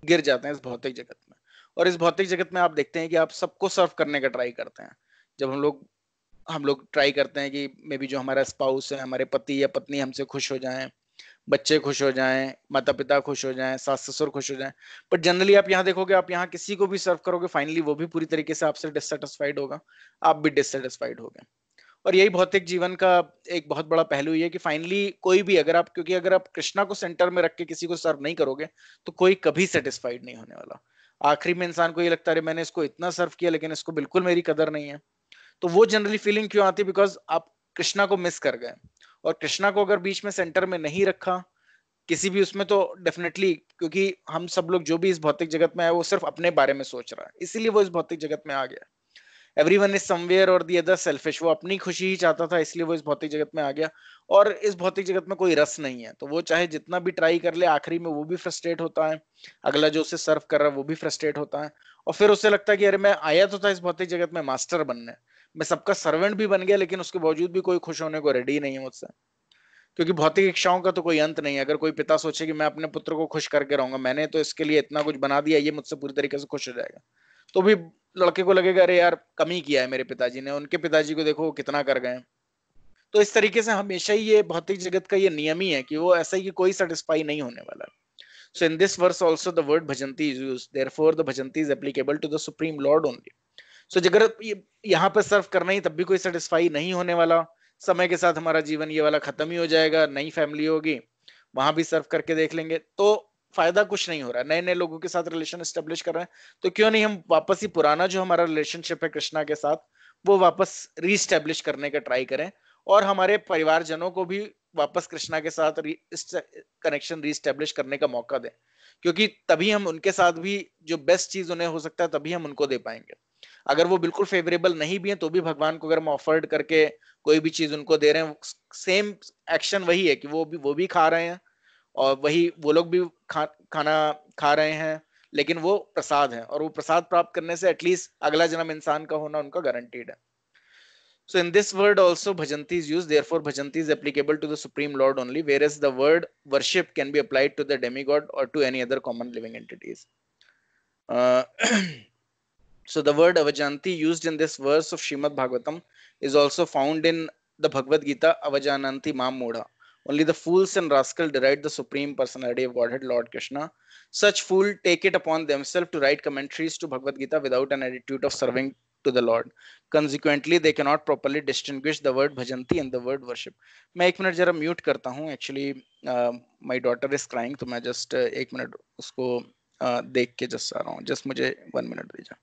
Speaker 1: गिर जाते हैं इस भौतिक जगत में। और इस भौतिक जगत में आप देखते हैं कि आप सबको सर्व करने का ट्राई करते हैं। जब हम लोग ट्राई करते हैं कि मे बी जो हमारा स्पाउस है, हमारे पति या पत्नी हमसे खुश हो जाएं, बच्चे खुश हो जाएं, माता पिता खुश हो जाएं, सास ससुर खुश हो जाएं, बट जनरली आप यहाँ देखोगे, आप यहाँ किसी को भी सर्व करोगे, फाइनली वो भी पूरी तरीके से आपसे डिससेटिस्फाइड होगा, आप भी डिससेटिस्फाइड होगे। और यही भौतिक जीवन का एक बहुत बड़ा पहलू ये है कि फाइनली कोई भी क्योंकि अगर आप कृष्णा को सेंटर में रख के किसी को सर्व नहीं करोगे तो कोई कभी सेटिस्फाइड नहीं होने वाला। आखिरी में इंसान को ये लगता है मैंने इसको इतना सर्व किया लेकिन इसको बिल्कुल मेरी कदर नहीं है। तो वो जनरली फीलिंग क्यों आती है? बिकॉज आप कृष्णा को मिस कर गए, और कृष्णा को अगर बीच में सेंटर में नहीं रखा किसी भी उसमें, तो डेफिनेटली, क्योंकि हम सब लोग जो भी इस भौतिक जगत में है वो सिर्फ अपने बारे में सोच रहा है, इसीलिए वो इस भौतिक जगत में आ गया। एवरीवन इज समवेयर और द अदर सेल्फिश, वो अपनी खुशी ही चाहता था, इसलिए वो इस भौतिक जगत में आ गया। और इस भौतिक जगत में कोई रस नहीं है, तो वो चाहे जितना भी ट्राई कर ले आखिरी में वो भी फ्रस्ट्रेट होता है, अगला जो उसे सर्व कर रहा है वो भी फ्रस्ट्रेट होता है, और फिर उसे लगता है कि अरे मैं आया तो था इस भौतिक जगत में मास्टर बनने, मैं सबका सर्वेंट भी बन गया, लेकिन उसके बावजूद भी कोई खुश होने को रेडी नहीं है मुझसे, क्योंकि भौतिक इच्छाओं का तो कोई अंत नहीं है। अगर कोई पिता सोचे कि मैं अपने पुत्र को खुश करके रहूंगा, मैंने तो इसके लिए इतना कुछ बना दिया, ये मुझसे पूरी तरीके से खुश हो जाएगा, तो भी लड़के को लगेगा अरे यार कमी किया है मेरे पिताजी ने, उनके पिताजी को देखो कितना कर गए। तो इस तरीके से हमेशा ही ये भौतिक जगत का ये नियम ही है कि वो ऐसा ही कि कोई सेटिस्फाई नहीं होने वाला। So in this verse also the word bhajanti is used. Therefore the bhajanti is applicable to the supreme lord only. So अगर यहाँ पर सर्व करना ही तब भी कोई सेटिस्फाई नहीं होने वाला, समय के साथ हमारा जीवन ये वाला खत्म ही हो जाएगा, नई फैमिली होगी, वहां भी सर्व करके देख लेंगे, तो फायदा कुछ नहीं हो रहा है। नए नए लोगों के साथ रिलेशन एस्टेब्लिश कर रहे हैं, तो क्यों नहीं हम वापस ही पुराना जो हमारा रिलेशनशिप है कृष्णा के साथ वो वापस रीस्टेब्लिश करने का ट्राई करें, और हमारे परिवारजनों को भी वापस कृष्णा के साथ कनेक्शन रीस्टेब्लिश करने का मौका दें, क्योंकि तभी हम उनके साथ भी जो बेस्ट चीज उन्हें हो सकता है तभी हम उनको दे पाएंगे। अगर वो बिल्कुल फेवरेबल नहीं भी है तो भी भगवान को अगर हम ऑफर्ड करके कोई भी चीज उनको दे रहे हैं, सेम एक्शन वही है कि वो भी खा रहे हैं और वही वो लोग भी खाना खा रहे हैं, लेकिन वो प्रसाद है, और वो प्रसाद प्राप्त करने से एटलीस्ट अगला जन्म इंसान का होना उनका गारंटीड है। So in this word also bhajanti is used, therefore bhajanti is applicable to the supreme lord only, whereas the word worship can be applied to the demigod or to any other common living entities. So the word avajanti used in this verse of Srimad Bhagavatam is also found in the Bhagavad Gita, avajananti mam mudha. Only the fools and rascals deride the supreme personality of Godhead, Lord Krishna. Such fools take it upon themselves to write commentaries to Bhagavad Gita without an attitude of serving to the Lord. Consequently, they cannot properly distinguish the word bhajanti and the word worship. मैं एक minute जरा mute करता हूँ, actually my daughter is crying, तो मैं just एक minute उसको देख के जस्ट आ रहा हूँ, जस्ट मुझे 1 मिनट दीजिए।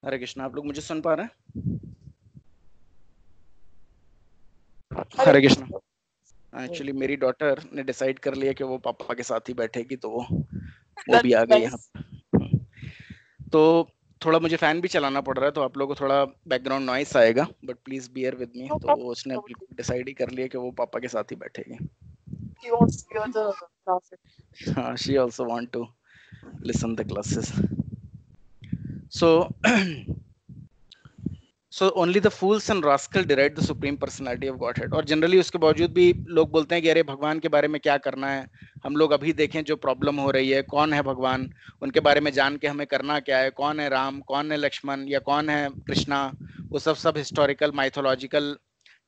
Speaker 1: हरे कृष्णा, आप लोग मुझे सुन पा रहे हैं? हरे कृष्णा। एक्चुअली मेरी डॉटर ने डिसाइड कर लिया कि वो पापा के साथ ही बैठेगी, तो वो भी आ गई यहाँ। तो थोड़ा मुझे फैन भी चलाना पड़ रहा है, तो आप लोगों को थोड़ा बैकग्राउंड नॉइस आएगा, but please bear with me. तो उसने बिल्कुल डिसाइड ही कर लिया कि वो पापा के साथ ही बैठेगी। हाँ, she also want to listen the classes. So only the fools and rascals deride the supreme personality of Godhead. और जनरली उसके बावजूद भी लोग बोलते हैं कि अरे भगवान के बारे में क्या करना है, हम लोग अभी देखें जो प्रॉब्लम हो रही है, कौन है भगवान, उनके बारे में जान के हमें करना क्या है, कौन है राम, कौन है लक्ष्मण, या कौन है कृष्णा, वो सब हिस्टोरिकल माइथोलॉजिकल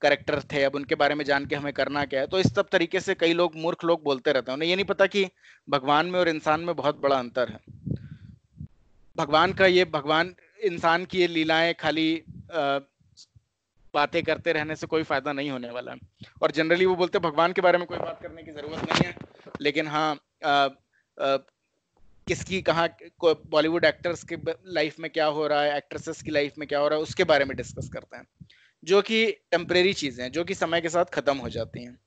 Speaker 1: कैरेक्टर थे, अब उनके बारे में जान के हमें करना क्या है। तो इस सब तरीके से कई लोग मूर्ख लोग बोलते रहते हैं, उन्हें ये नहीं पता कि भगवान में और इंसान में बहुत बड़ा अंतर है। भगवान इंसान की ये लीलाएं खाली बातें करते रहने से कोई फायदा नहीं होने वाला है, और जनरली वो बोलते हैं भगवान के बारे में कोई बात करने की जरूरत नहीं है, लेकिन हाँ किसकी कहाँ बॉलीवुड एक्टर्स के लाइफ में क्या हो रहा है, एक्ट्रेसेस की लाइफ में क्या हो रहा है, उसके बारे में डिस्कस करते हैं, जो कि टेम्परेरी चीजें हैं, जो कि समय के साथ खत्म हो जाती हैं।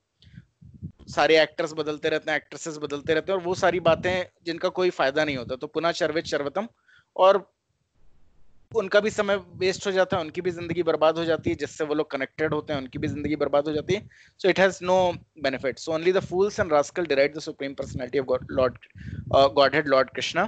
Speaker 1: सारे एक्टर्स बदलते रहते हैं, एक्ट्रेसेस बदलते रहते हैं, और वो सारी बातें जिनका कोई फायदा नहीं होता। तो पुनः सर्वेत सर्वतम, और उनका भी समय वेस्ट हो जाता है, उनकी भी जिंदगी बर्बाद हो जाती है, जिससे वो लोग कनेक्टेड होते हैं उनकी भी जिंदगी बर्बाद हो जाती है. So it has no benefit. So only the fools and rascal deride the Supreme Personality of Godhead Lord Krishna.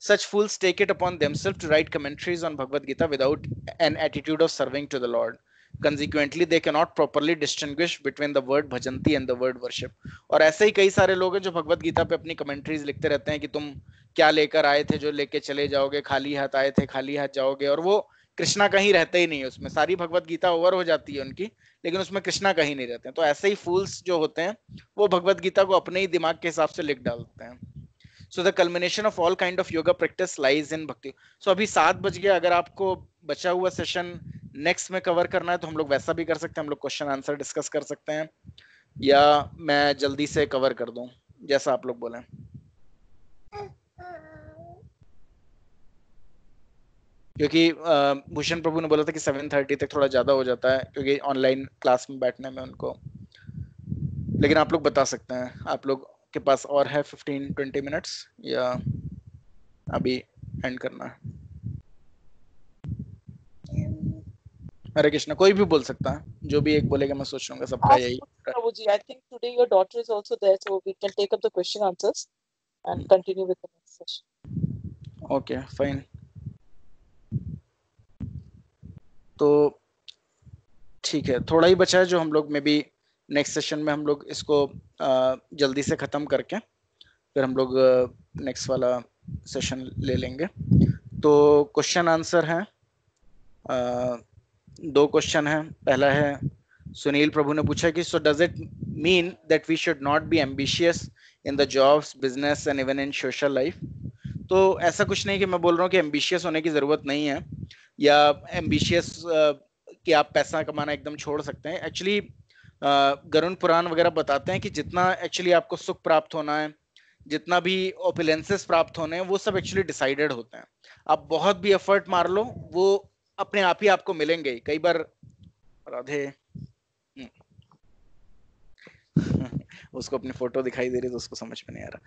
Speaker 1: Such fools take it upon themselves to write commentaries on Bhagavad Gita without an attitude of serving to the Lord. Consequently, they cannot properly distinguish between the word bhajanti and the word worship. और ऐसे ही कई सारे लोग हैं जो भगवत गीता पे अपनी commentaries लिखते रहते हैं कि तुम क्या लेकर आए थे जो लेके चले जाओगे, खाली हाथ आए थे खाली हाथ जाओगे, और वो कृष्णा कहीं रहते ही नहीं है उसमें. सारी भगवत गीता ओवर हो जाती है उनकी, लेकिन उसमें कृष्णा कहीं नहीं रहते हैं. तो ऐसे ही फूल्स जो होते हैं वो भगवत गीता को अपने ही दिमाग के हिसाब से लिख डालते हैं. So the culmination of all kind of yoga practice lies in bhakti. So अभी 7 बज गया. अगर आपको बचा हुआ सेशन नेक्स्ट में कवर करना है तो हम लोग वैसा भी कर सकते हैं. हम लोग क्वेश्चन आंसर डिस्कस कर सकते हैं, या मैं जल्दी से कवर कर दूं, जैसा आप लोग बोलें. क्योंकि भूषण प्रभु ने बोला था कि 7:30 तक थोड़ा ज्यादा हो जाता है क्योंकि ऑनलाइन क्लास में बैठने में उनको. लेकिन आप लोग बता सकते हैं, आप लोग के पास और है 15-20 मिनट्स या अभी एंड करना है. हरे कृष्णा. कोई भी बोल सकता है, जो भी एक बोलेगा मैं सोच लूंगा. सबका यही.
Speaker 5: Prabhuji, I think today your daughter is also there, so we can take up the question answers and continue with the next session.
Speaker 1: Okay, fine. तो ठीक है, थोड़ा ही बचा है जो हम लोग में भी नेक्स्ट सेशन में हम लोग इसको जल्दी से खत्म करके फिर हम लोग नेक्स्ट वाला सेशन ले लेंगे. तो क्वेश्चन आंसर है, 2 क्वेश्चन है. पहला है सुनील प्रभु ने पूछा कि so does it mean that we should not be ambitious in the jobs, business and even in social life. तो ऐसा कुछ नहीं कि मैं बोल रहा हूँ कि एम्बिशियस होने की जरूरत नहीं है, या एम्बिशियस कि आप पैसा कमाना एकदम छोड़ सकते हैं. एक्चुअली गरुण पुराण वगैरह बताते हैं कि जितना एक्चुअली आपको सुख प्राप्त होना है, जितना भी ओपुलेंसेस प्राप्त होने हैं, वो सब एक्चुअली डिसाइडेड होते हैं. आप बहुत भी एफर्ट मार लो, वो अपने आप ही आपको मिलेंगे ही. कई बार राधे उसको अपनी फोटो दिखाई दे रही तो उसको समझ में नहीं आ रहा.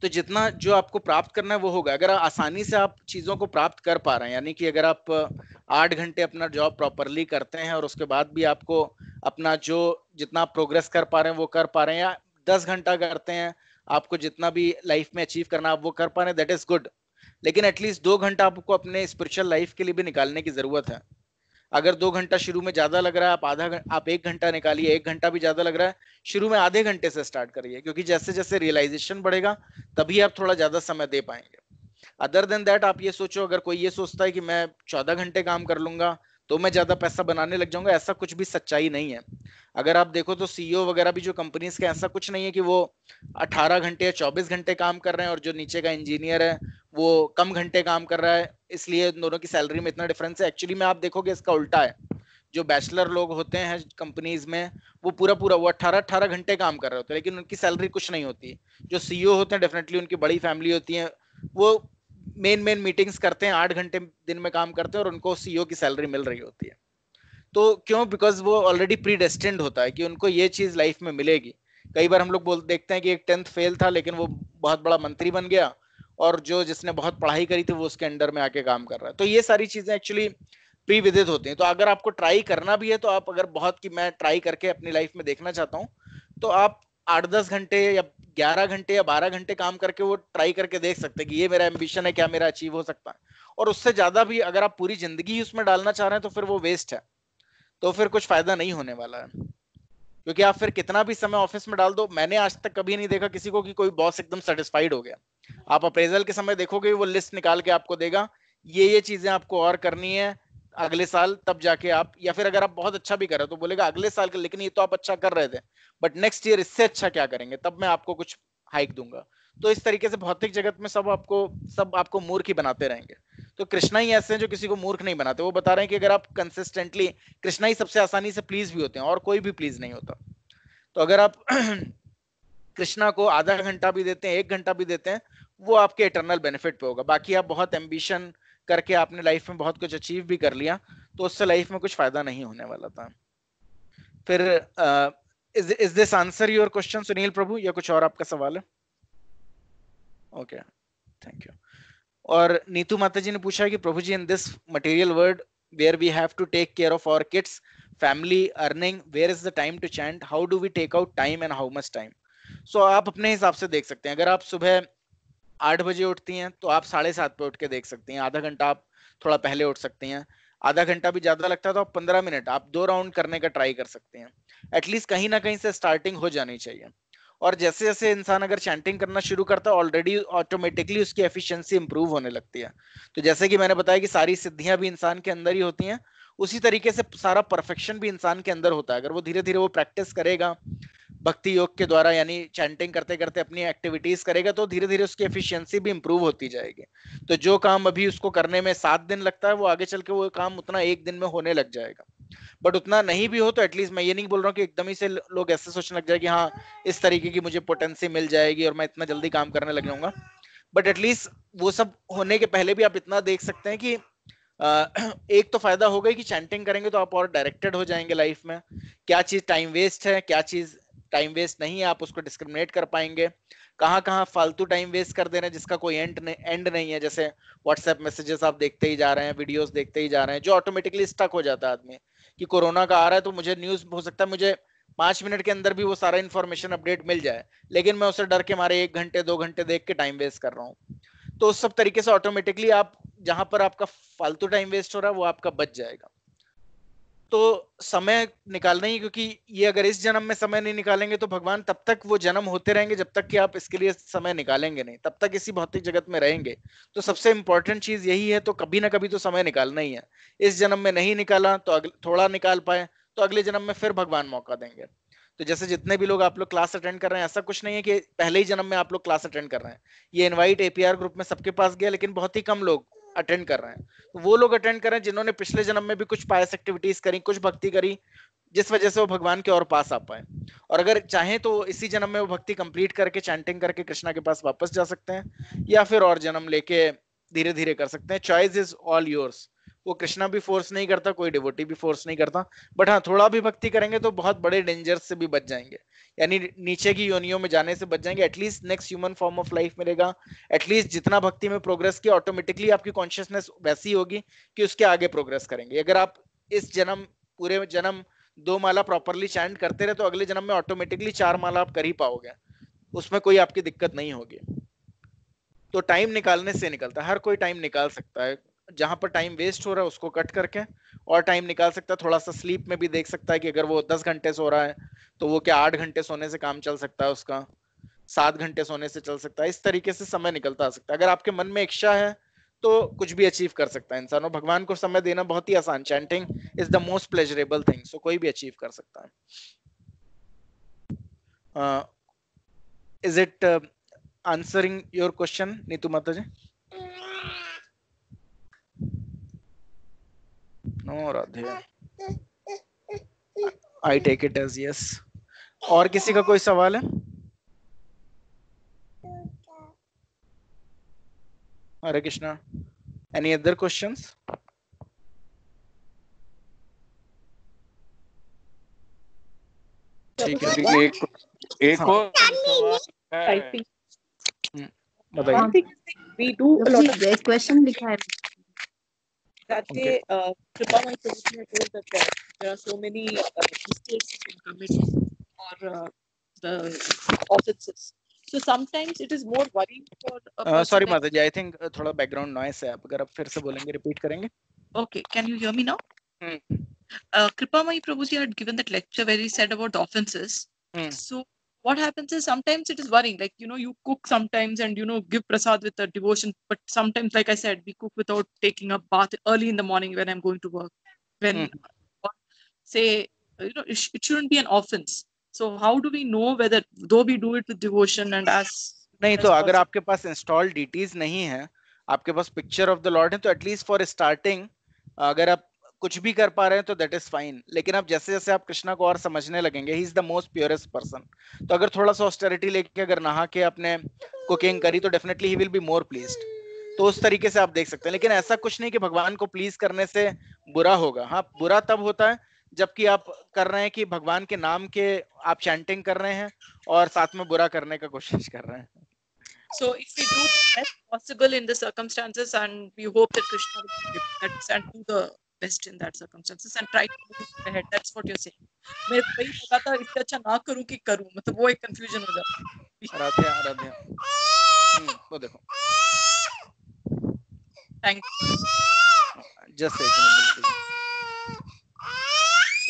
Speaker 1: तो जितना जो आपको प्राप्त करना है वो होगा. अगर आसानी से आप चीजों को प्राप्त कर पा रहे हैं, यानी कि अगर आप 8 घंटे अपना जॉब प्रॉपरली करते हैं और उसके बाद भी आपको अपना जो जितना प्रोग्रेस कर पा रहे हैं वो कर पा रहे हैं, या 10 घंटा करते हैं, आपको जितना भी लाइफ में अचीव करना आप वो कर पा रहे हैं, दैट इज गुड. लेकिन एटलीस्ट 2 घंटा आपको अपने स्पिरिचुअल लाइफ के लिए भी निकालने की जरूरत है. अगर 2 घंटा शुरू में ज्यादा लग रहा है, आप 1 घंटा निकालिए. 1 घंटा भी ज्यादा लग रहा है, शुरू में आधे घंटे से स्टार्ट करिए, क्योंकि जैसे जैसे रियलाइजेशन बढ़ेगा तभी आप थोड़ा ज्यादा समय दे पाएंगे. अदर देन दैट आप ये सोचो, अगर कोई ये सोचता है कि मैं 14 घंटे काम कर लूंगा तो मैं ज्यादा पैसा बनाने लग जाऊंगा, ऐसा कुछ भी सच्चाई नहीं है. अगर आप देखो तो सीईओ वगैरह भी जो कंपनीज के, ऐसा कुछ नहीं है कि वो 18 घंटे या 24 घंटे काम कर रहे हैं और जो नीचे का इंजीनियर है वो कम घंटे काम कर रहा है, इसलिए दोनों की सैलरी में इतना डिफरेंस है. एक्चुअली में आप देखोगे इसका उल्टा है. जो बैचलर लोग होते हैं कंपनीज में, वो पूरा वो 18 घंटे काम कर रहे होते हैं, लेकिन उनकी सैलरी कुछ नहीं होती. जो सीईओ होते हैं, डेफिनेटली उनकी बड़ी फैमिली होती है, वो मेन मीटिंग्स करते हैं, 8 घंटे दिन में काम करते हैं और उनको सीईओ की सैलरी मिल रही होती है. तो क्यों? बिकॉज वो ऑलरेडी प्री डेस्टिन्ड होता है कि उनको ये चीज लाइफ में मिलेगी. कई बार हम लोग देखते हैं कि एक 10th फेल था लेकिन वो बहुत बड़ा मंत्री बन गया, और जो जिसने बहुत पढ़ाई करी थी वो उसके अंडर में आके काम कर रहा है. तो ये सारी चीजें एक्चुअली प्री विदित होती हैं. तो अगर आपको ट्राई करना भी है, तो आप अगर बहुत कि मैं ट्राई करके अपनी लाइफ में देखना चाहता हूँ, तो आप 8-10 घंटे या 11 घंटे या 12 घंटे काम करके वो ट्राई करके देख सकते हैं कि ये मेरा एम्बिशन है, क्या मेरा अचीव हो सकता है. और उससे ज्यादा भी अगर आप पूरी जिंदगी ही उसमें डालना चाह रहे हैं तो फिर वो वेस्ट है. तो फिर कुछ फायदा नहीं होने वाला है, क्योंकि आप फिर कितना भी समय ऑफिस में डाल दो. मैंने आज तक कभी नहीं देखा किसी को कि कोई बॉस एकदम सेटिस्फाइड हो गया. आप अप्रेजल के समय देखोगे वो लिस्ट निकाल के आपको देगा, ये चीजें आपको और करनी है अगले साल, तब जाके आप, या फिर अगर आप बहुत अच्छा भी कर रहे हो तो बोलेगा अगले साल का, लेकिन ये तो आप अच्छा कर रहे थे, बट नेक्स्ट ईयर इससे अच्छा क्या करेंगे, तब मैं आपको कुछ हाइक दूंगा. तो इस तरीके से भौतिक जगत में सब आपको मूर्ख ही बनाते रहेंगे. तो कृष्णा ही ऐसे हैं जो किसी को मूर्ख नहीं बनाते. वो बता रहे हैं कि अगर आप कंसिस्टेंटली, कृष्णा ही सबसे आसानी से प्लीज भी होते हैं और कोई भी प्लीज नहीं होता. तो अगर आप कृष्णा को आधा घंटा भी देते हैं, 1 घंटा भी देते हैं, वो आपके इटर्नल बेनिफिट पे होगा. बाकी आप बहुत एम्बिशन करके आपने लाइफ में बहुत कुछ अचीव भी कर लिया, तो उससे लाइफ में कुछ फायदा नहीं होने वाला था. फिर is this answer your question Sunil Prabhu, या कुछ और आपका सवाल है? Okay, thank you. और नीतू माता जी ने पूछा कि Prabhu ji in this material world where we have to take care of our kids family earning where is the time to chant, how do we take out time and how much time? So आप अपने हिसाब से देख सकते हैं। अगर आप सुबह 8 बजे उठती हैं तो आप 7:30 पे उठ के देख सकती हैं, आधा घंटा आप थोड़ा पहले उठ सकती हैं। आधा घंटा भी ज्यादा लगता है तो आप 15 मिनट आप 2 राउंड करने का ट्राई कर सकते हैं। एटलीस्ट कहीं ना कहीं से स्टार्टिंग हो जानी चाहिए। और जैसे जैसे इंसान अगर चैंटिंग करना शुरू करता है ऑलरेडी ऑटोमेटिकली उसकी एफिशिएंसी इंप्रूव होने लगती है। तो जैसे कि मैंने बताया कि सारी सिद्धियां भी इंसान के अंदर ही होती हैं, उसी तरीके से सारा परफेक्शन भी इंसान के अंदर होता है। अगर वो धीरे धीरे वो प्रैक्टिस करेगा भक्ति योग के द्वारा, यानी चैंटिंग करते करते अपनी एक्टिविटीज करेगा, तो धीरे धीरे उसकी एफिशिएंसी भी इंप्रूव होती जाएगी। तो जो काम अभी उसको करने में 7 दिन लगता है, वो आगे चल के वो काम उतना 1 दिन में होने लग जाएगा। बट उतना नहीं भी हो तो एटलीस्ट, मैं ये नहीं बोल रहा हूँ कि एकदम ही से लोग ऐसे सोचने लग जाए कि हाँ इस तरीके की मुझे पोटेंसी मिल जाएगी और मैं इतना जल्दी काम करने लग जाऊंगा। बट एटलीस्ट वो सब होने के पहले भी आप इतना देख सकते हैं कि एक तो फायदा होगा कि चैंटिंग करेंगे तो आप और डायरेक्टेड हो जाएंगे लाइफ में। क्या चीज टाइम वेस्ट है, क्या चीज टाइम वेस्ट नहीं है, आप उसको डिस्क्रिमिनेट कर पाएंगे। कहाँ कहाँ फालतू टाइम वेस्ट कर दे रहे हैं जिसका कोई एंड नहीं है, जैसे व्हाट्सएप मैसेजेस आप देखते ही जा रहे हैं, वीडियोस देखते ही जा रहे हैं, जो ऑटोमेटिकली स्टक हो जाता है आदमी कि कोरोना का आ रहा है तो मुझे न्यूज हो सकता है मुझे 5 मिनट के अंदर भी वो सारा इन्फॉर्मेशन अपडेट मिल जाए, लेकिन मैं उसे डर के मारे 1 घंटे 2 घंटे देख के टाइम वेस्ट कर रहा हूँ। तो उस सब तरीके से ऑटोमेटिकली आप जहां पर आपका फालतू टाइम वेस्ट हो रहा है वो आपका बच जाएगा। तो समय निकालना ही, क्योंकि ये अगर इस जन्म में समय नहीं निकालेंगे तो भगवान तब तक वो जन्म होते रहेंगे जब तक कि आप इसके लिए समय निकालेंगे नहीं, तब तक इसी भौतिक जगत में रहेंगे। तो सबसे इंपॉर्टेंट चीज यही है, तो कभी ना कभी तो समय निकालना ही है। इस जन्म में नहीं निकाला तो थोड़ा निकाल पाए तो अगले जन्म में फिर भगवान मौका देंगे। तो जैसे जितने भी लोग आप लोग क्लास अटेंड कर रहे हैं, ऐसा कुछ नहीं है कि पहले ही जन्म में आप लोग क्लास अटेंड कर रहे हैं। ये इनवाइट एपीआर ग्रुप में सबके पास गया, लेकिन बहुत ही कम लोग अटेंड कर रहे हैं। तो वो लोग अटेंड कर रहे हैं जिन्होंने पिछले जन्म में भी कुछ पायस एक्टिविटीज करी, कुछ भक्ति करी, जिस वजह से वो भगवान के और पास आ पाए। और अगर चाहें तो इसी जन्म में वो भक्ति कंप्लीट करके चैंटिंग करके कृष्णा के पास वापस जा सकते हैं, या फिर और जन्म लेके धीरे धीरे कर सकते हैं। Choice is all yours. वो कृष्णा भी फोर्स नहीं करता, कोई डिवोटी भी फोर्स नहीं करता। बट हाँ, थोड़ा भी भक्ति करेंगे तो बहुत बड़े डेंजर्स से भी बच जाएंगे, यानी नीचे की योनियों में जाने से बच जाएंगे। At least next human form of life मिलेगा। एटलीस्ट जितना भक्ति में प्रोग्रेस किया, ऑटोमेटिकली आपकी कॉन्शियसनेस वैसी होगी कि उसके आगे प्रोग्रेस करेंगे। अगर आप इस जन्म पूरे जन्म 2 माला प्रॉपरली चैंट करते रहे तो अगले जन्म में ऑटोमेटिकली 4 माला आप कर ही पाओगे, उसमें कोई आपकी दिक्कत नहीं होगी। तो टाइम निकालने से निकलता है, हर कोई टाइम निकाल सकता है। जहां पर टाइम वेस्ट हो रहा है उसको कट करके और टाइम निकाल सकता है। थोड़ा सा स्लीप में भी देख सकता है कि अगर वो 10 घंटे सो रहा है तो वो क्या 8 घंटे सोने से काम चल सकता है उसका, 7 घंटे सोने से चल सकता है। इस तरीके से समय निकलता आ सकता है। अगर आपके मन में इच्छा है तो कुछ भी अचीव कर सकता है इंसान। और भगवान को समय देना बहुत ही आसान, chanting is the most pleasurable thing, so कोई भी अचीव कर सकता है। Is it answering your question Neetu Mata ji? No Radhe, I take it as yes. और किसी का कोई सवाल है? Hare Krishna. Any other questions? ठीक है,
Speaker 3: एक और सवाल है।
Speaker 1: बताइए।
Speaker 5: We do a lot of
Speaker 2: question लिखा है
Speaker 5: that
Speaker 1: Okay.
Speaker 5: Kripa Mai Prabhuji had told that there are so many mistakes you can commit or the offenses. So sometimes it is more worrying for a person.
Speaker 1: Sorry
Speaker 5: like-
Speaker 1: माता जी, I think थोड़ा background noise है। आप अगर आप फिर से बोलेंगे, repeat करेंगे?
Speaker 5: Okay, can you hear me now? Kripa Mai Prabhuji had given that lecture where he said about the offenses. So what happens is sometimes it is worrying, like, you know, you cook sometimes and, you know, give prasad with a devotion, but sometimes, like I said, we cook without taking a bath early in the morning when I'm going to work. When say, you know, it shouldn't be an offense. So how do we know whether, though we do it with devotion and as
Speaker 1: नहीं, तो अगर आपके पास install deities नहीं है, आपके पास picture of the Lord है, तो at least for starting अगर आप कुछ भी कर पा रहे हैं तो दैट इज फाइन। लेकिन अब जैसे जैसे आप कृष्णा को और समझने लगेंगे, he is the most purest person, तो अगर थोड़ा सा ऑस्टेरिटी लेके अगर नहा के आपने कुकिंग करी तो definitely he will be more pleased. तो उस तरीके से आप देख सकते हैं। लेकिन ऐसा कुछ नहीं कि भगवान को प्लीज करने से बुरा होगा। हाँ, बुरा तब होता है जबकि आप कर रहे हैं कि भगवान के नाम के आप चैंटिंग कर रहे हैं और साथ में बुरा करने का कोशिश कर रहे हैं।
Speaker 5: So if we do the best possible in the circumstances, and we hope that Krishna will give that and do the best in that circumstances and try to move ahead. That's what you're saying. मेरे को वही लगा था इससे अच्छा ना करूं कि करूं, मतलब वो एक कंफ्यूजन हो जाता है.
Speaker 1: आराध्या आराध्या वो देखो.
Speaker 5: Thank you.
Speaker 1: जस्ट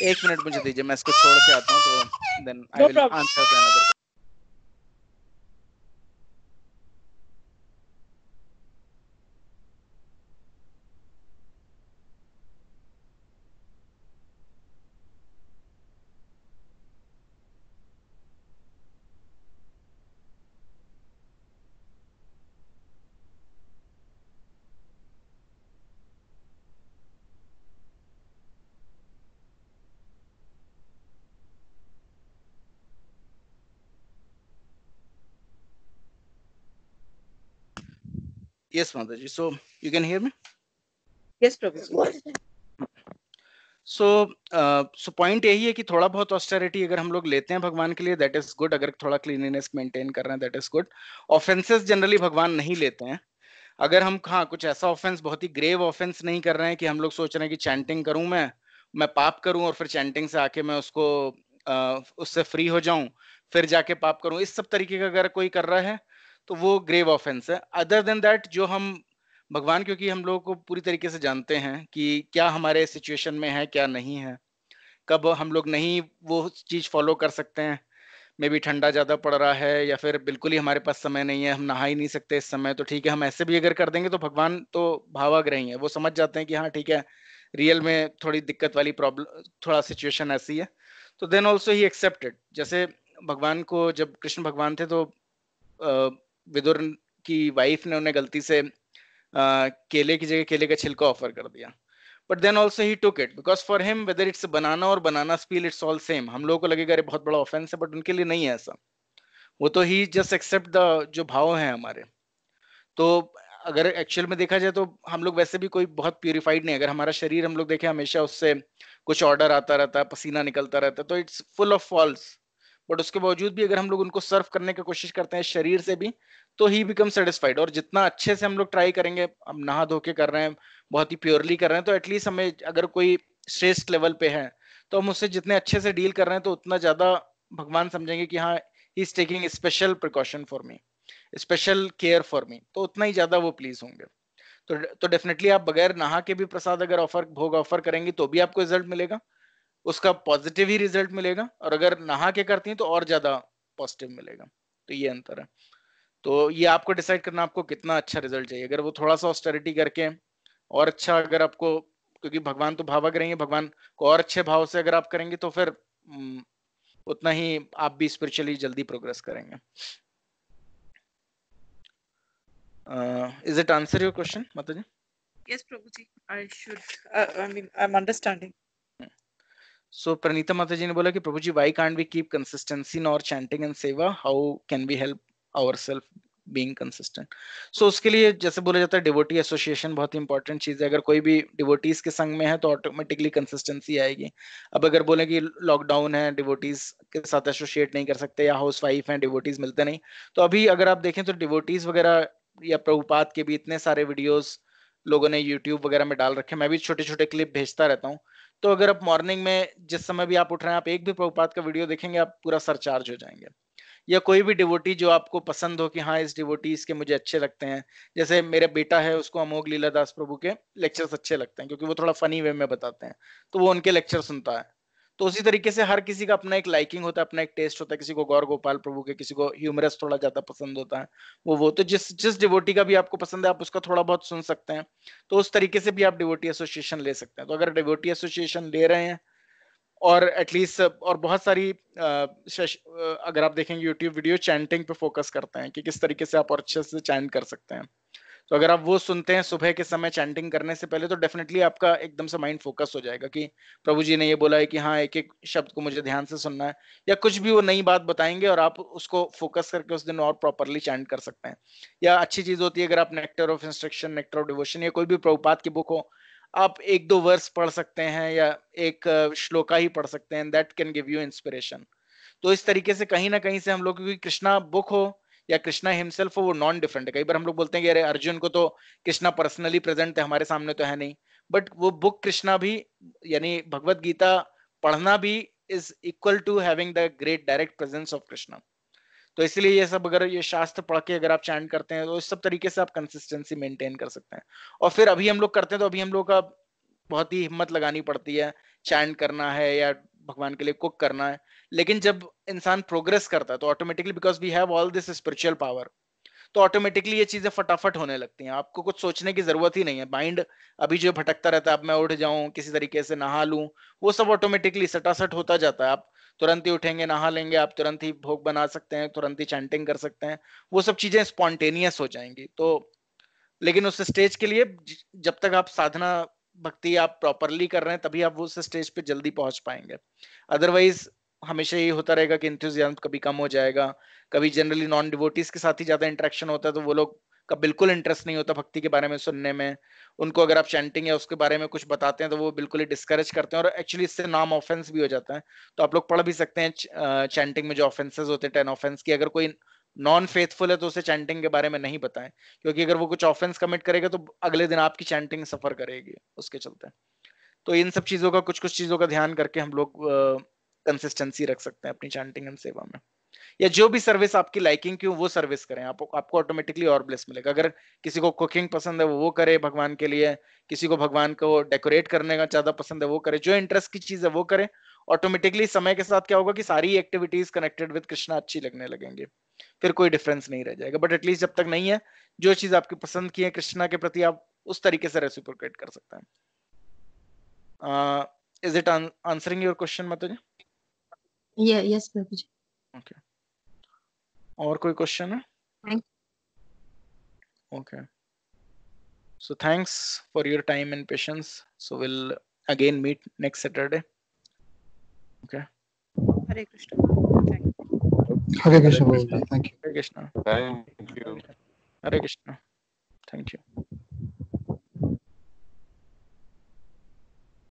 Speaker 1: एक मिनट मुझे दीजिए, मैं इसको छोड़ के आता हूँ तो then I will answer the another. Yes, Mataji. So you can hear me?
Speaker 5: Yes, Prabhu.
Speaker 1: So point यही है कि थोड़ा बहुत ऑस्टेरिटी अगर हम लोग लेते हैं भगवान के लिए, दैट इज गुड. अगर थोड़ा क्लीनिनेस मेंटेन कर रहे हैं, that is good. Offences generally भगवान नहीं लेते हैं. अगर हम कुछ ऐसा ऑफेंस, बहुत ही ग्रेव ऑफेंस नहीं कर रहे हैं कि हम लोग सोच रहे हैं कि चैंटिंग करूं, मैं पाप करूं और फिर चैंटिंग से आके मैं उसको उससे फ्री हो जाऊं, फिर जाके पाप करूं, इस सब तरीके का अगर कोई कर रहा है तो वो ग्रेव ऑफेंस है. अदर देन दैट, जो हम भगवान, क्योंकि हम लोगों को पूरी तरीके से जानते हैं कि क्या हमारे सिचुएशन में है क्या नहीं है, कब हम लोग नहीं वो चीज फॉलो कर सकते हैं. मे भी ठंडा ज्यादा पड़ रहा है या फिर बिल्कुल ही हमारे पास समय नहीं है, हम नहा ही नहीं सकते इस समय, तो ठीक है हम ऐसे भी अगर कर देंगे तो भगवान तो भावाग्रही है, वो समझ जाते हैं कि हाँ ठीक है, रियल में थोड़ी दिक्कत वाली प्रॉब्लम, थोड़ा सिचुएशन ऐसी है, तो देन ऑल्सो ही एक्सेप्टेड. जैसे भगवान को जब कृष्ण भगवान थे तो विदुर की वाइफ ने उन्हें गलती से केले की जगह केले का छिलका ऑफर कर दिया. But then also he took it because for him whether it's a banana or banana peel it's all same. हम लोगों को लगेगा अरे बहुत बड़ा ऑफेंस है, बट उनके लिए नहीं है ऐसा. वो तो ही जस्ट एक्सेप्ट द जो भाव है हमारे. तो अगर एक्चुअल में देखा जाए तो हम लोग वैसे भी कोई बहुत प्यूरिफाइड नहीं. अगर हमारा शरीर हम लोग देखें हमेशा उससे कुछ ऑर्डर आता रहता है, पसीना निकलता रहता है, तो it's full of false. But उसके बावजूद भी अगर हम लोग उनको सर्व करने की कोशिश करते हैं शरीर से भी, तो ही बिकम सेटिस्फाइड. और जितना अच्छे से हम लोग ट्राई करेंगे, हम नहा धो के कर रहे हैं, बहुत ही प्योरली कर रहे हैं, तो एटलीस्ट हमें अगर कोई श्रेष्ठ लेवल पे है तो हम उससे जितने अच्छे से डील कर रहे हैं तो उतना ज्यादा भगवान समझेंगे कि हाँ he is taking special precaution for me, special care for me, तो उतना ही ज्यादा वो प्लीज होंगे. तो डेफिनेटली आप बगैर नहा के भी प्रसाद अगर भोग ऑफर करेंगे तो भी आपको रिजल्ट मिलेगा, उसका पॉजिटिव ही रिजल्ट मिलेगा. और अगर नहा के करती हैं तो और ज्यादा पॉजिटिव मिलेगा. तो ये अंतर है. तो ये आपको डिसाइड करना आपको कितना अच्छा रिजल्ट चाहिए. अगर वो थोड़ा सा ऑस्टेरिटी करके और अच्छा, अगर आपको, क्योंकि भगवान तो भावाग्रही है, भगवान को और अच्छे भाव से अगर आप करेंगे तो फिर उतना ही आप भी स्पिरिचुअली जल्दी प्रोग्रेस करेंगे. Is it answer your question, Mataji?
Speaker 5: Yes, Prabhuji. I should. I mean, I'm understanding.
Speaker 1: So Pranita Mataji ने बोला कि प्रभु जी, why can't we keep consistency in our chanting and seva? How can we help ourselves being consistent? So उसके लिए जैसे बोला जाता है devotee association बहुत इंपॉर्टेंट चीज है. अगर कोई भी डिवोटीज के संग में है तो ऑटोमेटिकली कंसिस्टेंसी आएगी. अब अगर बोले कि लॉकडाउन है, डिवोटीज के साथ एसोसिएट नहीं कर सकते, या हाउस वाइफ है, डिवोटीज मिलते नहीं, तो अभी अगर आप देखें तो डिवोटीज वगैरह या प्रभुपाद के भी इतने सारे वीडियोस लोगों ने यूट्यूब वगैरह में डाल रखे. मैं भी छोटे छोटे क्लिप भेजता रहता हूँ. तो अगर आप मॉर्निंग में जिस समय भी आप उठ रहे हैं, आप एक भी प्रभुपाद का वीडियो देखेंगे, आप पूरा सरचार्ज हो जाएंगे. या कोई भी डिवोटी जो आपको पसंद हो कि हाँ इस डिवोटीज के मुझे अच्छे लगते हैं, जैसे मेरा बेटा है उसको अमोघ लीलादास प्रभु के लेक्चर्स अच्छे लगते हैं क्योंकि वो थोड़ा फनी वे में बताते हैं, तो वो उनके लेक्चर सुनता है. तो उसी तरीके से हर किसी का अपना एक लाइकिंग होता है, अपना एक टेस्ट होता है. किसी को गौर गोपाल प्रभु के, किसी को ह्यूमरस थोड़ा ज्यादा पसंद होता है, वो तो जिस डिवोटी का भी आपको पसंद है आप उसका थोड़ा बहुत सुन सकते हैं. तो उस तरीके से भी आप डिवोटी एसोसिएशन ले सकते हैं. तो अगर डिवोटी एसोसिएशन ले रहे हैं और एटलीस्ट, और बहुत सारी अगर आप देखेंगे यूट्यूब वीडियो चैंटिंग पे फोकस करते हैं कि किस तरीके से आप और अच्छे से चैंट कर सकते हैं, तो अगर आप वो सुनते हैं सुबह के समय चैंटिंग करने से पहले, तो डेफिनेटली आपका एकदम से माइंड फोकस हो जाएगा कि प्रभु जी ने ये बोला है कि हाँ एक एक शब्द को मुझे ध्यान से सुनना है, या कुछ भी वो नई बात बताएंगे और आप उसको फोकस करके उस दिन और प्रॉपरली चैंट कर सकते हैं. या अच्छी चीज होती है अगर आप nectar of instruction, nectar of devotion या कोई भी प्रभुपाद की बुक हो, आप एक दो वर्स पढ़ सकते हैं या एक श्लोका ही पढ़ सकते हैं, that can give you inspiration. तो इस तरीके से कहीं ना कहीं से हम लोग, क्योंकि कृष्णा बुक हो या कृष्णा हिमसेल्फ वो नॉन डिफरेंट है। कई बार हम लोग बोलते हैं कि अरे अर्जुन को तो कृष्णा पर्सनली प्रेजेंट है, हमारे सामने तो है नहीं, बट वो बुक कृष्णा भी यानी भगवत गीता पढ़ना भी is equal to having the great direct presence of Krishna. तो इसलिए ये सब अगर ये शास्त्र पढ़ के अगर आप चैंट करते हैं तो इस सब तरीके से आप कंसिस्टेंसी मेंटेन कर सकते हैं। और फिर अभी हम लोग करते हैं तो अभी हम लोग का बहुत ही हिम्मत लगानी पड़ती है, चैंट करना है या भगवान के लिए कुक करना है। लेकिन जब इंसान प्रोग्रेस करता है तो automatically, because we have all this spiritual power, तो ऑटोमेटिकली ये चीजें फटाफट होने लगती हैं। आपको कुछ सोचने की जरूरत ही नहीं है। माइंड अभी जो भटकता रहता है, अब मैं उठ जाऊं, किसी तरीके से नहा लूं, वो सब ऑटोमेटिकली सटासट होता जाता है। आप तुरंत ही उठेंगे, नहा लेंगे, आप तुरंत ही भोग बना सकते हैं, तुरंत ही चैंटिंग कर सकते हैं, वो सब चीजें स्पॉन्टेनियस हो जाएंगी। तो लेकिन उस स्टेज के लिए जब तक आप साधना भक्ति आप प्रॉपरली कर रहे हैं तभी आप उस स्टेज पे जल्दी पहुंच पाएंगे। अदरवाइज हमेशा ये होता रहेगा कि इंथुजियाज्म कभी कम हो जाएगा। कभी जनरली नॉन डिवोटीज के साथ ही ज्यादा इंटरेक्शन होता है तो वो लोग का बिल्कुल इंटरेस्ट नहीं होता भक्ति के बारे में सुनने में। उनको अगर आप चैंटिंग या उसके बारे में कुछ बताते हैं तो वो बिल्कुल ही डिस्करेज करते हैं, और एक्चुअली इससे नाम ऑफेंस भी हो जाता है। तो आप लोग पढ़ भी सकते हैं चैंटिंग में जो ऑफेंसेस होते हैं 10 ऑफेंस की, अगर कोई नॉन फेथफुल है तो उसे चैंटिंग के बारे में नहीं बताएं, क्योंकि अगर वो कुछ ऑफेंस कमिट करेगा तो अगले दिन आपकी चैंटिंग सफर करेगी उसके चलते। तो इन सब चीजों का कुछ चीजों का ध्यान करके हम लोग कंसिस्टेंसी रख सकते हैं अपनी चैंटिंग एंड सेवा में। या जो भी सर्विस आपकी लाइकिंग की हो वो सर्विस करें, आपको ऑटोमेटिकली और ब्लेस मिलेगा। अगर किसी को कुकिंग पसंद है वो करे भगवान के लिए, किसी को भगवान को डेकोरेट करने का ज्यादा पसंद है वो करे, जो इंटरेस्ट की चीज है वो करे। ऑटोमेटिकली समय के साथ क्या होगा कि सारी एक्टिविटीज कनेक्टेड विद कृष्णा अच्छी लगने लगेंगे, फिर कोई डिफरेंस नहीं रह जाएगा। बट एटलीस्ट जब तक नहीं है, जो चीज आपकी पसंद की है कृष्णा के प्रति, आप उस तरीके से रेसिप्रोकेट कर सकते हैं। Is it answering your question माताजी?
Speaker 2: यस प्रभु जी।
Speaker 1: ओके, और कोई क्वेश्चन है?
Speaker 2: Thank
Speaker 1: Okay, so thanks for your time and patience. So we'll again meet next Saturday. Okay.
Speaker 5: Hare Krishna. Thank you.
Speaker 4: Hare Krishna. Thank you.
Speaker 1: Hare Krishna.
Speaker 3: Thank you.
Speaker 1: Hare Krishna. Thank you.